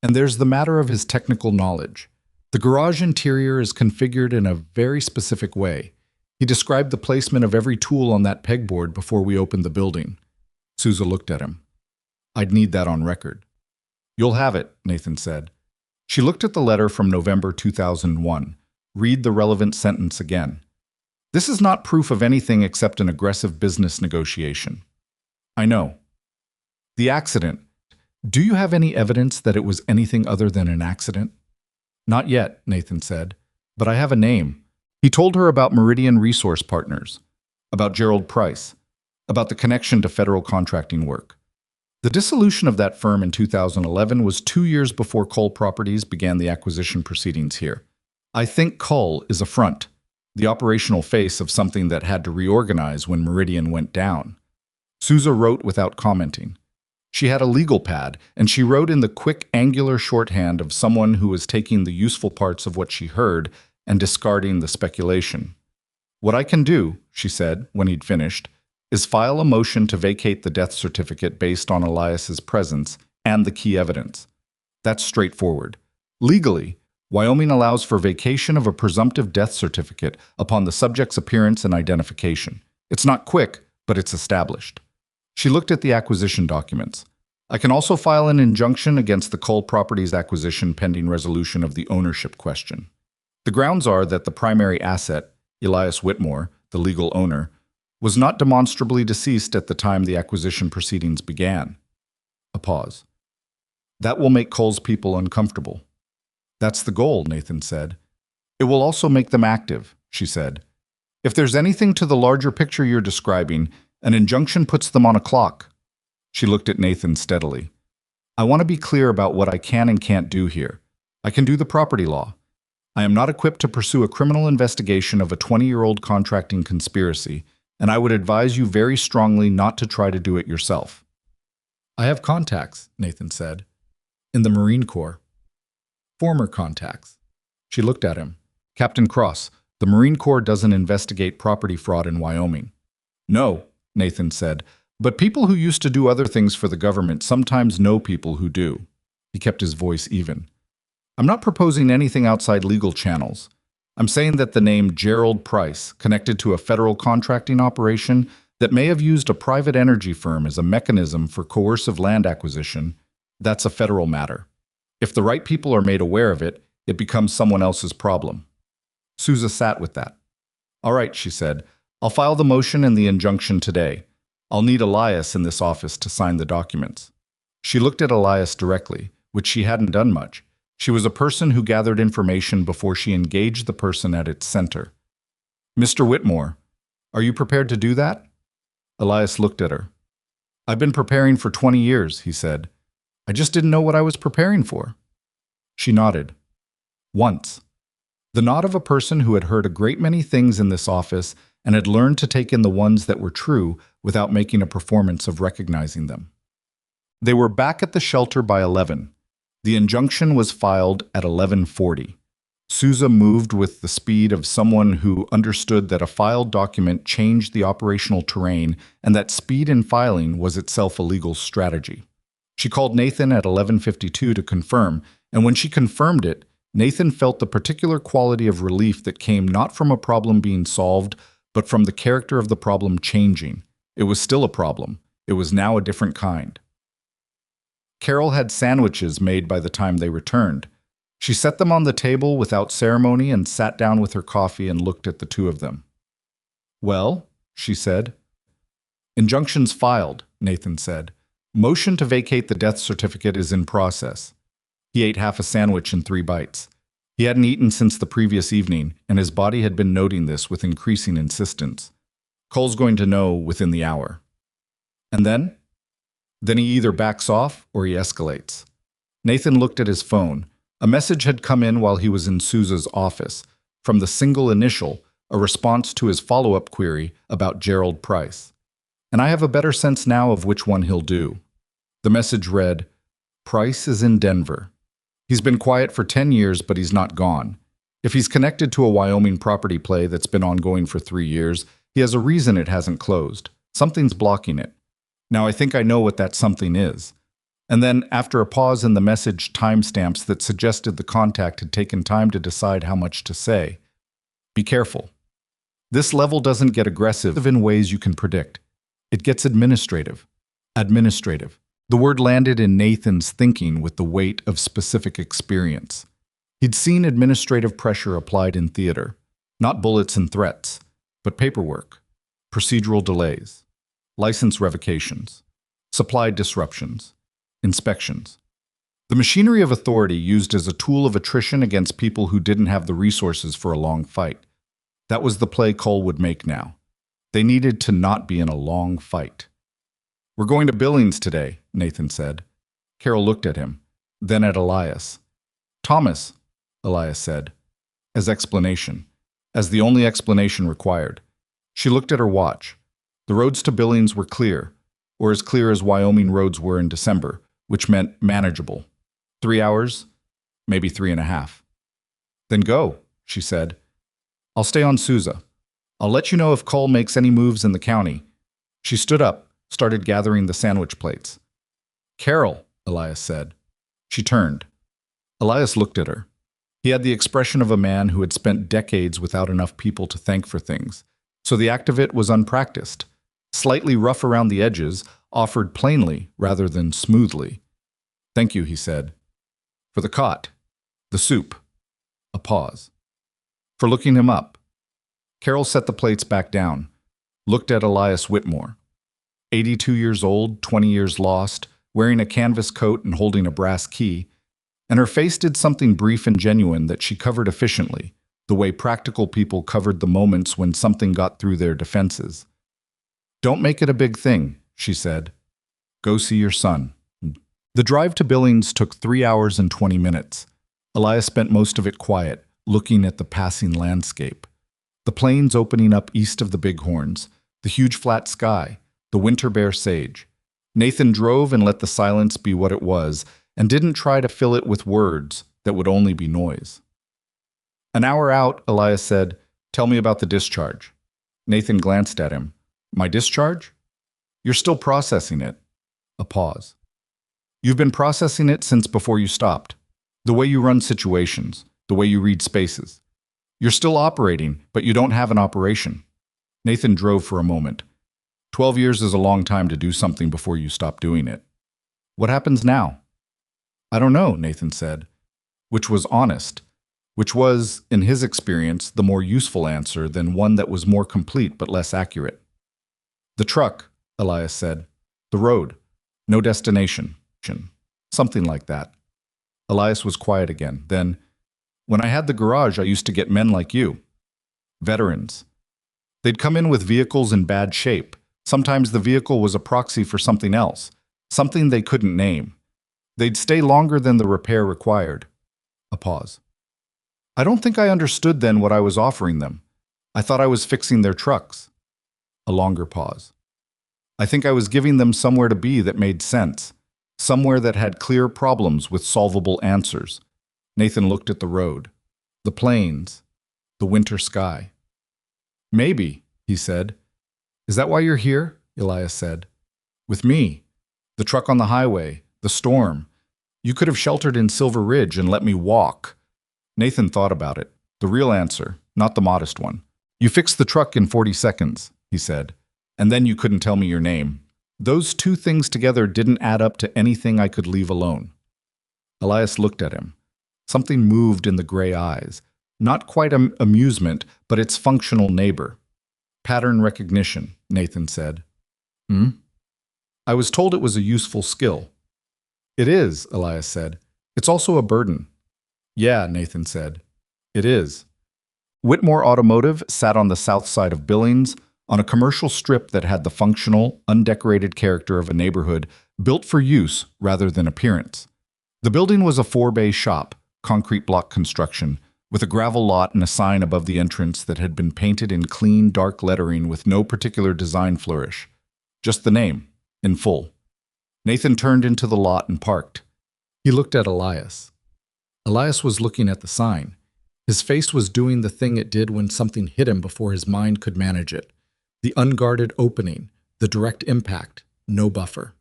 "And there's the matter of his technical knowledge. The garage interior is configured in a very specific way. He described the placement of every tool on that pegboard before we opened the building." Souza looked at him. "I'd need that on record." "You'll have it," Nathan said. She looked at the letter from November 2001. Read the relevant sentence again. "This is not proof of anything except an aggressive business negotiation." "I know." "The accident. Do you have any evidence that it was anything other than an accident?" "Not yet," Nathan said, "but I have a name." He told her about Meridian Resource Partners, about Gerald Price, about the connection to federal contracting work. The dissolution of that firm in 2011 was 2 years before Cole Properties began the acquisition proceedings here. I think Cole is a front, the operational face of something that had to reorganize when Meridian went down. Souza wrote without commenting. She had a legal pad, and she wrote in the quick, angular shorthand of someone who was taking the useful parts of what she heard and discarding the speculation. "What I can do," she said, when he'd finished, "is file a motion to vacate the death certificate based on Elias's presence and the key evidence. That's straightforward. Legally, Wyoming allows for vacation of a presumptive death certificate upon the subject's appearance and identification. It's not quick, but it's established." She looked at the acquisition documents. "I can also file an injunction against the Cole Properties acquisition pending resolution of the ownership question. The grounds are that the primary asset, Elias Whitmore, the legal owner, was not demonstrably deceased at the time the acquisition proceedings began." A pause. "That will make Cole's people uncomfortable." "That's the goal," Nathan said. "It will also make them active," she said. "If there's anything to the larger picture you're describing, an injunction puts them on a clock." She looked at Nathan steadily. "I want to be clear about what I can and can't do here. I can do the property law. I am not equipped to pursue a criminal investigation of a 20-year-old contracting conspiracy, and I would advise you very strongly not to try to do it yourself." "I have contacts," Nathan said, "in the Marine Corps." "Former contacts." She looked at him. "Captain Cross, the Marine Corps doesn't investigate property fraud in Wyoming." "No," Nathan said, "but people who used to do other things for the government sometimes know people who do." He kept his voice even. "I'm not proposing anything outside legal channels. I'm saying that the name Gerald Price, connected to a federal contracting operation that may have used a private energy firm as a mechanism for coercive land acquisition, that's a federal matter. If the right people are made aware of it, it becomes someone else's problem." Souza sat with that. "All right," she said. "I'll file the motion and the injunction today. I'll need Elias in this office to sign the documents." She looked at Elias directly, which she hadn't done much. She was a person who gathered information before she engaged the person at its center. "Mr. Whitmore, are you prepared to do that?" Elias looked at her. "I've been preparing for 20 years, he said. "I just didn't know what I was preparing for." She nodded. Once. The nod of a person who had heard a great many things in this office and had learned to take in the ones that were true without making a performance of recognizing them. They were back at the shelter by 11. The injunction was filed at 11:40. Souza moved with the speed of someone who understood that a filed document changed the operational terrain and that speed in filing was itself a legal strategy. She called Nathan at 11:52 to confirm, and when she confirmed it, Nathan felt the particular quality of relief that came not from a problem being solved, but from the character of the problem changing. It was still a problem. It was now a different kind. Carol had sandwiches made by the time they returned. She set them on the table without ceremony and sat down with her coffee and looked at the two of them. "Well," she said. "Injunctions filed," Nathan said. "Motion to vacate the death certificate is in process." He ate half a sandwich in 3 bites. He hadn't eaten since the previous evening, and his body had been noting this with increasing insistence. Cole's going to know within the hour. And then? Then he either backs off or he escalates. Nathan looked at his phone. A message had come in while he was in Souza's office, from the single initial, a response to his follow-up query about Gerald Price. And I have a better sense now of which one he'll do. The message read, "Price is in Denver. He's been quiet for 10 years, but he's not gone. If he's connected to a Wyoming property play that's been ongoing for 3 years, he has a reason it hasn't closed. Something's blocking it. Now I think I know what that something is." And then, after a pause in the message, timestamps that suggested the contact had taken time to decide how much to say. "Be careful. This level doesn't get aggressive in ways you can predict. It gets administrative." Administrative. The word landed in Nathan's thinking with the weight of specific experience. He'd seen administrative pressure applied in theater, not bullets and threats, but paperwork, procedural delays, license revocations, supply disruptions, inspections. The machinery of authority used as a tool of attrition against people who didn't have the resources for a long fight. That was the play Cole would make now. They needed to not be in a long fight. "We're going to Billings today," Nathan said. Carol looked at him, then at Elias. Thomas, Elias said, as explanation, as the only explanation required. She looked at her watch. The roads to Billings were clear, or as clear as Wyoming roads were in December, which meant manageable. 3 hours, maybe 3.5. Then go, she said. I'll stay on Sousa. I'll let you know if Cole makes any moves in the county. She stood up, started gathering the sandwich plates. Carol, Elias said. She turned. Elias looked at her. He had the expression of a man who had spent decades without enough people to thank for things, so the act of it was unpracticed, slightly rough around the edges, offered plainly rather than smoothly. Thank you, he said. For the cot. The soup. A pause. For looking him up. Carol set the plates back down, looked at Elias Whitmore. 82 years old, 20 years lost, wearing a canvas coat and holding a brass key, and her face did something brief and genuine that she covered efficiently, the way practical people covered the moments when something got through their defenses. Don't make it a big thing, she said. Go see your son. The drive to Billings took 3 hours and 20 minutes. Elias spent most of it quiet, looking at the passing landscape. The plains opening up east of the Bighorns, the huge flat sky, the winter bare sage. Nathan drove and let the silence be what it was, and didn't try to fill it with words that would only be noise. An hour out, Elias said, Tell me about the discharge. Nathan glanced at him. My discharge? You're still processing it. A pause. You've been processing it since before you stopped. The way you run situations, the way you read spaces. You're still operating, but you don't have an operation. Nathan drove for a moment. 12 years is a long time to do something before you stop doing it. What happens now? I don't know, Nathan said, which was honest, which was, in his experience, the more useful answer than one that was more complete but less accurate. The truck, Elias said. The road. No destination. Something like that. Elias was quiet again. Then, when I had the garage, I used to get men like you. Veterans. They'd come in with vehicles in bad shape. Sometimes the vehicle was a proxy for something else, something they couldn't name. They'd stay longer than the repair required. A pause. I don't think I understood then what I was offering them. I thought I was fixing their trucks. A longer pause. I think I was giving them somewhere to be that made sense, somewhere that had clear problems with solvable answers. Nathan looked at the road, the plains, the winter sky. Maybe, he said. Is that why you're here? Elias said. With me. The truck on the highway, the storm. You could have sheltered in Silver Ridge and let me walk. Nathan thought about it. The real answer, not the modest one. You fixed the truck in 40 seconds, he said. And then you couldn't tell me your name. Those two things together didn't add up to anything I could leave alone. Elias looked at him. Something moved in the gray eyes. Not quite amusement, but its functional neighbor. Pattern recognition, Nathan said. I was told it was a useful skill. It is, Elias said. It's also a burden. Yeah, Nathan said. It is. Whitmore Automotive sat on the south side of Billings, on a commercial strip that had the functional, undecorated character of a neighborhood built for use rather than appearance. The building was a 4-bay shop, concrete block construction, with a gravel lot and a sign above the entrance that had been painted in clean, dark lettering with no particular design flourish. Just the name, in full. Nathan turned into the lot and parked. He looked at Elias. Elias was looking at the sign. His face was doing the thing it did when something hit him before his mind could manage it. The unguarded opening, the direct impact, no buffer.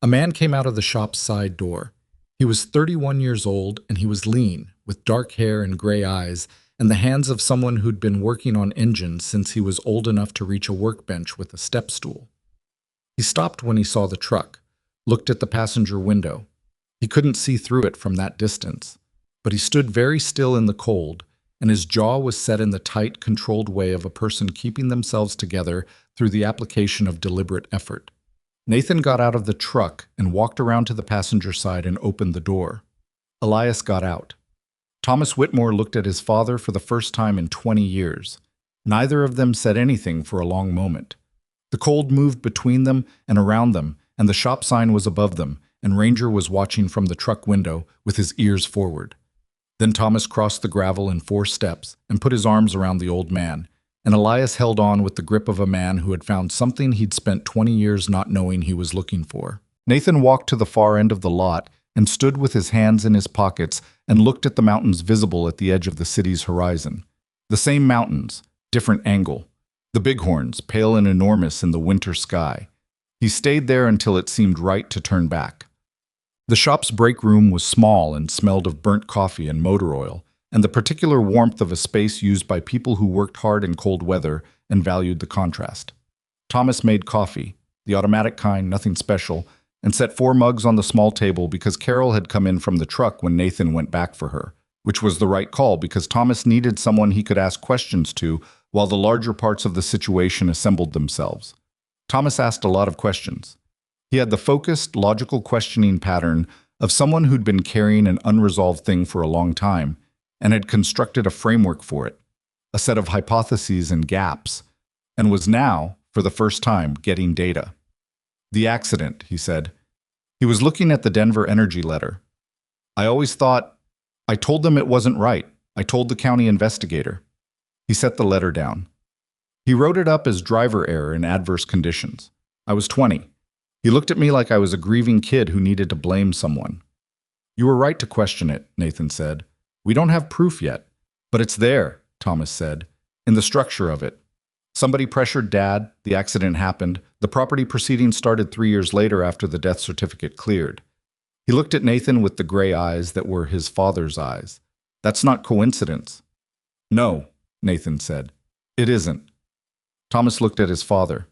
A man came out of the shop's side door. He was 31 years old, and he was lean, with dark hair and gray eyes, and the hands of someone who'd been working on engines since he was old enough to reach a workbench with a step stool. He stopped when he saw the truck, looked at the passenger window. He couldn't see through it from that distance, but he stood very still in the cold, and his jaw was set in the tight, controlled way of a person keeping themselves together through the application of deliberate effort. Nathan got out of the truck and walked around to the passenger side and opened the door. Elias got out. Thomas Whitmore looked at his father for the first time in 20 years. Neither of them said anything for a long moment. The cold moved between them and around them, and the shop sign was above them, and Ranger was watching from the truck window with his ears forward. Then Thomas crossed the gravel in 4 steps and put his arms around the old man, and Elias held on with the grip of a man who had found something he'd spent 20 years not knowing he was looking for. Nathan walked to the far end of the lot and stood with his hands in his pockets and looked at the mountains visible at the edge of the city's horizon. The same mountains, different angle. The bighorns, pale and enormous in the winter sky. He stayed there until it seemed right to turn back. The shop's break room was small and smelled of burnt coffee and motor oil, and the particular warmth of a space used by people who worked hard in cold weather and valued the contrast. Thomas made coffee, the automatic kind, nothing special, and set 4 mugs on the small table because Carol had come in from the truck when Nathan went back for her, which was the right call because Thomas needed someone he could ask questions to while the larger parts of the situation assembled themselves. Thomas asked a lot of questions. He had the focused, logical questioning pattern of someone who'd been carrying an unresolved thing for a long time and had constructed a framework for it, a set of hypotheses and gaps, and was now, for the first time, getting data. The accident, he said. He was looking at the Denver Energy letter. I told them it wasn't right. I told the county investigator. He set the letter down. He wrote it up as driver error in adverse conditions. I was 20. He looked at me like I was a grieving kid who needed to blame someone. You were right to question it, Nathan said. We don't have proof yet, but it's there, Thomas said, in the structure of it. Somebody pressured Dad, the accident happened, the property proceedings started 3 years later after the death certificate cleared. He looked at Nathan with the gray eyes that were his father's eyes. That's not coincidence. No, Nathan said. It isn't. Thomas looked at his father.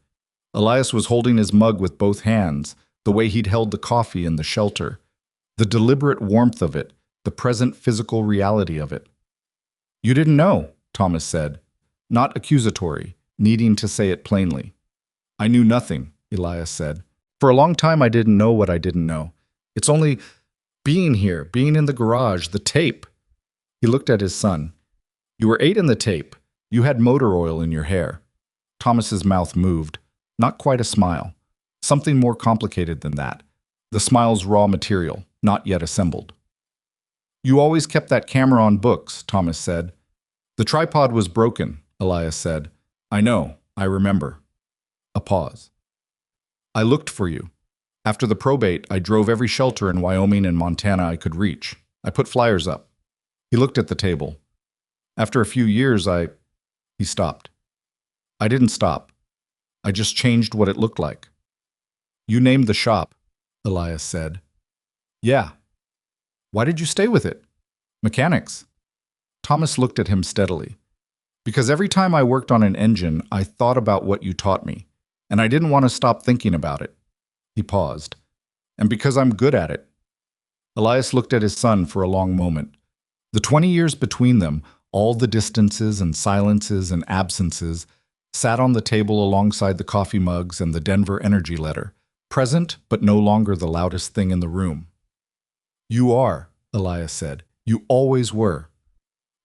Elias was holding his mug with both hands, the way he'd held the coffee in the shelter. The deliberate warmth of it, the present physical reality of it. You didn't know, Thomas said, not accusatory, needing to say it plainly. I knew nothing, Elias said. For a long time I didn't know what I didn't know. It's only being here, being in the garage, the tape. He looked at his son. You were 8 in the tape. You had motor oil in your hair. Thomas's mouth moved. Not quite a smile. Something more complicated than that. The smile's raw material, not yet assembled. You always kept that camera on books, Thomas said. The tripod was broken, Elias said. I know, I remember. A pause. I looked for you. After the probate, I drove every shelter in Wyoming and Montana I could reach. I put flyers up. He looked at the table. After a few years, He stopped. I didn't stop. I just changed what it looked like. You named the shop, Elias said. Yeah. Why did you stay with it? Mechanics. Thomas looked at him steadily. Because every time I worked on an engine, I thought about what you taught me, and I didn't want to stop thinking about it. He paused. And because I'm good at it. Elias looked at his son for a long moment. The 20 years between them, all the distances and silences and absences, sat on the table alongside the coffee mugs and the Denver Energy letter, present but no longer the loudest thing in the room. You are, Elias said. You always were.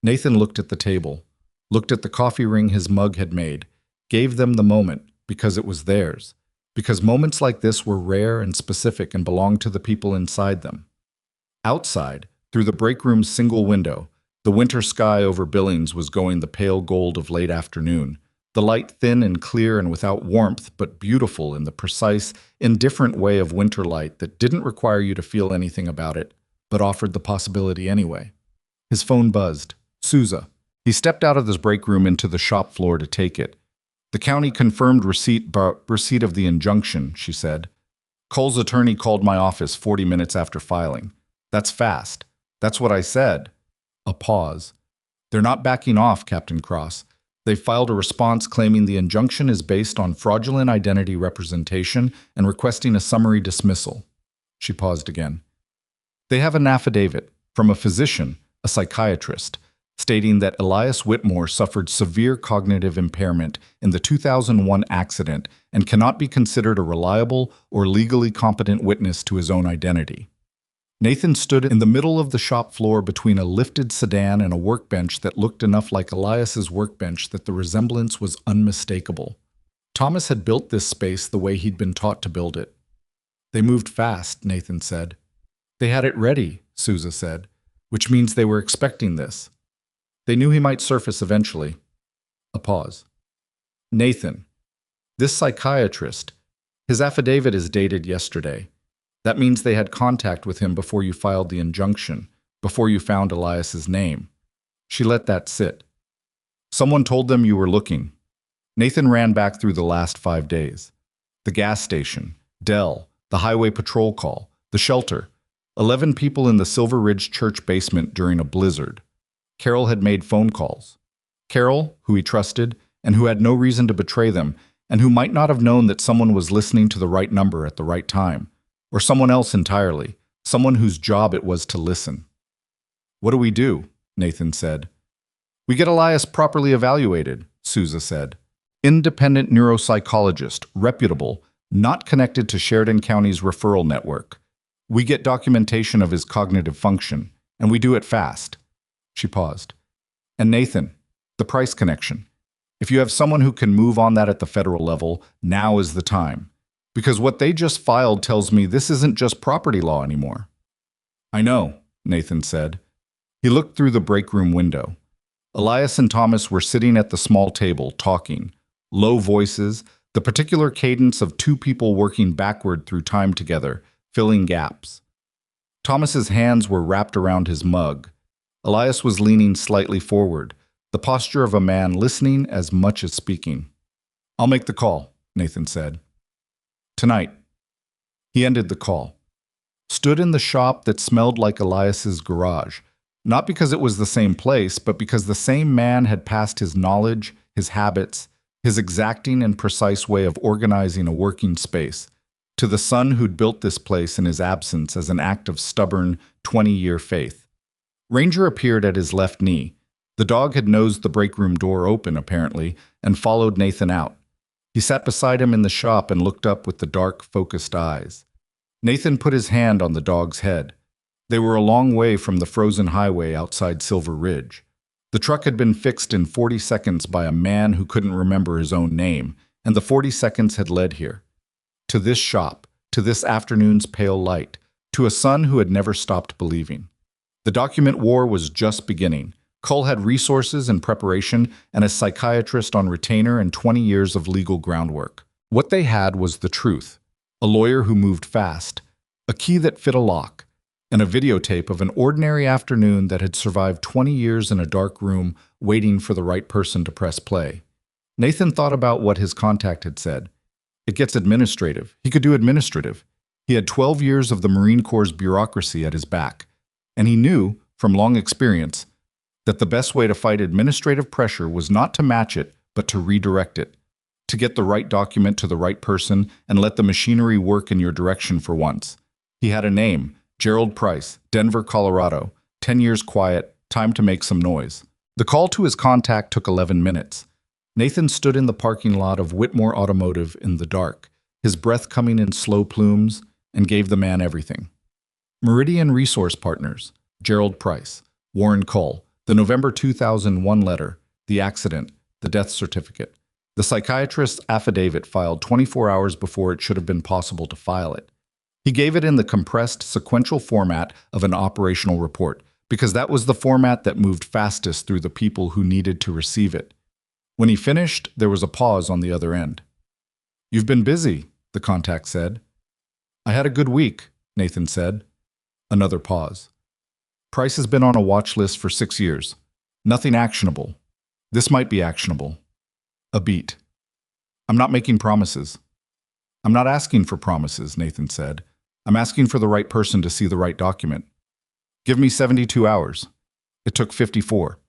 Nathan looked at the table, looked at the coffee ring his mug had made, gave them the moment because it was theirs, because moments like this were rare and specific and belonged to the people inside them. Outside, through the break room's single window, the winter sky over Billings was going the pale gold of late afternoon, the light thin and clear and without warmth, but beautiful in the precise, indifferent way of winter light that didn't require you to feel anything about it, but offered the possibility anyway. His phone buzzed. Sousa. He stepped out of his break room into the shop floor to take it. The county confirmed receipt of the injunction, she said. Cole's attorney called my office 40 minutes after filing. That's fast. That's what I said. A pause. They're not backing off, Captain Cross. They filed a response claiming the injunction is based on fraudulent identity representation and requesting a summary dismissal. She paused again. They have an affidavit from a physician, a psychiatrist, stating that Elias Whitmore suffered severe cognitive impairment in the 2001 accident and cannot be considered a reliable or legally competent witness to his own identity. Nathan stood in the middle of the shop floor between a lifted sedan and a workbench that looked enough like Elias's workbench that the resemblance was unmistakable. Thomas had built this space the way he'd been taught to build it. They moved fast, Nathan said. They had it ready, Souza said, which means they were expecting this. They knew he might surface eventually. A pause. Nathan, this psychiatrist, his affidavit is dated yesterday. That means they had contact with him before you filed the injunction, before you found Elias's name. She let that sit. Someone told them you were looking. Nathan ran back through the last 5 days. The gas station, Dell, the highway patrol call, the shelter, 11 people in the Silver Ridge church basement during a blizzard. Carol had made phone calls. Carol, who he trusted, and who had no reason to betray them, and who might not have known that someone was listening to the right number at the right time, or someone else entirely, someone whose job it was to listen. What do we do? Nathan said. We get Elias properly evaluated, Souza said. Independent neuropsychologist, reputable, not connected to Sheridan County's referral network. We get documentation of his cognitive function, and we do it fast. She paused. And Nathan, the price connection. If you have someone who can move on that at the federal level, now is the time. Because what they just filed tells me this isn't just property law anymore. I know, Nathan said. He looked through the break room window. Elias and Thomas were sitting at the small table, talking. Low voices, the particular cadence of two people working backward through time together, filling gaps. Thomas's hands were wrapped around his mug. Elias was leaning slightly forward, the posture of a man listening as much as speaking. I'll make the call, Nathan said. Tonight. He ended the call. Stood in the shop that smelled like Elias's garage, not because it was the same place, but because the same man had passed his knowledge, his habits, his exacting and precise way of organizing a working space, to the son who'd built this place in his absence as an act of stubborn, 20-year faith. Ranger appeared at his left knee. The dog had nosed the break room door open, apparently, and followed Nathan out. He sat beside him in the shop and looked up with the dark, focused eyes. Nathan put his hand on the dog's head. They were a long way from the frozen highway outside Silver Ridge. The truck had been fixed in 40 seconds by a man who couldn't remember his own name, and the 40 seconds had led here. To this shop, to this afternoon's pale light, to a son who had never stopped believing. The document war was just beginning. Cole had resources and preparation and a psychiatrist on retainer and 20 years of legal groundwork. What they had was the truth, a lawyer who moved fast, a key that fit a lock, and a videotape of an ordinary afternoon that had survived 20 years in a dark room waiting for the right person to press play. Nathan thought about what his contact had said. It gets administrative. He could do administrative. He had 12 years of the Marine Corps' bureaucracy at his back, and he knew, from long experience, that the best way to fight administrative pressure was not to match it, but to redirect it, to get the right document to the right person and let the machinery work in your direction for once. He had a name, Gerald Price, Denver, Colorado, 10 years quiet, time to make some noise. The call to his contact took 11 minutes. Nathan stood in the parking lot of Whitmore Automotive in the dark, his breath coming in slow plumes, and gave the man everything. Meridian Resource Partners, Gerald Price, Warren Cole, the November 2001 letter, the accident, the death certificate. The psychiatrist's affidavit filed 24 hours before it should have been possible to file it. He gave it in the compressed, sequential format of an operational report, because that was the format that moved fastest through the people who needed to receive it. When he finished, there was a pause on the other end. You've been busy, the contact said. I had a good week, Nathan said. Another pause. Price has been on a watch list for 6 years. Nothing actionable. This might be actionable. A beat. I'm not making promises. I'm not asking for promises, Nathan said. I'm asking for the right person to see the right document. Give me 72 hours. It took 54.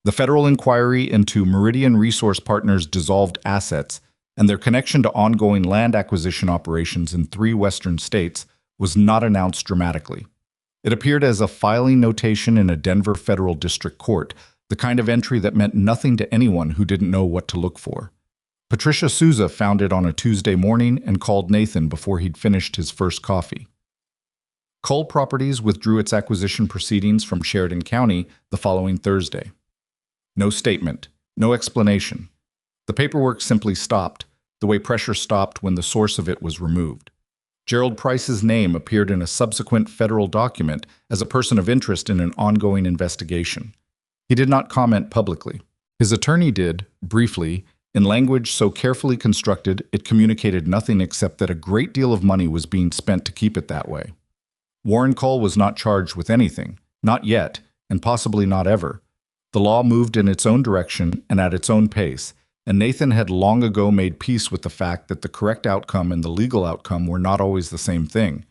The federal inquiry into Meridian Resource Partners' dissolved assets and their connection to ongoing land acquisition operations in 3 western states was not announced dramatically. It appeared as a filing notation in a Denver federal district court, the kind of entry that meant nothing to anyone who didn't know what to look for. Patricia Souza found it on a Tuesday morning and called Nathan before he'd finished his first coffee. Cole Properties withdrew its acquisition proceedings from Sheridan County the following Thursday. No statement, no explanation. The paperwork simply stopped, the way pressure stopped when the source of it was removed. Gerald Price's name appeared in a subsequent federal document as a person of interest in an ongoing investigation. He did not comment publicly. His attorney did, briefly, in language so carefully constructed it communicated nothing except that a great deal of money was being spent to keep it that way. Warren Cole was not charged with anything, not yet, and possibly not ever. The law moved in its own direction and at its own pace, and Nathan had long ago made peace with the fact that the correct outcome and the legal outcome were not always the same thing.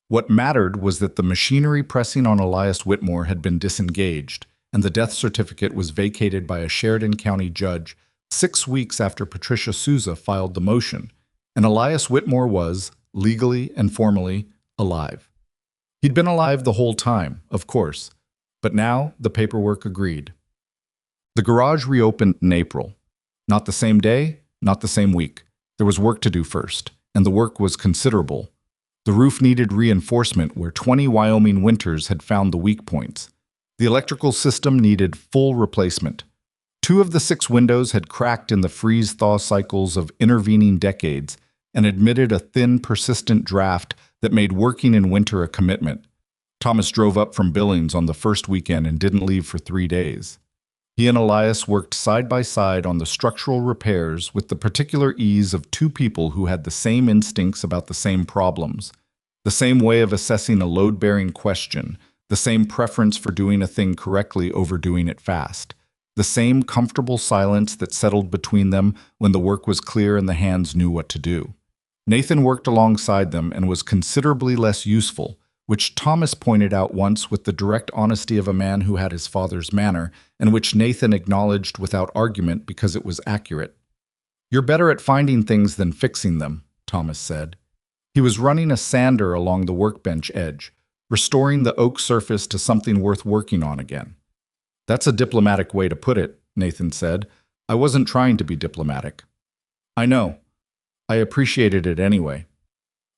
What mattered was that the machinery pressing on Elias Whitmore had been disengaged, and the death certificate was vacated by a Sheridan County judge 6 weeks after Patricia Souza filed the motion, and Elias Whitmore was, legally and formally, alive. He'd been alive the whole time, of course, but now the paperwork agreed. The garage reopened in April. Not the same day, not the same week. There was work to do first, and the work was considerable. The roof needed reinforcement where 20 Wyoming winters had found the weak points. The electrical system needed full replacement. 2 of the 6 windows had cracked in the freeze-thaw cycles of intervening decades and admitted a thin, persistent draft that made working in winter a commitment. Thomas drove up from Billings on the first weekend and didn't leave for 3 days. He and Elias worked side by side on the structural repairs with the particular ease of 2 people who had the same instincts about the same problems, the same way of assessing a load-bearing question, the same preference for doing a thing correctly over doing it fast, the same comfortable silence that settled between them when the work was clear and the hands knew what to do. Nathan worked alongside them and was considerably less useful, which Thomas pointed out once with the direct honesty of a man who had his father's manner, and which Nathan acknowledged without argument because it was accurate. "You're better at finding things than fixing them," Thomas said. He was running a sander along the workbench edge, restoring the oak surface to something worth working on again. "That's a diplomatic way to put it," Nathan said. "I wasn't trying to be diplomatic." "I know. I appreciated it anyway."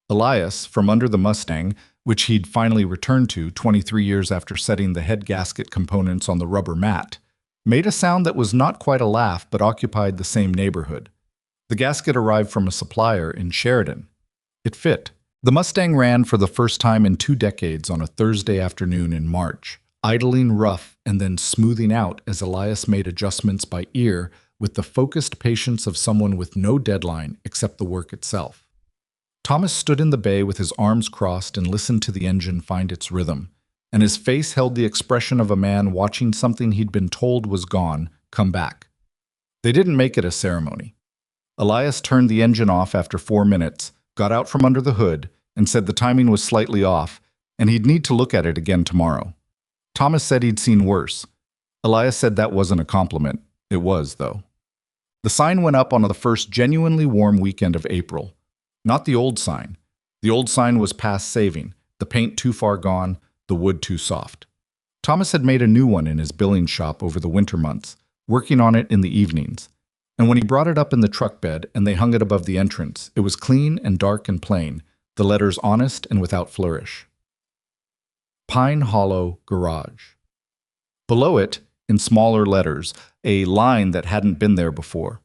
Elias, from under the Mustang, which he'd finally returned to 23 years after setting the head gasket components on the rubber mat, made a sound that was not quite a laugh but occupied the same neighborhood. The gasket arrived from a supplier in Sheridan. It fit. The Mustang ran for the first time in 2 decades on a Thursday afternoon in March, idling rough and then smoothing out as Elias made adjustments by ear with the focused patience of someone with no deadline except the work itself. Thomas stood in the bay with his arms crossed and listened to the engine find its rhythm, and his face held the expression of a man watching something he'd been told was gone come back. They didn't make it a ceremony. Elias turned the engine off after 4 minutes, got out from under the hood, and said the timing was slightly off, and he'd need to look at it again tomorrow. Thomas said he'd seen worse. Elias said that wasn't a compliment. It was, though. The sign went up on the first genuinely warm weekend of April. Not the old sign. The old sign was past saving, the paint too far gone, the wood too soft. Thomas had made a new one in his Billings shop over the winter months, working on it in the evenings. And when he brought it up in the truck bed and they hung it above the entrance, it was clean and dark and plain, the letters honest and without flourish. Pine Hollow Garage. Below it, in smaller letters, a line that hadn't been there before.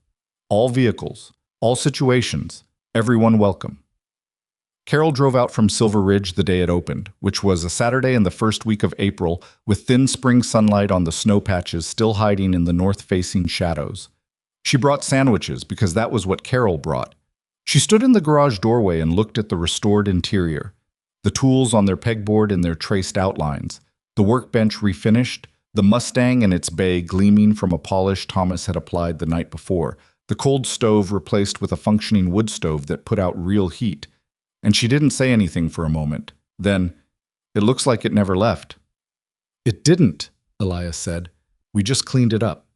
All vehicles, all situations, everyone welcome. Carol drove out from Silver Ridge the day it opened, which was a Saturday in the first week of April, with thin spring sunlight on the snow patches still hiding in the north-facing shadows. She brought sandwiches because that was what Carol brought. She stood in the garage doorway and looked at the restored interior, the tools on their pegboard in their traced outlines, the workbench refinished, the Mustang and its bay gleaming from a polish Thomas had applied the night before, the cold stove replaced with a functioning wood stove that put out real heat. And she didn't say anything for a moment. Then, "It looks like it never left." "It didn't," Elias said. "We just cleaned it up."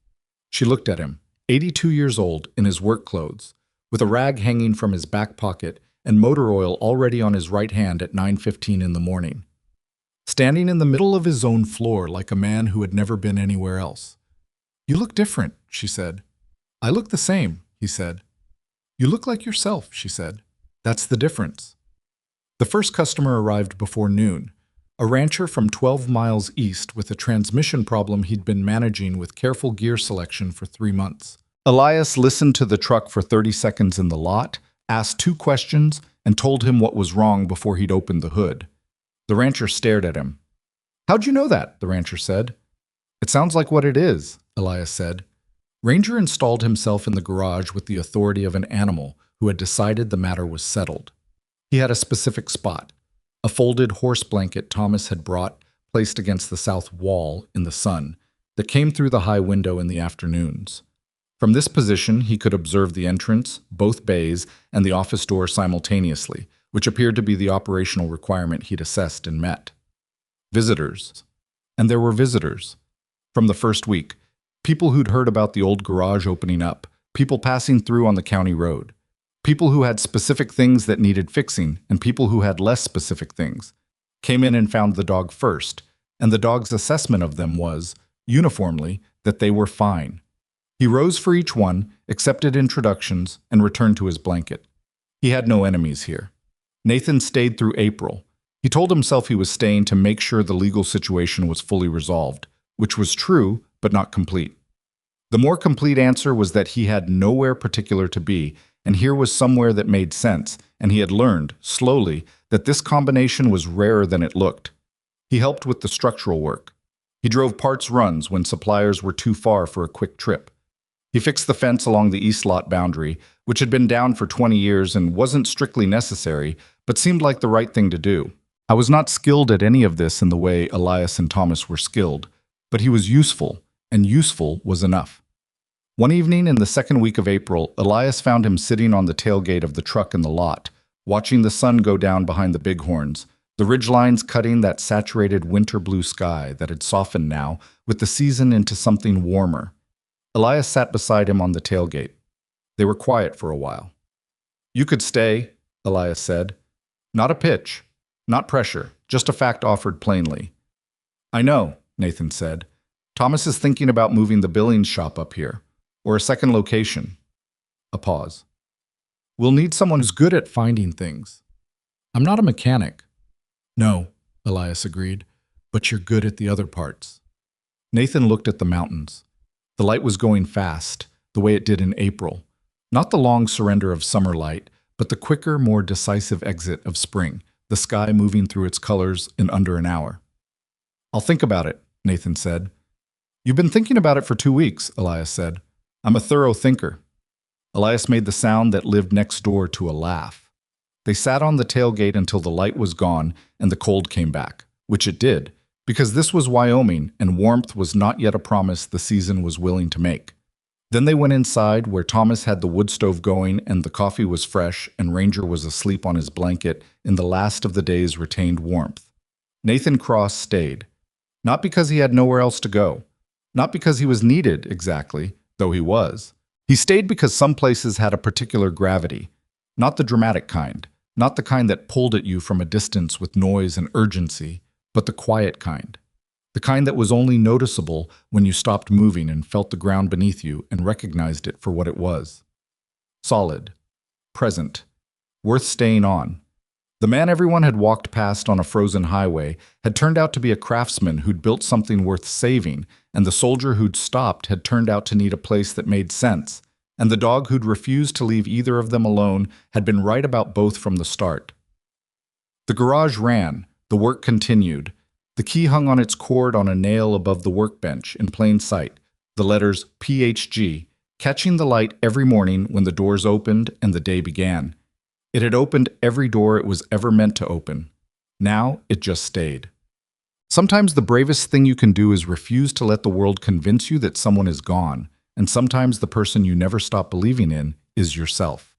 She looked at him, 82 years old, in his work clothes, with a rag hanging from his back pocket and motor oil already on his right hand at 9:15 in the morning. Standing in the middle of his own floor like a man who had never been anywhere else. "You look different," she said. "I look the same," he said. "You look like yourself," she said. "That's the difference." The first customer arrived before noon, a rancher from 12 miles east with a transmission problem he'd been managing with careful gear selection for 3 months. Elias listened to the truck for 30 seconds in the lot, asked 2 questions, and told him what was wrong before he'd opened the hood. The rancher stared at him. "How'd you know that?" the rancher said. "It sounds like what it is," Elias said. Ranger installed himself in the garage with the authority of an animal who had decided the matter was settled. He had a specific spot, a folded horse blanket Thomas had brought placed against the south wall in the sun that came through the high window in the afternoons. From this position, he could observe the entrance, both bays, and the office door simultaneously, which appeared to be the operational requirement he'd assessed and met. Visitors. And there were visitors. From the first week, people who'd heard about the old garage opening up, people passing through on the county road, people who had specific things that needed fixing, and people who had less specific things, came in and found the dog first, and the dog's assessment of them was, uniformly, that they were fine. He rose for each one, accepted introductions, and returned to his blanket. He had no enemies here. Nathan stayed through April. He told himself he was staying to make sure the legal situation was fully resolved, which was true, but not complete. The more complete answer was that he had nowhere particular to be, and here was somewhere that made sense, and he had learned, slowly, that this combination was rarer than it looked. He helped with the structural work. He drove parts runs when suppliers were too far for a quick trip. He fixed the fence along the east lot boundary, which had been down for 20 years and wasn't strictly necessary, but seemed like the right thing to do. I was not skilled at any of this in the way Elias and Thomas were skilled, but he was useful, and useful was enough. One evening in the second week of April, Elias found him sitting on the tailgate of the truck in the lot, watching the sun go down behind the bighorns, the ridgelines cutting that saturated winter blue sky that had softened now with the season into something warmer. Elias sat beside him on the tailgate. They were quiet for a while. "You could stay," Elias said. "Not a pitch, not pressure, just a fact offered plainly." "I know," Nathan said. "Thomas is thinking about moving the Billings shop up here, or a second location." A pause. "We'll need someone who's good at finding things." "I'm not a mechanic." "No," Elias agreed, "but you're good at the other parts." Nathan looked at the mountains. The light was going fast, the way it did in April. Not the long surrender of summer light, but the quicker, more decisive exit of spring, the sky moving through its colors in under an hour. "I'll think about it," Nathan said. "You've been thinking about it for 2 weeks," Elias said. "I'm a thorough thinker." Elias made the sound that lived next door to a laugh. They sat on the tailgate until the light was gone and the cold came back, which it did, because this was Wyoming and warmth was not yet a promise the season was willing to make. Then they went inside where Thomas had the wood stove going and the coffee was fresh and Ranger was asleep on his blanket in the last of the day's retained warmth. Nathan Cross stayed. Not because he had nowhere else to go. Not because he was needed exactly, though he was. He stayed because some places had a particular gravity. Not the dramatic kind. Not the kind that pulled at you from a distance with noise and urgency, but the quiet kind. The kind that was only noticeable when you stopped moving and felt the ground beneath you and recognized it for what it was. Solid. Present. Worth staying on. The man everyone had walked past on a frozen highway had turned out to be a craftsman who'd built something worth saving, and the soldier who'd stopped had turned out to need a place that made sense, and the dog who'd refused to leave either of them alone had been right about both from the start. The garage ran. The work continued. The key hung on its cord on a nail above the workbench in plain sight, the letters PHG, catching the light every morning when the doors opened and the day began. It had opened every door it was ever meant to open. Now it just stayed. Sometimes the bravest thing you can do is refuse to let the world convince you that someone is gone, and sometimes the person you never stop believing in is yourself.